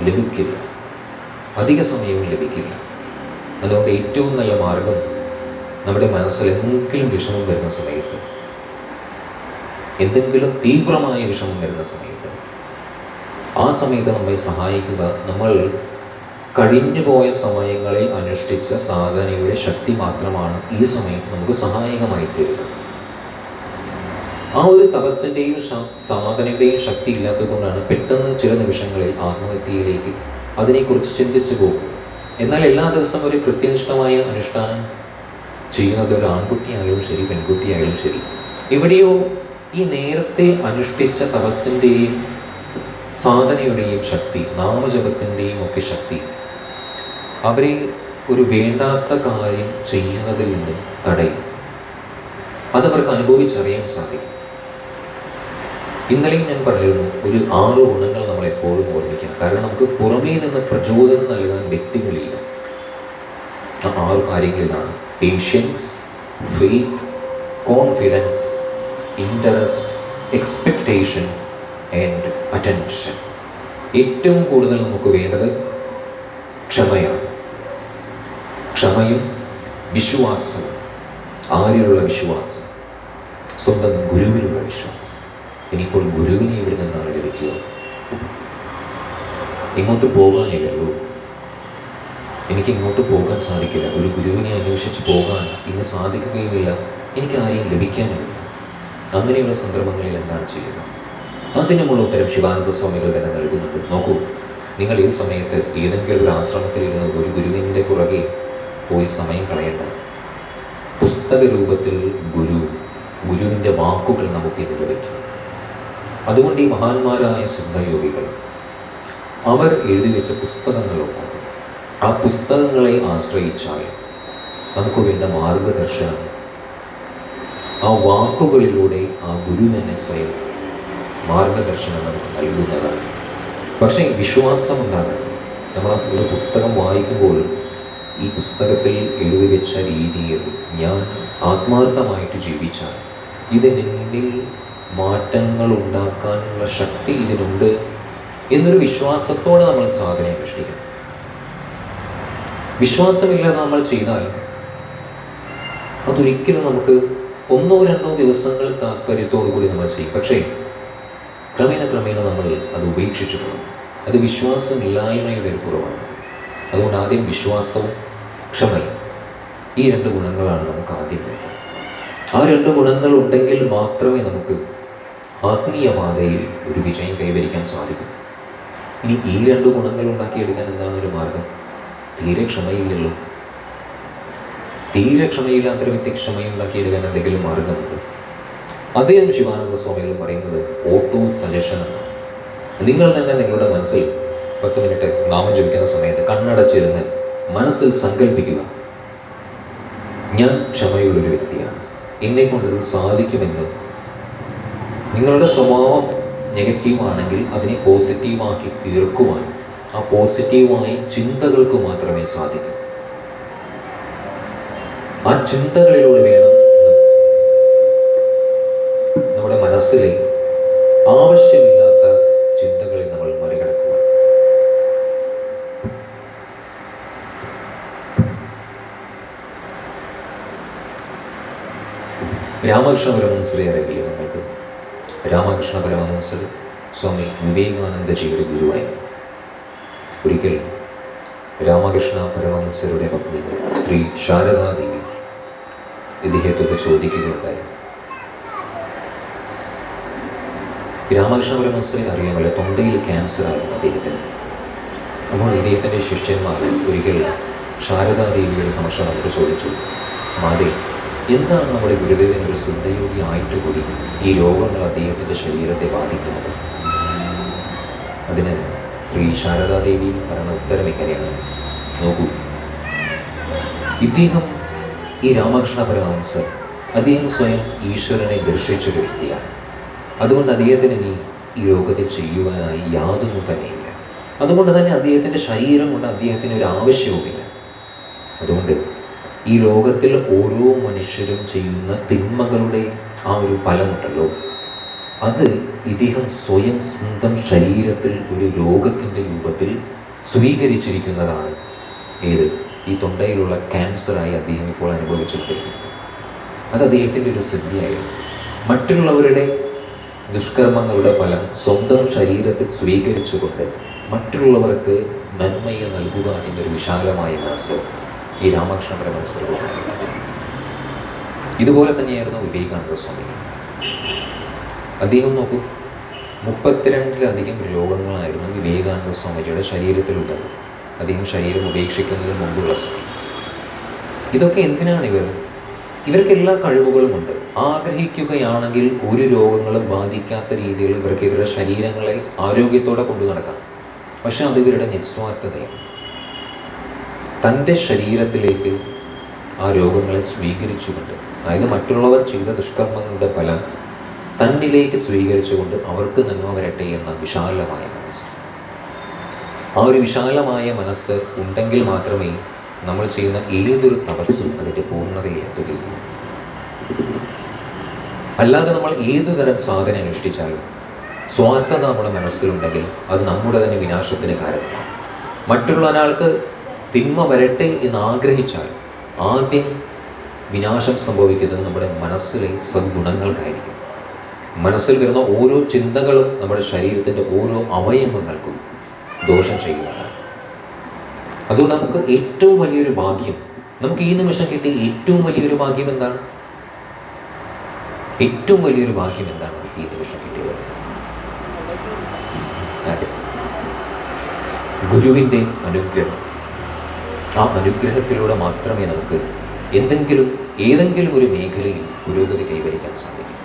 ലഭിക്കില്ല, അധിക സമയവും ലഭിക്കില്ല. അതുകൊണ്ട് ഏറ്റവും നല്ല മാർഗം, നമ്മുടെ മനസ്സിൽ എന്തെങ്കിലും വിഷമം വരുന്ന സമയത്ത്, എന്തെങ്കിലും തീവ്രമായ വിഷമം വരുന്ന സമയത്ത്, ആ സമയത്ത് നമ്മെ സഹായിക്കുക നമ്മൾ കഴിഞ്ഞുപോയ സമയങ്ങളിൽ അനുഷ്ഠിച്ച സാധനയുടെ ശക്തി മാത്രമാണ് ഈ സമയത്ത് നമുക്ക് സഹായകമായി തീരുന്നത്. ആ ഒരു തപസ്സിൻ്റെയും സാധനയുടെയും ശക്തി ഇല്ലാത്തതുകൊണ്ടാണ് പെട്ടെന്ന് ചില നിമിഷങ്ങളിൽ ആത്മഹത്യയിലേക്ക് അതിനെക്കുറിച്ച് ചിന്തിച്ചു പോകും. എന്നാൽ എല്ലാ ദിവസവും ഒരു കൃത്യനിഷ്ഠമായ അനുഷ്ഠാനം ചെയ്യുന്നത് ഒരു ആൺകുട്ടിയായാലും ശരി, പെൺകുട്ടിയായാലും ശരി, എവിടെയോ ഈ നേരത്തെ അനുഷ്ഠിച്ച തപസ്സിൻ്റെയും സാധനയുടെയും ശക്തി, നാമജപത്തിൻ്റെയും ഒക്കെ ശക്തി അവരെ ഒരു വേണ്ടാത്ത കാര്യം ചെയ്യുന്നതിൽ നിന്ന് തടയും. അതവർക്ക് അനുഭവിച്ചറിയാൻ സാധിക്കും. ഇന്നലെയും ഞാൻ പറഞ്ഞിരുന്നു, ഒരു 6 ഗുണങ്ങൾ നമ്മൾ എപ്പോഴും ഓർമ്മിക്കണം. കാരണം നമുക്ക് പുറമേ നിന്ന് പ്രചോദനം നൽകാൻ വ്യക്തികളില്ല. ആ 6 കാര്യങ്ങൾ ഇതാണ്: patience, faith, confidence, interest, expectation and attention. ഏറ്റവും കൂടുതൽ നമുക്ക് വേണ്ടത് ക്ഷമയാണ്. ക്ഷമയും വിശ്വാസവും. ആരിലുള്ള വിശ്വാസം? സ്വന്തം ഗുരുവിലുള്ള വിശ്വാസം. ഇനിയിപ്പോൾ ഗുരുവിനെ ഇവിടെ നിന്നാണ് ലഭിക്കുക. ഇങ്ങോട്ട് പോകാനില്ലല്ലോ, എനിക്ക് ഇങ്ങോട്ട് പോകാൻ സാധിക്കില്ല, ഒരു ഗുരുവിനെ അന്വേഷിച്ച് പോകാൻ ഇന്ന് സാധിക്കുകയുമില്ല, എനിക്ക് ആരെയും ലഭിക്കാനുമില്ല. അങ്ങനെയുള്ള സന്ദർഭങ്ങളിൽ എന്താണ് ചെയ്യുക? അതിനുമുള്ള ഉത്തരം ശിവാനന്ദ സ്വാമികൾ തന്നെ നൽകുന്നുണ്ട്. നോക്കൂ, നിങ്ങൾ ഈ സമയത്ത് ഏതെങ്കിലും ഒരു ആശ്രമത്തിൽ ഇരുന്ന് ഒരു ഗുരുവിൻ്റെ പുറകെ പോയി സമയം കളയേണ്ട. പുസ്തക രൂപത്തിൽ ഗുരുവിൻ്റെ വാക്കുകൾ നമുക്ക് ഇന്ന് ലഭിക്കും. അതുകൊണ്ട് ഈ മഹാന്മാരായ സിദ്ധയോഗികൾ അവർ എഴുതി വെച്ച പുസ്തകങ്ങളുണ്ടാകും. ആ പുസ്തകങ്ങളെ ആശ്രയിച്ചാൽ നമുക്ക് വേണ്ട മാർഗദർശനം ആ വാക്കുകളിലൂടെ ആ ഗുരു തന്നെ സ്വയം മാർഗദർശനം നമുക്ക് നൽകുന്നതാണ്. പക്ഷേ വിശ്വാസമുണ്ടാകണം. നമ്മൾ ഒരു പുസ്തകം വായിക്കുമ്പോൾ ഈ പുസ്തകത്തിൽ എഴുതി വെച്ച രീതിയിൽ ഞാൻ ആത്മാർത്ഥമായിട്ട് ജീവിച്ചാൽ ഇതിനെന്നിൽ മാറ്റങ്ങൾ ഉണ്ടാക്കാനുള്ള ശക്തി ഇതിനുണ്ട് എന്നൊരു വിശ്വാസത്തോടെ നമ്മൾ സാധന അനുഷ്ഠിക്കണം. വിശ്വാസമില്ലാതെ നമ്മൾ ചെയ്താൽ അതൊരിക്കലും നമുക്ക് 1-2 ദിവസങ്ങൾ താല്പര്യത്തോടു കൂടി നമ്മൾ ചെയ്യും. പക്ഷേ ക്രമേണ നമ്മൾ അത് ഉപേക്ഷിച്ചു പോകും. അത് വിശ്വാസമില്ലായ്മയുടെ ഒരു കുറവാണ്. അതുകൊണ്ട് ആദ്യം വിശ്വാസവും ക്ഷമയും, ഈ 2 ഗുണങ്ങളാണ് നമുക്ക് ആദ്യം വേണ്ടത്. ആ 2 ഗുണങ്ങൾ ഉണ്ടെങ്കിൽ മാത്രമേ നമുക്ക് ആത്മീയ പാതയിൽ ഒരു വിജയം കൈവരിക്കാൻ സാധിക്കും. ഇനി ഈ 2 ഗുണങ്ങൾ ഉണ്ടാക്കിയെടുക്കാൻ എന്താണ് ഒരു മാർഗം? തീരെ ക്ഷമയില്ലല്ലോ. തീരെ ക്ഷമയില്ലാത്തൊരു വ്യക്തി ക്ഷമയുണ്ടാക്കിയെടുക്കാൻ എന്തെങ്കിലും മാർഗമുണ്ട്? അദ്ദേഹം ശിവാനന്ദ സ്വാമികൾ പറയുന്നത് ഓട്ടോ സജഷൻ ആണ്. നിങ്ങൾ തന്നെ നിങ്ങളുടെ മനസ്സിൽ 10 മിനിറ്റ് നാമം ജപിക്കുന്ന സമയത്ത് കണ്ണടച്ചിരുന്ന് മനസ്സിൽ സങ്കല്പിക്കുക, ഞാൻ ക്ഷമയുള്ളൊരു വ്യക്തിയാണ്, എന്നെ കൊണ്ടത് സാധിക്കുമെന്ന്. നിങ്ങളുടെ സ്വഭാവം നെഗറ്റീവാണെങ്കിൽ അതിനെ പോസിറ്റീവാക്കി തീർക്കുവാൻ ആ പോസിറ്റീവായ ചിന്തകൾക്ക് മാത്രമേ സാധിക്കൂ. ആ ചിന്തകളിലൂടെ വേണം നമ്മുടെ മനസ്സിലെ ആവശ്യമില്ലാത്ത ചിന്തകളെ നമ്മൾ മറികടക്കുക. രാമകൃഷ്ണ പരമഹംസരെ അറിയില്ലേ നിങ്ങൾക്ക്? രാമകൃഷ്ണ പരമഹംസർ സ്വാമി വിവേകാനന്ദജിയുടെ ഗുരുവായി. ഒരിക്കൽ രാമകൃഷ്ണ പരമഹംസരുടെ പത്നി ശ്രീ ശാരദാദേവി ഇദ്ദേഹത്തോട് ചോദിക്കുകയുണ്ടായി. രാമകൃഷ്ണ പരമഹംസരെ അറിയാമല്ലോ, തൊണ്ടയിൽ ക്യാൻസർ ആയിരുന്നു അദ്ദേഹത്തിന്. അപ്പോൾ ഇദ്ദേഹത്തിൻ്റെ ശിഷ്യന്മാർ ഒരിക്കൽ ശാരദാദേവിയുടെ സമക്ഷം നമുക്ക് ചോദിച്ചു, മാതേ, എന്താണ് നമ്മുടെ ഗുരുദേവൻ ഒരു സിദ്ധയോഗി ആയിട്ട് കൂടി ഈ രോഗങ്ങൾ അദ്ദേഹത്തിൻ്റെ ശരീരത്തെ ബാധിക്കുന്നത്? അതിന് ശ്രീ ശാരദാദേവി പറഞ്ഞ ഉത്തരം ഇങ്ങനെയാണ്. നോക്കൂ, ഇദ്ദേഹം ഈ രാമകൃഷ്ണ പരമഹംസർ അദ്ദേഹം സ്വയം ഈശ്വരനെ ദർശിച്ചൊരു വ്യക്തിയാണ്. അതുകൊണ്ട് അദ്ദേഹത്തിന് ഇനി ഈ രോഗത്തെ ചെയ്യുവാനായി യാതൊന്നും തന്നെയില്ല. അതുകൊണ്ട് തന്നെ അദ്ദേഹത്തിൻ്റെ ശരീരം കൊണ്ട് അദ്ദേഹത്തിന് ഒരു ആവശ്യവുമില്ല. അതുകൊണ്ട് ഈ ലോകത്തിൽ ഓരോ മനുഷ്യരും ചെയ്യുന്ന തിന്മകളുടെ ആ ഒരു ഫലമുണ്ടല്ലോ, അത് ഇദ്ദേഹം സ്വയം സ്വന്തം ശരീരത്തിൽ ഒരു രോഗത്തിൻ്റെ രൂപത്തിൽ സ്വീകരിച്ചിരിക്കുന്നതാണ്. ഏത്? ഈ തൊണ്ടയിലുള്ള ക്യാൻസറായി അദ്ദേഹം ഇപ്പോൾ അനുഭവിച്ചിരിക്കുന്നത്. അത് അദ്ദേഹത്തിൻ്റെ ഒരു സിദ്ധിയായിരുന്നു. മറ്റുള്ളവരുടെ ദുഷ്കർമ്മങ്ങളുടെ ഫലം സ്വന്തം ശരീരത്തിൽ സ്വീകരിച്ചുകൊണ്ട് മറ്റുള്ളവർക്ക് നന്മയെ നൽകുക എന്നൊരു വിശാലമായ മനസ്സ് ഈ രാമകൃഷ്ണ പരമഹംസർക്കുണ്ടായിരുന്നു. ഇതുപോലെ തന്നെയായിരുന്നു വിവേകാനന്ദ സ്വാമി. അദ്ദേഹം നോക്കൂ, 32-ലധികം രോഗങ്ങളായിരുന്നു വിവേകാനന്ദ സ്വാമിജിയുടെ ശരീരത്തിലുള്ളത്. അദ്ദേഹം ശരീരം ഉപേക്ഷിക്കുന്നതിന് മുമ്പുള്ള സമയം. ഇതൊക്കെ എന്തിനാണ് ഇവർക്ക് എല്ലാ കഴിവുകളുമുണ്ട്. ആഗ്രഹിക്കുകയാണെങ്കിൽ ഒരു രോഗങ്ങളും ബാധിക്കാത്ത രീതിയിൽ ഇവർക്ക് ഇവരുടെ ശരീരങ്ങളെ ആരോഗ്യത്തോടെ കൊണ്ടു നടക്കാം. പക്ഷെ അത് ഇവരുടെ നിസ്വാർത്ഥതയാണ്. തൻ്റെ ശരീരത്തിലേക്ക് ആ രോഗങ്ങളെ സ്വീകരിച്ചുകൊണ്ട്, അതായത് മറ്റുള്ളവർ ചെയ്ത ദുഷ്കർമ്മങ്ങളുടെ ഫലം തന്നിലേക്ക് സ്വീകരിച്ചുകൊണ്ട് അവർക്ക് നന്മ വരട്ടെ എന്ന വിശാലമായ മനസ്സ്. ആ ഒരു വിശാലമായ മനസ്സ് ഉണ്ടെങ്കിൽ മാത്രമേ നമ്മൾ ചെയ്യുന്ന ഏതൊരു തപസ്സും അതിൻ്റെ പൂർണ്ണതയിൽ എത്തുകയുള്ളൂ. അല്ലാതെ നമ്മൾ ഏതു തരം സാധന അനുഷ്ഠിച്ചാലും സ്വാർത്ഥത നമ്മുടെ മനസ്സിലുണ്ടെങ്കിൽ അത് നമ്മുടെ തന്നെ വിനാശത്തിന് കാരണമാണ്. മറ്റുള്ള ഒരാൾക്ക് തിന്മ വരട്ടെ എന്ന് ആഗ്രഹിച്ചാൽ ആദ്യം വിനാശം സംഭവിക്കുന്നത് നമ്മുടെ മനസ്സിലെ സദ്ഗുണങ്ങൾക്കായിരിക്കും. മനസ്സിൽ വരുന്ന ഓരോ ചിന്തകളും നമ്മുടെ ശരീരത്തിൻ്റെ ഓരോ അവയവങ്ങൾക്കും ദോഷം ചെയ്യുന്നതാണ്. അതുകൊണ്ട് നമുക്ക് ഏറ്റവും വലിയൊരു ഭാഗ്യം, നമുക്ക് ഈ നിമിഷം കിട്ടിയ ഏറ്റവും വലിയൊരു ഭാഗ്യം എന്താണ്? ഏറ്റവും വലിയൊരു ഭാഗ്യം എന്താണ് നമുക്ക് ഈ നിമിഷം കിട്ടിയത്? ഗുരുവിൻ്റെ അനുഗ്രഹം. ആ അനുഗ്രഹത്തിലൂടെ മാത്രമേ നമുക്ക് ഏതെങ്കിലും ഒരു മേഖലയിൽ പുരോഗതി കൈവരിക്കാൻ സാധിക്കും.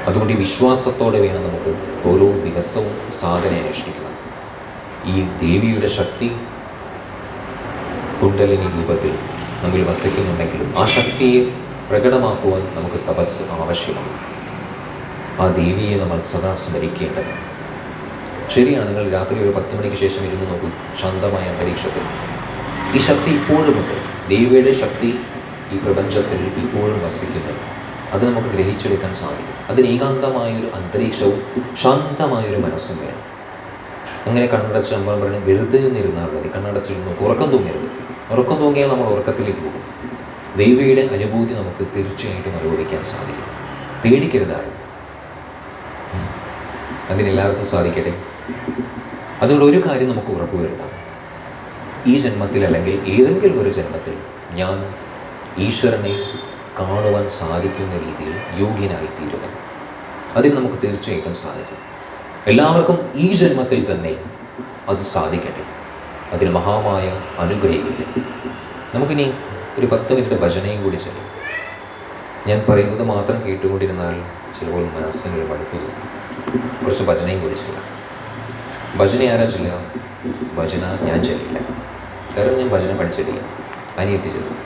അതുകൊണ്ട് ഈ വിശ്വാസത്തോടെ വേണം നമുക്ക് ഓരോ ദിവസവും സാധന അനുഷ്ഠിക്കുക. ഈ ദേവിയുടെ ശക്തി കുണ്ടലിനി രൂപത്തിൽ നമ്മിൽ വസിക്കുന്നുണ്ടെങ്കിലും ആ ശക്തിയെ പ്രകടമാക്കുവാൻ നമുക്ക് തപസ് ആവശ്യമാണ്. ആ ദേവിയെ നമ്മൾ സദാ സ്മരിക്കേണ്ടതാണ്. ശരിയാണ്, നിങ്ങൾ രാത്രി ഒരു 10 മണിക്ക് ശേഷം ഇരുന്ന് നോക്കൂ, ശാന്തമായ അന്തരീക്ഷത്തിൽ ഈ ശക്തി ഇപ്പോഴുമുണ്ട്. ദേവിയുടെ ശക്തി ഈ പ്രപഞ്ചത്തിൽ ഇപ്പോഴും വസിക്കുന്നുണ്ട്. അത് നമുക്ക് ഗ്രഹിച്ചെടുക്കാൻ സാധിക്കും. അതിന് ഏകാന്തമായൊരു അന്തരീക്ഷവും ശാന്തമായൊരു മനസ്സും വേണം. അങ്ങനെ കണ്ണടച്ച് നമ്മൾ പറഞ്ഞ് വെറുതെ നിന്നിരുന്നാൽ മതി. കണ്ണടച്ചിരുന്നു ഉറക്കം തൂങ്ങരുത്. ഉറക്കം തൂങ്ങിയാൽ നമ്മൾ ഉറക്കത്തിലേക്ക് പോകും. ദേവിയുടെ അനുഭൂതി നമുക്ക് തീർച്ചയായിട്ടും അനുഭവിക്കാൻ സാധിക്കും. പേടിക്കരുതാരും, അതിനെല്ലാവർക്കും സാധിക്കട്ടെ. അതുകൊണ്ട് ഒരു കാര്യം നമുക്ക് ഉറപ്പുവരുത്താം, ഈ ജന്മത്തിൽ അല്ലെങ്കിൽ ഏതെങ്കിലും ഒരു ജന്മത്തിൽ ഞാൻ ഈശ്വരനെ കാണുവാൻ സാധിക്കുന്ന രീതിയിൽ യോഗ്യനായിത്തീരുമെന്ന്. അതിന് നമുക്ക് തീർച്ചയായിട്ടും സാധിക്കും. എല്ലാവർക്കും ഈ ജന്മത്തിൽ തന്നെ അത് സാധിക്കട്ടെ. അതിന് മഹാമായ അനുഗ്രഹിക്കില്ല. നമുക്കിനി ഒരു 10 മിനിറ്റ് ഭജനയും കൂടി ചെയ്യാം. ഞാൻ പറയുന്നത് മാത്രം കേട്ടുകൊണ്ടിരുന്നാൽ ചിലപ്പോൾ മനസ്സിനൊരു മടുപ്പ് തോന്നും. കുറച്ച് ഭജനയും കൂടി ചെയ്യാം. ഭജന ആരാ ചെല്ലുക? ഭജന ഞാൻ ചെല്ലില്ല, കാരണം ഞാൻ ഭജന പഠിച്ചിട്ടില്ല. അനിയത്തി ചെല്ലും.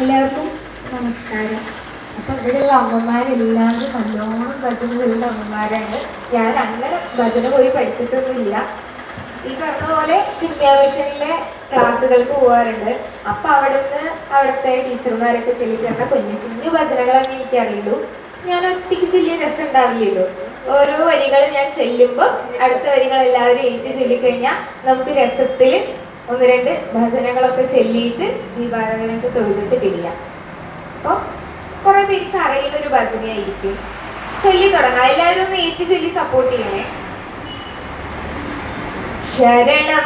എല്ലാവർക്കും നമസ്കാരം. അപ്പം ഇവിടെയുള്ള അമ്മമാരെല്ലാവരും നല്ലോണം ഭജന ചെയ്യുന്ന അമ്മമാരാണ്. ഞാൻ അങ്ങനെ ഭജന പോയി പഠിച്ചിട്ടൊന്നുമില്ല. ഈ പറഞ്ഞ പോലെ ചിന്മയ മിഷനിലെ ക്ലാസ്സുകൾക്ക് പോകാറുണ്ട്. അപ്പം അവിടുത്തെ ടീച്ചർമാരൊക്കെ ചൊല്ലിത്തരുന്ന കുഞ്ഞു കുഞ്ഞു ഭജനകളൊക്കെ എനിക്കറിയുള്ളൂ. ഞാൻ ഒറ്റയ്ക്ക് ചൊല്ലിയ രസം ഉണ്ടാവില്ലല്ലോ. ഓരോ വരികൾ ഞാൻ ചെല്ലുമ്പോൾ അടുത്ത വരികൾ എല്ലാവരും ഏറ്റു ചൊല്ലിക്കഴിഞ്ഞാൽ നമുക്ക് രസത്തിൽ ഒന്ന് രണ്ട് ഭജനകളൊക്കെ ചൊല്ലിയിട്ട് ദീപാരാധനക്ക് തൊഴുതിട്ട് പിരിയാം. അപ്പോൾ കുറെ പേർക്ക് അറിയുന്നൊരു ഭജനയായിരിക്കും. ചൊല്ലി തുടങ്ങാം. എല്ലാവരും ഒന്ന് ഏറ്റു ചൊല്ലി സപ്പോർട്ട് ചെയ്യണേ. ശരണം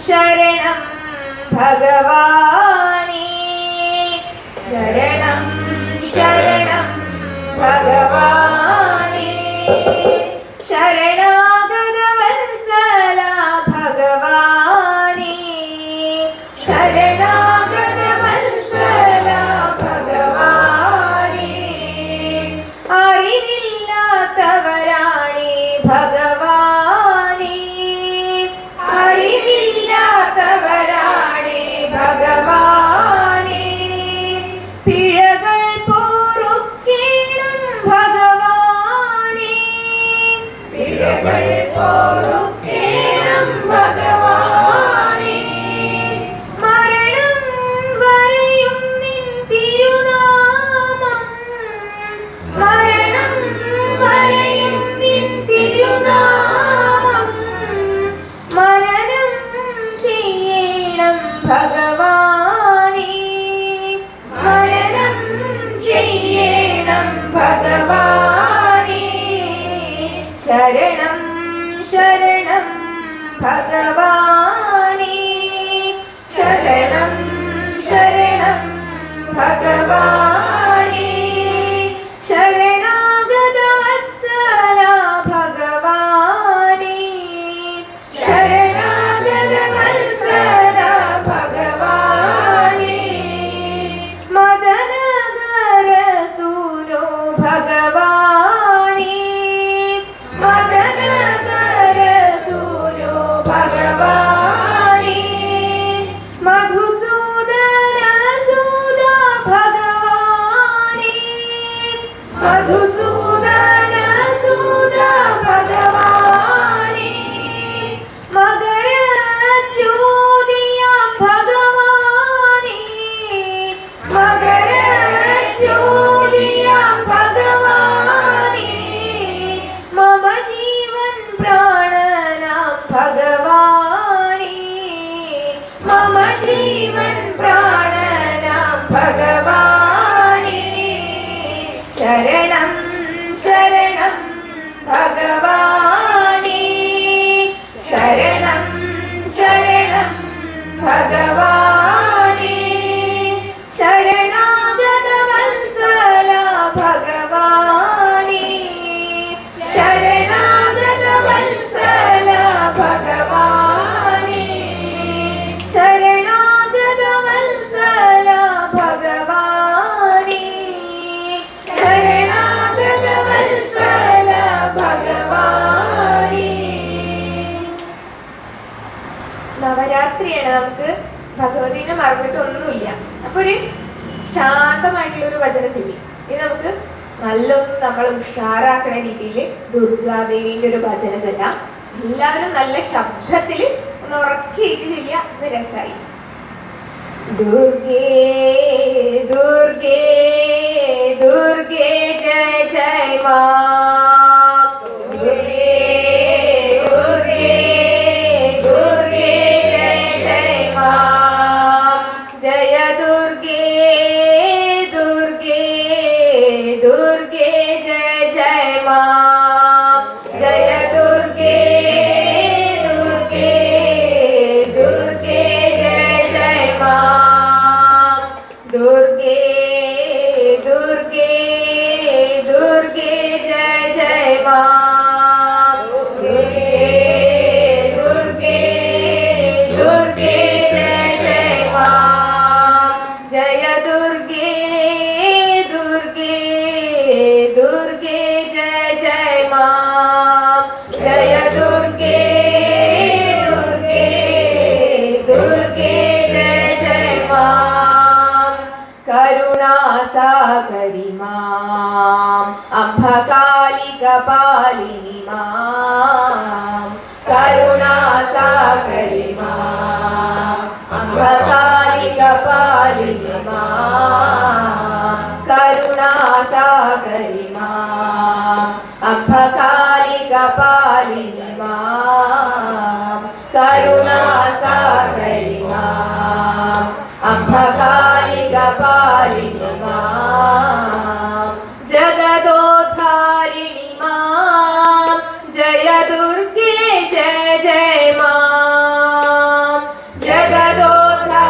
ശരണം ഭഗവാനേ, ശരണം ശരണം ഭഗവാനേ, ശരണാഗത വത്സല ഭഗവാനേ, ശരണാഗത വത്സല ഭഗവാനേ, അറിവില്ലാത്തവരാണേ ഭഗവാനേ, അറിവില്ലാത്തവരാണേ ഭഗവാനേ, പിഴകൾ പൊറുക്കേണം ഭഗവാനേ, പിഴകൾ പൊറുക്കേണം ഭഗവാനേ, മരണം വരെയും നിൻ തിരുനാമം, മരണം വരെയും നിൻ തിരുനാമം മനനം ചെയ്യണം ഭഗവാനേ, മനനം ചെയ്യണം ഭഗവാനേ, ശരണം ശരണം ഭഗവാനേ, ശരണം ശരണം ഭഗവാനേ, ശരണാഗത വത്സല ഭഗവാനേ, ശരണാഗത വത്സല ഭഗവാനേ, മദനഗരസൂനോ ഭഗവാനേ, മദനഗരസൂനോ ഭഗവാനേ, മധുസൂദനസൂദ ഭഗവാനേ, മധുസൂദനസൂദ ഭഗവാനേ, മകരജ്യോതിയാം ഭഗവാനേ, മകരജ്യോതിയാം ഭഗവാനേ, മമ ജീവൻ പ്രാണനാം ഭഗവാനേ, മമ ജീവൻ പ്രാണനാം ഭഗവാനേ, ശരണം ശരണം ഭഗവാനേ, ശരണം ശരണം ഭഗവാനേ, ശരണാഗത വത്സല ഭഗവാനേ, ശരണാഗത വത്സല ഭഗവാനേ, ശരണാഗത വത്സല ഭഗവാനേ, ശരണാഗത വത്സല ഭഗവാനേ. നവരാത്രിയാണ്. നമുക്ക് ഭഗവതിനെ മറന്നിട്ടൊന്നുമില്ല. അപ്പൊ ഒരു ശാന്തമായിട്ടുള്ള ഒരു ഭജന ചൊല്ലി. ഇത് നമുക്ക് നല്ലൊന്ന് നമ്മൾ ഉഷാറാക്കണ രീതിയിൽ ദുർഗാദേവിന്റെ ഒരു ഭജന ചെല്ലാം. എല്ലാവരും നല്ല ശബ്ദത്തിൽ ഒന്ന് ഉറക്കിയിട്ട് ചൊല്ലിയ ഇത് രസമായി. ദുർഗേ ദുർഗേ ദുർഗേ ജയ ജയ മാ, ദുർഗേ ദുർഗേ ദുർഗേ ജയ ജയ മാ, ജയ ദുർഗേ ദുർഗേ ദുർഗേ ജയ ജയ മാ, ജയ ദുർഗേ ദുർഗേ ദുർഗേ ജയ ജയ മാ, ദുർഗേ ദുർഗേ ദുർഗേ ജയ കരുണാസാഗരി മാം അംബകാലിക പാലിനി മാം കരുണാസാഗരി മാം അംബകാലിക പാലിനി മാം കരുണാസാഗരി മാം അംബകാലിക പാലിനി മാം കരുണാസാഗരി മാം അംബകാലിക പാലിനി മാം ജഗദോദ്ധാരിണി മാം ജയ ദുർഗേ ജയ ജയ മാം ജഗദോദ്ധാരിണി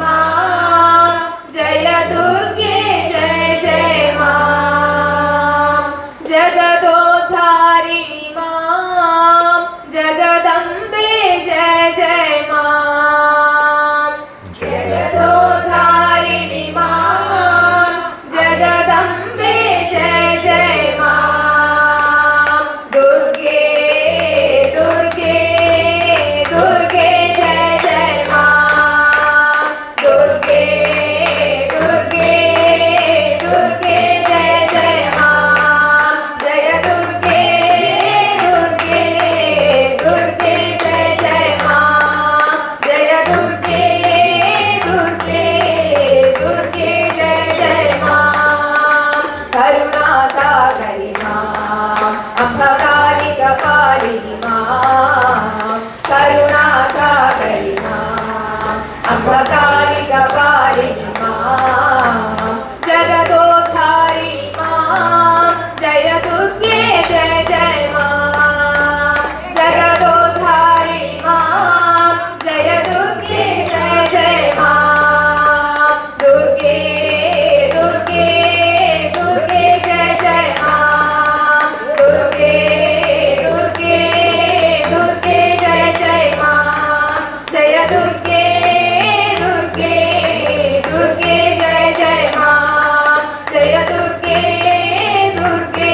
മാം ജയ ദുർഗേ ജയ ജയ മാം ജഗദോദ്ധാരിണി മാം ജഗദംബേ ജയ ജയ മാം ജഗദോദ്ധാരിണി മാം ജഗദംബേ ജയ ജയ മാം ദുർഗേ ദുർഗേ ദുർഗേ ജയ ജയ മാം ദുർഗേ ദുർഗേ ദുർഗേ ജയ ജയ മാം ജയ ദുർഗേ ദുർഗേ ദുർഗേ ജയ ജയ മാം ജയ ദുർഗേ ദുർഗേ ദുർഗേ ജയ ജയ മാം കരുണാസാഗരി മാം അംബകാലിക പാലിനി മാം കരുണാസാഗരി മാം അംബകാലിക പാലിനി മാം ജഗദോദ്ധാരിണി മാം ജയ ദുർഗേ ജയ ജയ മാം ജഗദോദ്ധാരിണി മാം ജയ ദുർഗേ ജയ ജയ മാം ദുർഗേ ദുർഗേ ദുർഗേ ജയ ജയ മാം ദുർഗേ ദുർഗേ ദുർഗേ ജയ ജയ മാം ജയ ദുർഗേ ദുർഗേ ദുർഗേ ജയ ജയ മാം ജയ ദുർഗേ ദുർഗേ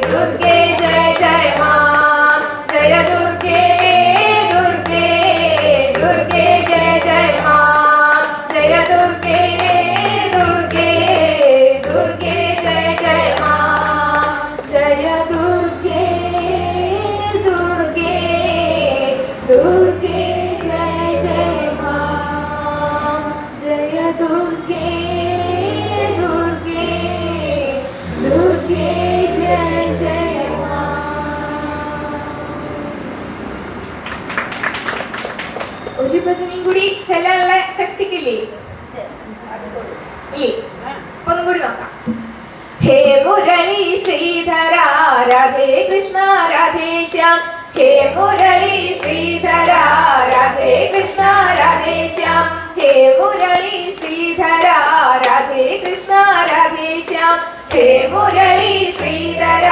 ദുർഗേ ജയ ജയ മാം ജയ ദുർഗേ ദുർഗേ ദുർഗേ ജയ ജയ മാം ജയ ദുർഗേ ദുർഗേ ദുർഗേ ജയ ജയ മാം ജയ ദുർഗേ ദുർഗേ ദുർഗേ ജയ ജയ മാം ജയ ദുർഗേ ദുർഗേ ദുർഗേ ജയ ജയ മാം. ഒരു ഭജനയും കൂടി ചെല്ലാനുള്ള ശക്തിക്കില്ലേ? ഇല്ലേ? അപ്പൊ ഒന്നും കൂടി നോക്കാം. ഹേ മുരളി ശ്രീധര രാധേ കൃഷ്ണ രാധേ ശ്യാം ഹേ മുരളി ശ്രീധര രാധേ കൃഷ്ണ രാധേ ശ്യാം ഹേ മുരളി ശ്രീധര രാധേ കൃഷ്ണ രാധേ ശ്യാം ഹേ മുരളി ശ്രീധര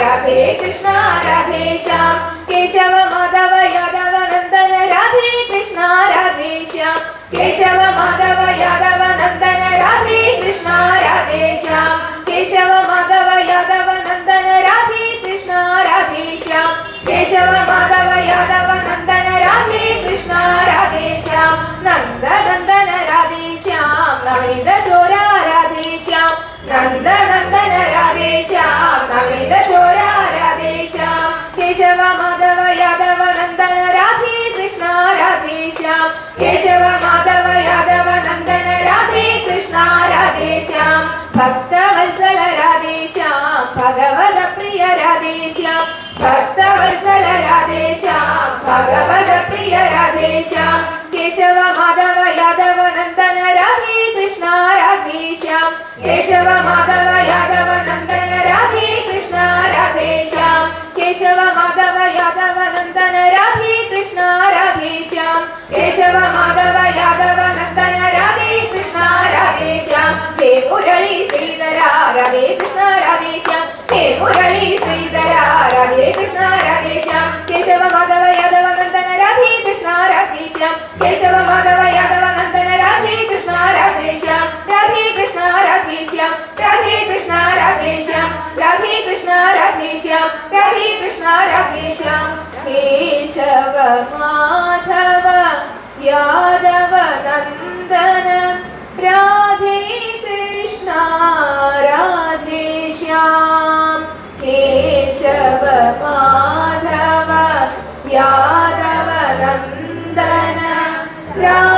രാധേ കൃഷ്ണ രാധേ ശ്യാം കേശവ മാധവ യാദവ നന്ദന രാധേ കൃഷ്ണ രാധേ ശ്യാം കേശവ മാധവ യാദവ നന്ദന രാധേ കൃഷ്ണ രാധേ ശ്യാം കേശവ മാധവ യാദവ നന്ദന രാധേ കൃഷ്ണ രാധേ ശ്യാം കേശവ മാധവ യാദവ നന്ദന രാധേ കൃഷ്ണ രാധേ ശ്യാം നന്ദ നന്ദന രാധേ ശ്യാം നവനിത ചോര രാധേ ശ്യാം നന്ദ നന്ദന രാധേ ശ്യാം നവനിത ചോര രാധേ ശ്യാം കേശവ മാധവ യാദവ നന്ദന രാധേ കൃഷ്ണ രാധേ ശ്യാം കേശവ മാധവ യാദവ നന്ദന രാധേ കൃഷ്ണ രാധേ ശ്യാം ഭക്തവത്സല രാധേ ശ്യാം ഭഗവത പ്രിയ രാധേ ശ്യാം ഭക്തവത്സല രാധേ ശ്യാം ഭഗവത പ്രിയ രാധേ ശ്യാം കേശവ മാധവ യാദവ നന്ദന രാധേ കൃഷ്ണ രാധേ ശ്യാം കേശവ മാധവ യാദവ നന്ദന രാധേ കൃഷ്ണ രാധേ ശ്യാം കേശവ മാധവ യാദവ നന്ദന രാധേ കൃഷ്ണ രാധേ ശ്യാം കേശവ മാധവ യാദവ നന്ദന രാധേ കൃഷ്ണ രാധേ ശ്യാം ഹേ മുരളി ശ്രീധര രാധേ കൃഷ്ണ രാധേ ശ്യാം ഹേ മുരളി ശ്രീധര രാധേ കൃഷ്ണ രാധേ ശ്യാം കേശവ മാധവ യാദവ നന്ദന രാധേ കൃഷ്ണ രാധേ ശ്യാം കേശവ മാധവ യാദവ നന്ദന രാധേ കൃഷ്ണ രാധേ ശ്യാം രാധേ കൃഷ്ണ രാധേ ശ്യാം രാധേ കൃഷ്ണ രാധേ ശ്യാം രാധേ കൃഷ്ണ രാധേ ശ്യാം രാധേ കൃഷ്ണ രാധേ ശ്യാം കേശവ മാധവ യാദവ നന്ദന രാധേ കൃഷ്ണ രാമ